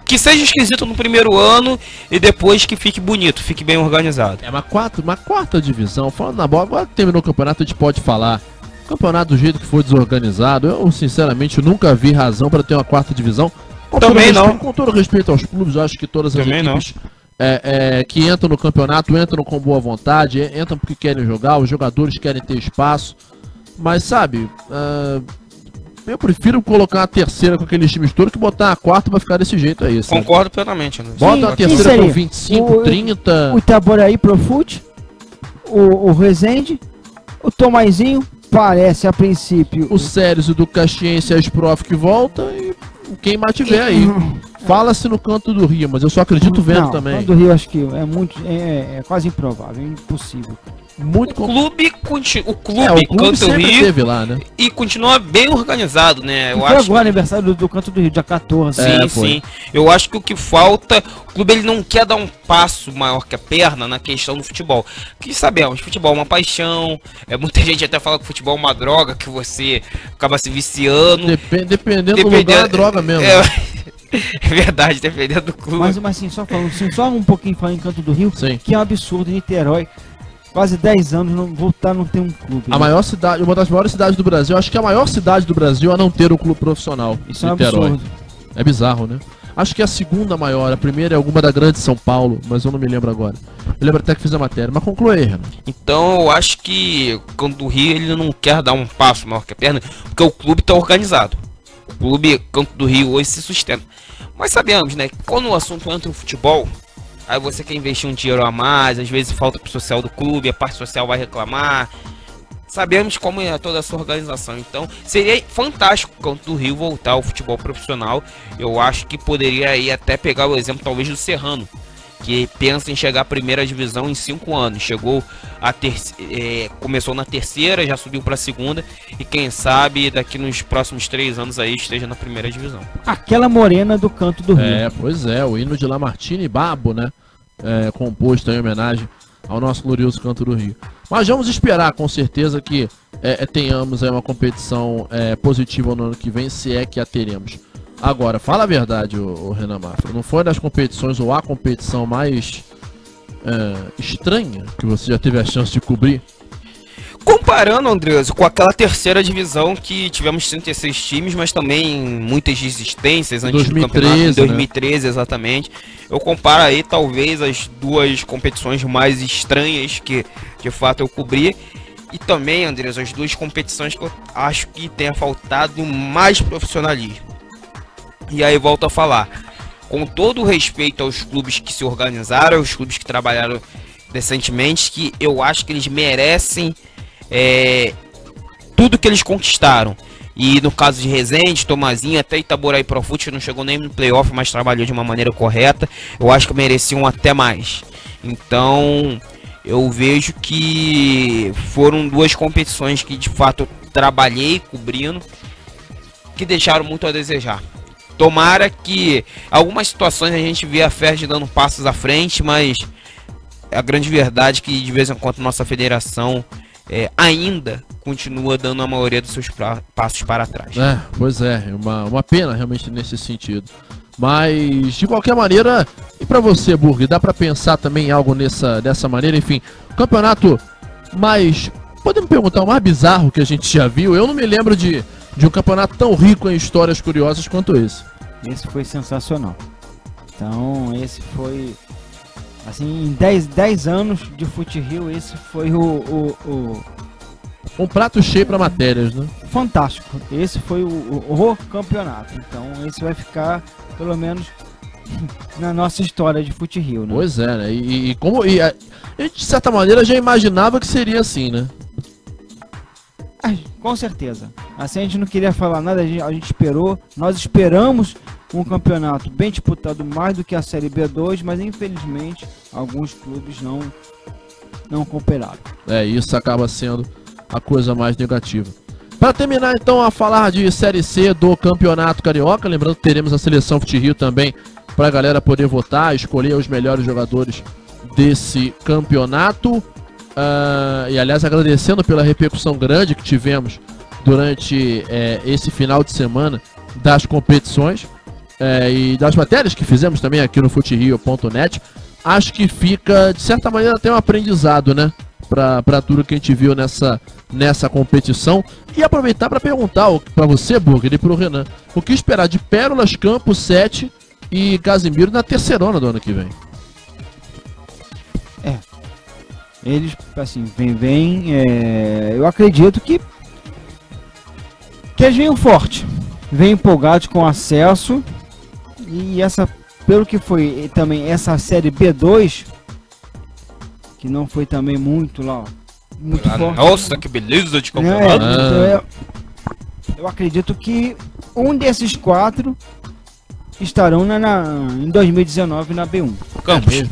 Que seja esquisito no primeiro ano e depois que fique bonito, fique bem organizado. Uma 4ª divisão. Falando na bola, agora que terminou o campeonato, a gente pode falar. O campeonato do jeito que foi desorganizado, eu sinceramente nunca vi razão para ter uma 4ª divisão. Também não. Com todo respeito aos clubes, eu acho que todas as equipes que entram no campeonato, entram com boa vontade, entram porque querem jogar, os jogadores querem ter espaço. Mas sabe, eu prefiro colocar a terceira com aqueles times todos que botar a quarta pra ficar desse jeito aí. Sabe? Concordo plenamente, André. Bota a terceira com 25, 30. O Itaboraí Profute, o Resende, o Tomazinho, parece a princípio. O Séries do Caxiense e as Prof que volta e quem mais tiver aí. Fala-se no Canto do Rio, mas eu só acredito vendo também. No Canto do Rio acho que é quase improvável, é impossível. O clube Canto do Rio teve lá, né? E continua bem organizado, né? Eu acho agora aniversário do Canto do Rio, dia 14. Sim. Eu acho que o que falta, o clube ele não quer dar um passo maior que a perna na questão do futebol. Que sabemos, futebol é uma paixão. Muita gente até fala que futebol é uma droga, que você acaba se viciando. Dependendo do lugar, é droga mesmo. É verdade, dependendo do clube. Mas assim, só um pouquinho falando em Canto do Rio, que é um absurdo, Niterói. Quase 10 anos não voltar a não ter um clube. A maior cidade, uma das maiores cidades do Brasil, acho que a maior cidade do Brasil a não ter um clube profissional. Isso é um absurdo. É bizarro, né? Acho que é a segunda maior, a primeira é alguma da grande São Paulo, mas eu não me lembro agora. Eu lembro até que fiz a matéria, mas conclui aí, Renan. Então eu acho que o Canto do Rio ele não quer dar um passo maior que a perna, porque o clube está organizado. O clube Canto do Rio hoje se sustenta. Mas sabemos, né, que quando o assunto entra no futebol, aí você quer investir um dinheiro a mais, às vezes falta pro social do clube, a parte social vai reclamar. Sabemos como é toda essa organização, então seria fantástico o Canto do Rio voltar ao futebol profissional. Eu acho que poderia aí até pegar o exemplo talvez do Serrano, que pensa em chegar à primeira divisão em 5 anos. Chegou começou na terceira, já subiu para a segunda e quem sabe daqui nos próximos 3 anos aí esteja na primeira divisão. Aquela morena do Canto do Rio. Pois é, o hino de Lamartine Babo, né? Composto em homenagem ao nosso glorioso Canto do Rio. Mas vamos esperar com certeza que tenhamos aí uma competição positiva no ano que vem, se é que a teremos. Agora, fala a verdade, o Renan Mafra, não foi das competições ou a competição mais estranha que você já teve a chance de cobrir? Comparando, Andreas, com aquela terceira divisão que tivemos 36 times, mas também muitas desistências antes do campeonato, em 2013, exatamente. Eu comparo aí talvez as duas competições mais estranhas que de fato eu cobri. E também, Andreas, as duas competições que eu acho que tenha faltado mais profissionalismo. E aí volto a falar, com todo o respeito aos clubes que se organizaram, aos clubes que trabalharam decentemente, que eu acho que eles merecem tudo que eles conquistaram. E no caso de Resende, Tomazinho, até Itaboraí Profute não chegou nem no playoff, mas trabalhou de uma maneira correta. Eu acho que mereciam até mais. Então eu vejo que foram duas competições que de fato eu trabalhei cobrindo, que deixaram muito a desejar. Tomara que algumas situações a gente vê a FERJ dando passos à frente, mas a grande verdade é que de vez em quando nossa federação ainda continua dando a maioria dos seus passos para trás. Pois é, uma pena realmente nesse sentido. Mas de qualquer maneira, e para você, Burg, dá para pensar também em algo dessa maneira? Enfim, o campeonato mais, podemos perguntar, o mais bizarro que a gente já viu? Eu não me lembro de um campeonato tão rico em histórias curiosas quanto esse. Esse foi sensacional. Então, esse foi, assim, em 10 anos de Fute Rio, esse foi um prato cheio para matérias, né? Fantástico. Esse foi o campeonato. Então, esse vai ficar, pelo menos, na nossa história de Fute Rio, né? Pois é, né? E a gente, de certa maneira, já imaginava que seria assim, né? Com certeza. Assim, a gente não queria falar nada, a gente esperou. Nós esperamos um campeonato bem disputado, mais do que a Série B2, mas infelizmente alguns clubes não cooperaram. Isso acaba sendo a coisa mais negativa. Para terminar então a falar de Série C do Campeonato Carioca, lembrando que teremos a Seleção Fute Rio também para a galera poder votar, escolher os melhores jogadores desse campeonato. E aliás, agradecendo pela repercussão grande que tivemos durante esse final de semana das competições e das matérias que fizemos também aqui no futerio.net. Acho que fica, de certa maneira, até um aprendizado, né? Para tudo que a gente viu nessa competição. E aproveitar para perguntar para você, Burger, e para o Renan, o que esperar de Pérolas, Campos 7 e Casimiro na terceirona do ano que vem? Eles, assim, eu acredito que eles venham forte, venham empolgados com acesso. E pelo que foi também essa série B2, que não foi também muito muito forte. Nossa, que beleza de campeonato. Então eu acredito que um desses 4 estarão em 2019 na B1. Campos.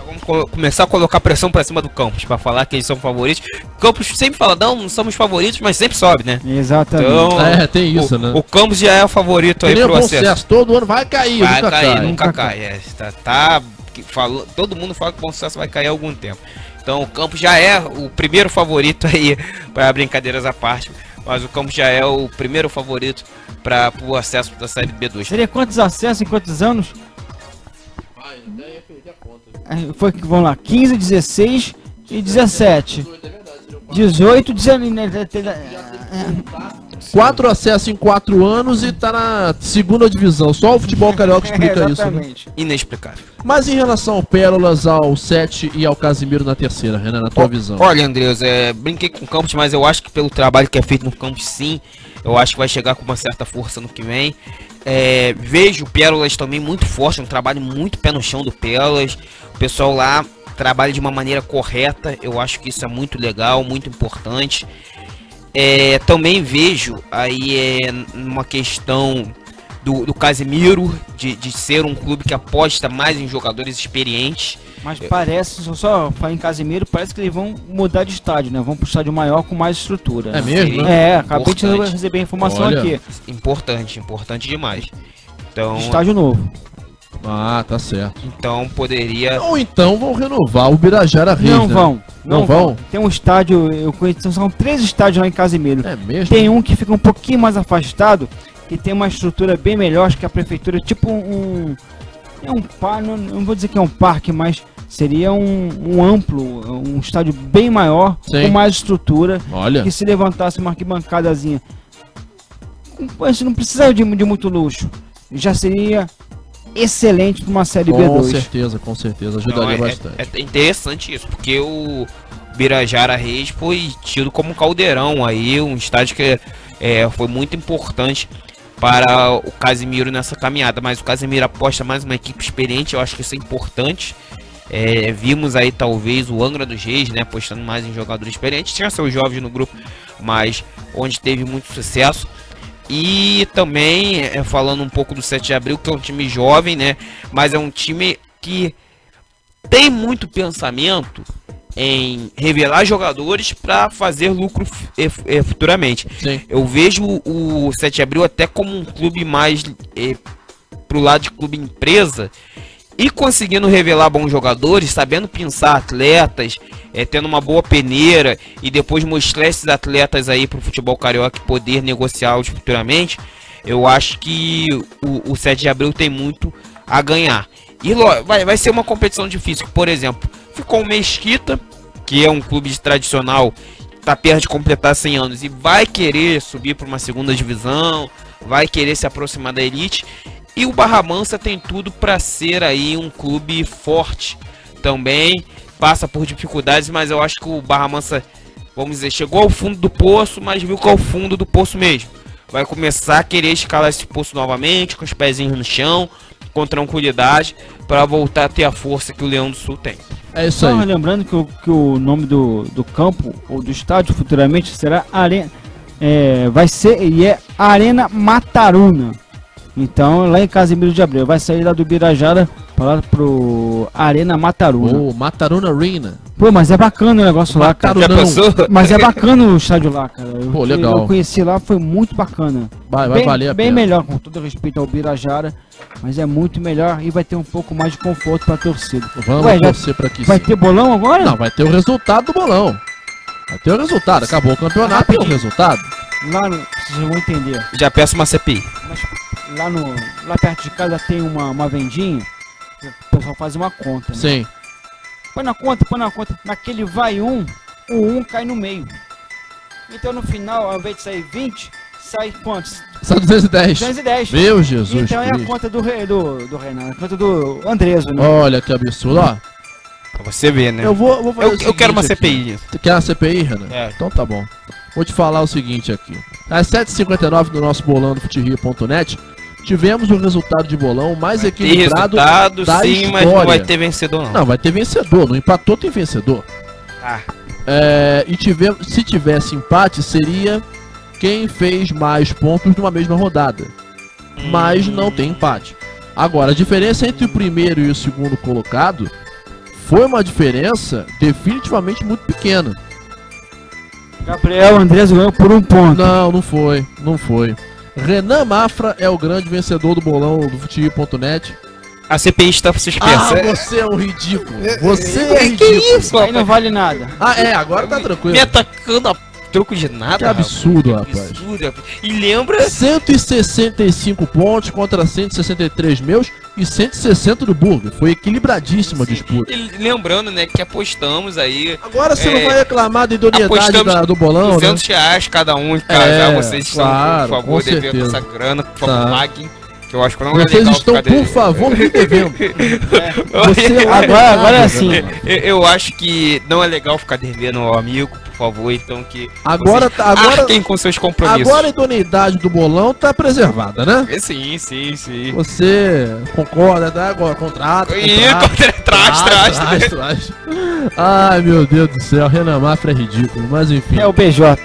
Vamos começar a colocar pressão pra cima do Campos, pra falar que eles são favoritos. Campos sempre fala, não somos favoritos, mas sempre sobe, né? Exatamente. Então, tem isso, né? O Campos já é o favorito aí pro acesso. Todo ano vai cair, nunca cai. Todo mundo fala que o Bom Sucesso vai cair há algum tempo. Então o Campos já é o primeiro favorito aí, para brincadeiras à parte. Mas o Campos já é o primeiro favorito para o acesso da Série B2. Seria quantos acessos em quantos anos? Foi que vão lá, 15, 16 e 17. 18, 19. 4 acessos em 4 anos e tá na segunda divisão. Só o futebol carioca explica isso, né? Inexplicável. Mas em relação ao Pérolas, ao 7 e ao Casimiro na terceira, Renan, na tua visão? Olha, Andreas, brinquei com o Campos, mas eu acho que pelo trabalho que é feito no Campos, sim, eu acho que vai chegar com uma certa força no que vem. Vejo o Pérolas também muito forte, um trabalho muito pé no chão do Pérolas. O pessoal lá trabalha de uma maneira correta, eu acho que isso é muito legal, muito importante. Também vejo aí uma questão do Casimiro, de ser um clube que aposta mais em jogadores experientes. Mas parece, só falar em Casimiro, parece que eles vão mudar de estádio, né? Vão pro estádio maior com mais estrutura. É mesmo? Acabei de receber a informação aqui. Importante demais. Então, estádio novo. Ah, tá certo. Então poderia... Ou então vão renovar o Birajara Reis, Não né? vão. Não vão? Tem um estádio, eu conheço, são 3 estádios lá em Casimiro. É mesmo? Tem um que fica um pouquinho mais afastado, que tem uma estrutura bem melhor, acho que a prefeitura, tipo não vou dizer que é um parque, mas seria um amplo, um estádio bem maior, sim, com mais estrutura. Olha, que se levantasse uma arquibancadazinha, você não precisa de muito luxo, já seria excelente para uma série B2. Com certeza, ajudaria bastante. É interessante isso, porque o Birajara Reis foi tido como um caldeirão aí, um estádio que foi muito importante para o Casimiro nessa caminhada, mas o Casimiro aposta mais uma equipe experiente, eu acho que isso é importante. Vimos aí talvez o Angra dos Reis, né, apostando mais em jogadores experientes, tinha seus jovens no grupo, mas onde teve muito sucesso. E também falando um pouco do 7 de Abril, que é um time jovem, né, mas é um time que tem muito pensamento em revelar jogadores para fazer lucro futuramente. Sim. Eu vejo o 7 de Abril até como um clube mais pro lado de clube empresa, e conseguindo revelar bons jogadores, sabendo pensar atletas, tendo uma boa peneira, e depois mostrar esses atletas aí pro futebol carioca poder negociá-los futuramente. Eu acho que o 7 de Abril tem muito a ganhar. E vai ser uma competição difícil. Por exemplo, ficou o Mesquita, que é um clube tradicional, tá perto de completar 100 anos e vai querer subir para uma segunda divisão, vai querer se aproximar da elite. E o Barra Mansa tem tudo para ser aí um clube forte também, passa por dificuldades, mas eu acho que o Barra Mansa, vamos dizer, chegou ao fundo do poço, mas viu que é o fundo do poço mesmo. Vai começar a querer escalar esse poço novamente, com os pezinhos no chão, com tranquilidade, para voltar a ter a força que o Leão do Sul tem. É isso aí. Lembrando que o nome do campo, ou do estádio, futuramente, será Arena... vai ser Arena Mataruna. Então, lá em Casimiro de Abreu, vai sair lá do Birajara para lá pro Arena Mataruna. Mataruna Arena. Pô, mas é bacana o negócio lá, cara. Mas é bacana o estádio lá, cara. Legal. Eu conheci lá, foi muito bacana. Vai valer a pena. Bem melhor, com todo respeito ao Birajara, mas é muito melhor e vai ter um pouco mais de conforto pra torcida. Vamos torcer pra que vai ter bolão agora? Não, vai ter o resultado do bolão. Vai ter o resultado. Acabou o campeonato, tem o resultado. Lá, vocês vão entender. Já peço uma CPI. Mas lá perto de casa tem uma vendinha, o pessoal faz uma conta, né? Sim. Põe na conta, naquele vai o 1 cai no meio. Então no final, ao invés de sair 20, sai quantos? Sai 210. 210. Meu Jesus. Então é a conta do Renan, a conta do Andreso, né? Olha que absurdo, ó. Pra você ver, né? Eu vou fazer o eu seguinte quero uma aqui. CPI. Você quer uma CPI, Renan? É. Então tá bom. Vou te falar o seguinte aqui. Às 7h59 do nosso bolão do futerio.net, tivemos o resultado de bolão mais equilibrado da sim, história. mas não vai ter vencedor, não. Não, vai ter vencedor. Não empatou, tem vencedor. Ah. Se tivesse empate, seria quem fez mais pontos numa mesma rodada. Mas não tem empate. Agora, a diferença entre o primeiro e o segundo colocado foi uma diferença definitivamente muito pequena. Gabriel Andrés ganhou por 1 ponto. Não, não foi. Não foi. Renan Mafra é o grande vencedor do bolão do futerio.net. A CPI está suspensa. Ah, você é um ridículo. Você é ridículo. Que isso, Aí não vale nada. Ah, agora tá tranquilo. Me atacando a troco de nada. Que absurdo, rapaz. Absurdo, rapaz. E lembra... 165 pontos contra 163 meus e 160 do Burger. Foi equilibradíssima a disputa. E lembrando, né, que apostamos aí... Agora você não vai reclamar da idoneidade do bolão, R$200 reais cada um, cara. Vocês estão, claro, por favor, com devendo certeza. essa grana, por favor, paguem. Que eu acho que não é Vocês legal estão, ficar por favor, me devendo. Agora é assim. Eu acho que não é legal ficar devendo ao amigo, por favor, então que agora arquem com seus compromissos. Agora a idoneidade do bolão tá preservada, né? Sim. Você concorda, tá? Agora, contrato. Traz. Ai, meu Deus do céu, Renan Mafra é ridículo, mas enfim. É o BJ.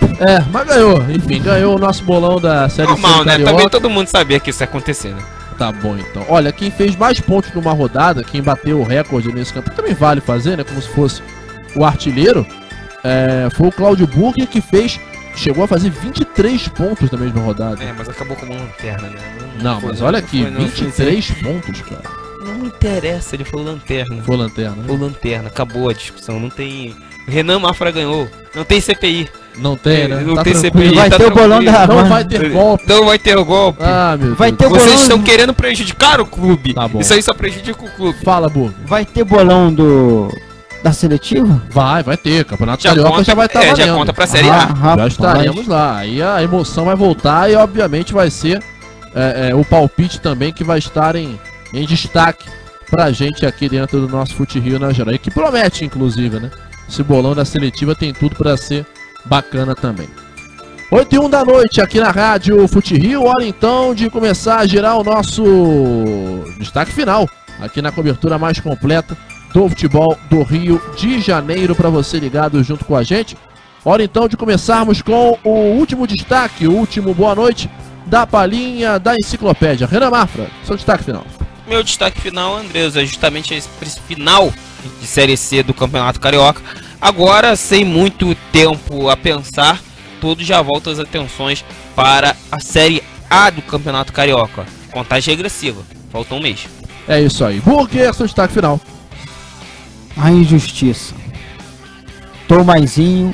Mas ganhou, enfim, ganhou o nosso bolão da Série C normal, né? Carioca. Também todo mundo sabia que isso ia acontecer, né? Tá bom, então. Olha, quem fez mais pontos numa rodada, quem bateu o recorde nesse campo, também vale fazer, né? Como se fosse o artilheiro, foi o Cláudio Burger, que chegou a fazer 23 pontos na mesma rodada. Mas acabou como lanterna, né? Não, mas olha aqui, 23 pontos, cara. Não interessa, ele foi lanterna. Foi lanterna. Foi lanterna, acabou a discussão, não tem... Renan Mafra ganhou, não tem CPI. Não tem, né? Não tá tem tranquilo. CPI, vai ter o bolão da Não vai ter golpe. Não vai ter o golpe. Ah, meu vai Deus. ter Vocês bolão... estão querendo prejudicar o clube. Tá bom. Isso aí só prejudica o clube. Fala, Burger. Vai ter bolão da seletiva? Vai ter. Campeonato Carioca já vai estar valendo. Já conta pra Série A. Já estaremos lá. Aí a emoção vai voltar e, obviamente, vai ser o palpite também que vai estar em destaque pra gente aqui dentro do nosso Fute Rio na geral. E que promete, inclusive, né? Esse bolão da seletiva tem tudo pra ser bacana também. 8h01 da noite aqui na Rádio Fute Rio. Hora então de começar a girar o nosso destaque final aqui na cobertura mais completa do futebol do Rio de Janeiro, para você ligado junto com a gente. Hora então de começarmos com o último destaque, o último boa noite da palhinha da enciclopédia. Renan Mafra, seu destaque final. Meu destaque final, Andrés, é justamente esse final de Série C do Campeonato Carioca. Agora, sem muito tempo a pensar, todos já voltam as atenções para a Série A do Campeonato Carioca. Contagem regressiva, falta um mês. É isso aí. Burger, seu destaque final. A injustiça. Tomaizinho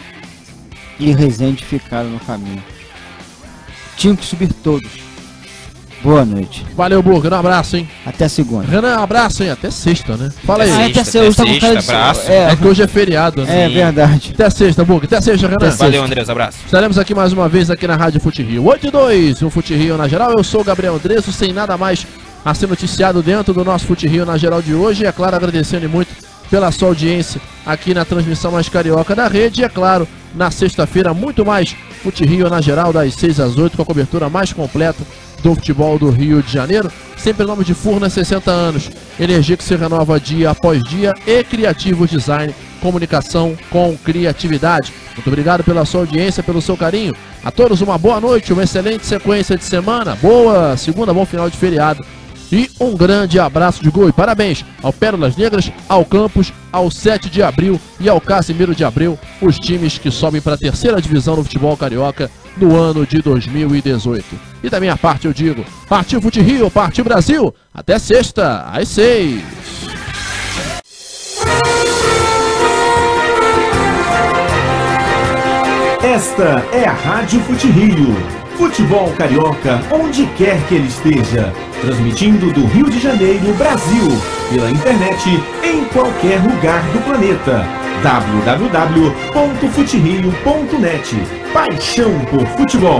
e Resende ficaram no caminho. Tinham que subir todos. Boa noite. Valeu, Burger. Um abraço, hein? Até segunda. Renan, um abraço, hein? Até sexta, né? Fala aí. Até sexta, abraço. É que hoje é feriado, né? É verdade. Até sexta, Burger. Até sexta, Renan. Até Valeu, Andrés. Abraço. Estaremos aqui mais uma vez aqui na Rádio Fute Rio. 8h02, um Fute Rio na geral. Eu sou o Gabriel Andresso, sem nada mais a ser noticiado dentro do nosso Fute Rio na geral de hoje. E é claro, agradecendo muito pela sua audiência aqui na transmissão mais carioca da rede. E é claro, na sexta-feira, muito mais Fute Rio na geral, das 6 às 8, com a cobertura mais completa do futebol do Rio de Janeiro, sempre em nome de Furnas 60 anos, energia que se renova dia após dia e Criativo Design, comunicação com criatividade. Muito obrigado pela sua audiência, pelo seu carinho. A todos uma boa noite, uma excelente sequência de semana, boa segunda, bom final de feriado e um grande abraço de gol. E parabéns ao Pérolas Negras, ao Campos, ao 7 de Abril e ao Casimiro de Abril, os times que sobem para a terceira divisão do futebol carioca no ano de 2018. E da minha parte eu digo, partiu Fute Rio, partiu Brasil, até sexta, às 6. Esta é a Rádio Fute Rio. Futebol carioca onde quer que ele esteja. Transmitindo do Rio de Janeiro, Brasil. Pela internet, em qualquer lugar do planeta. www.futerio.net. Paixão por futebol.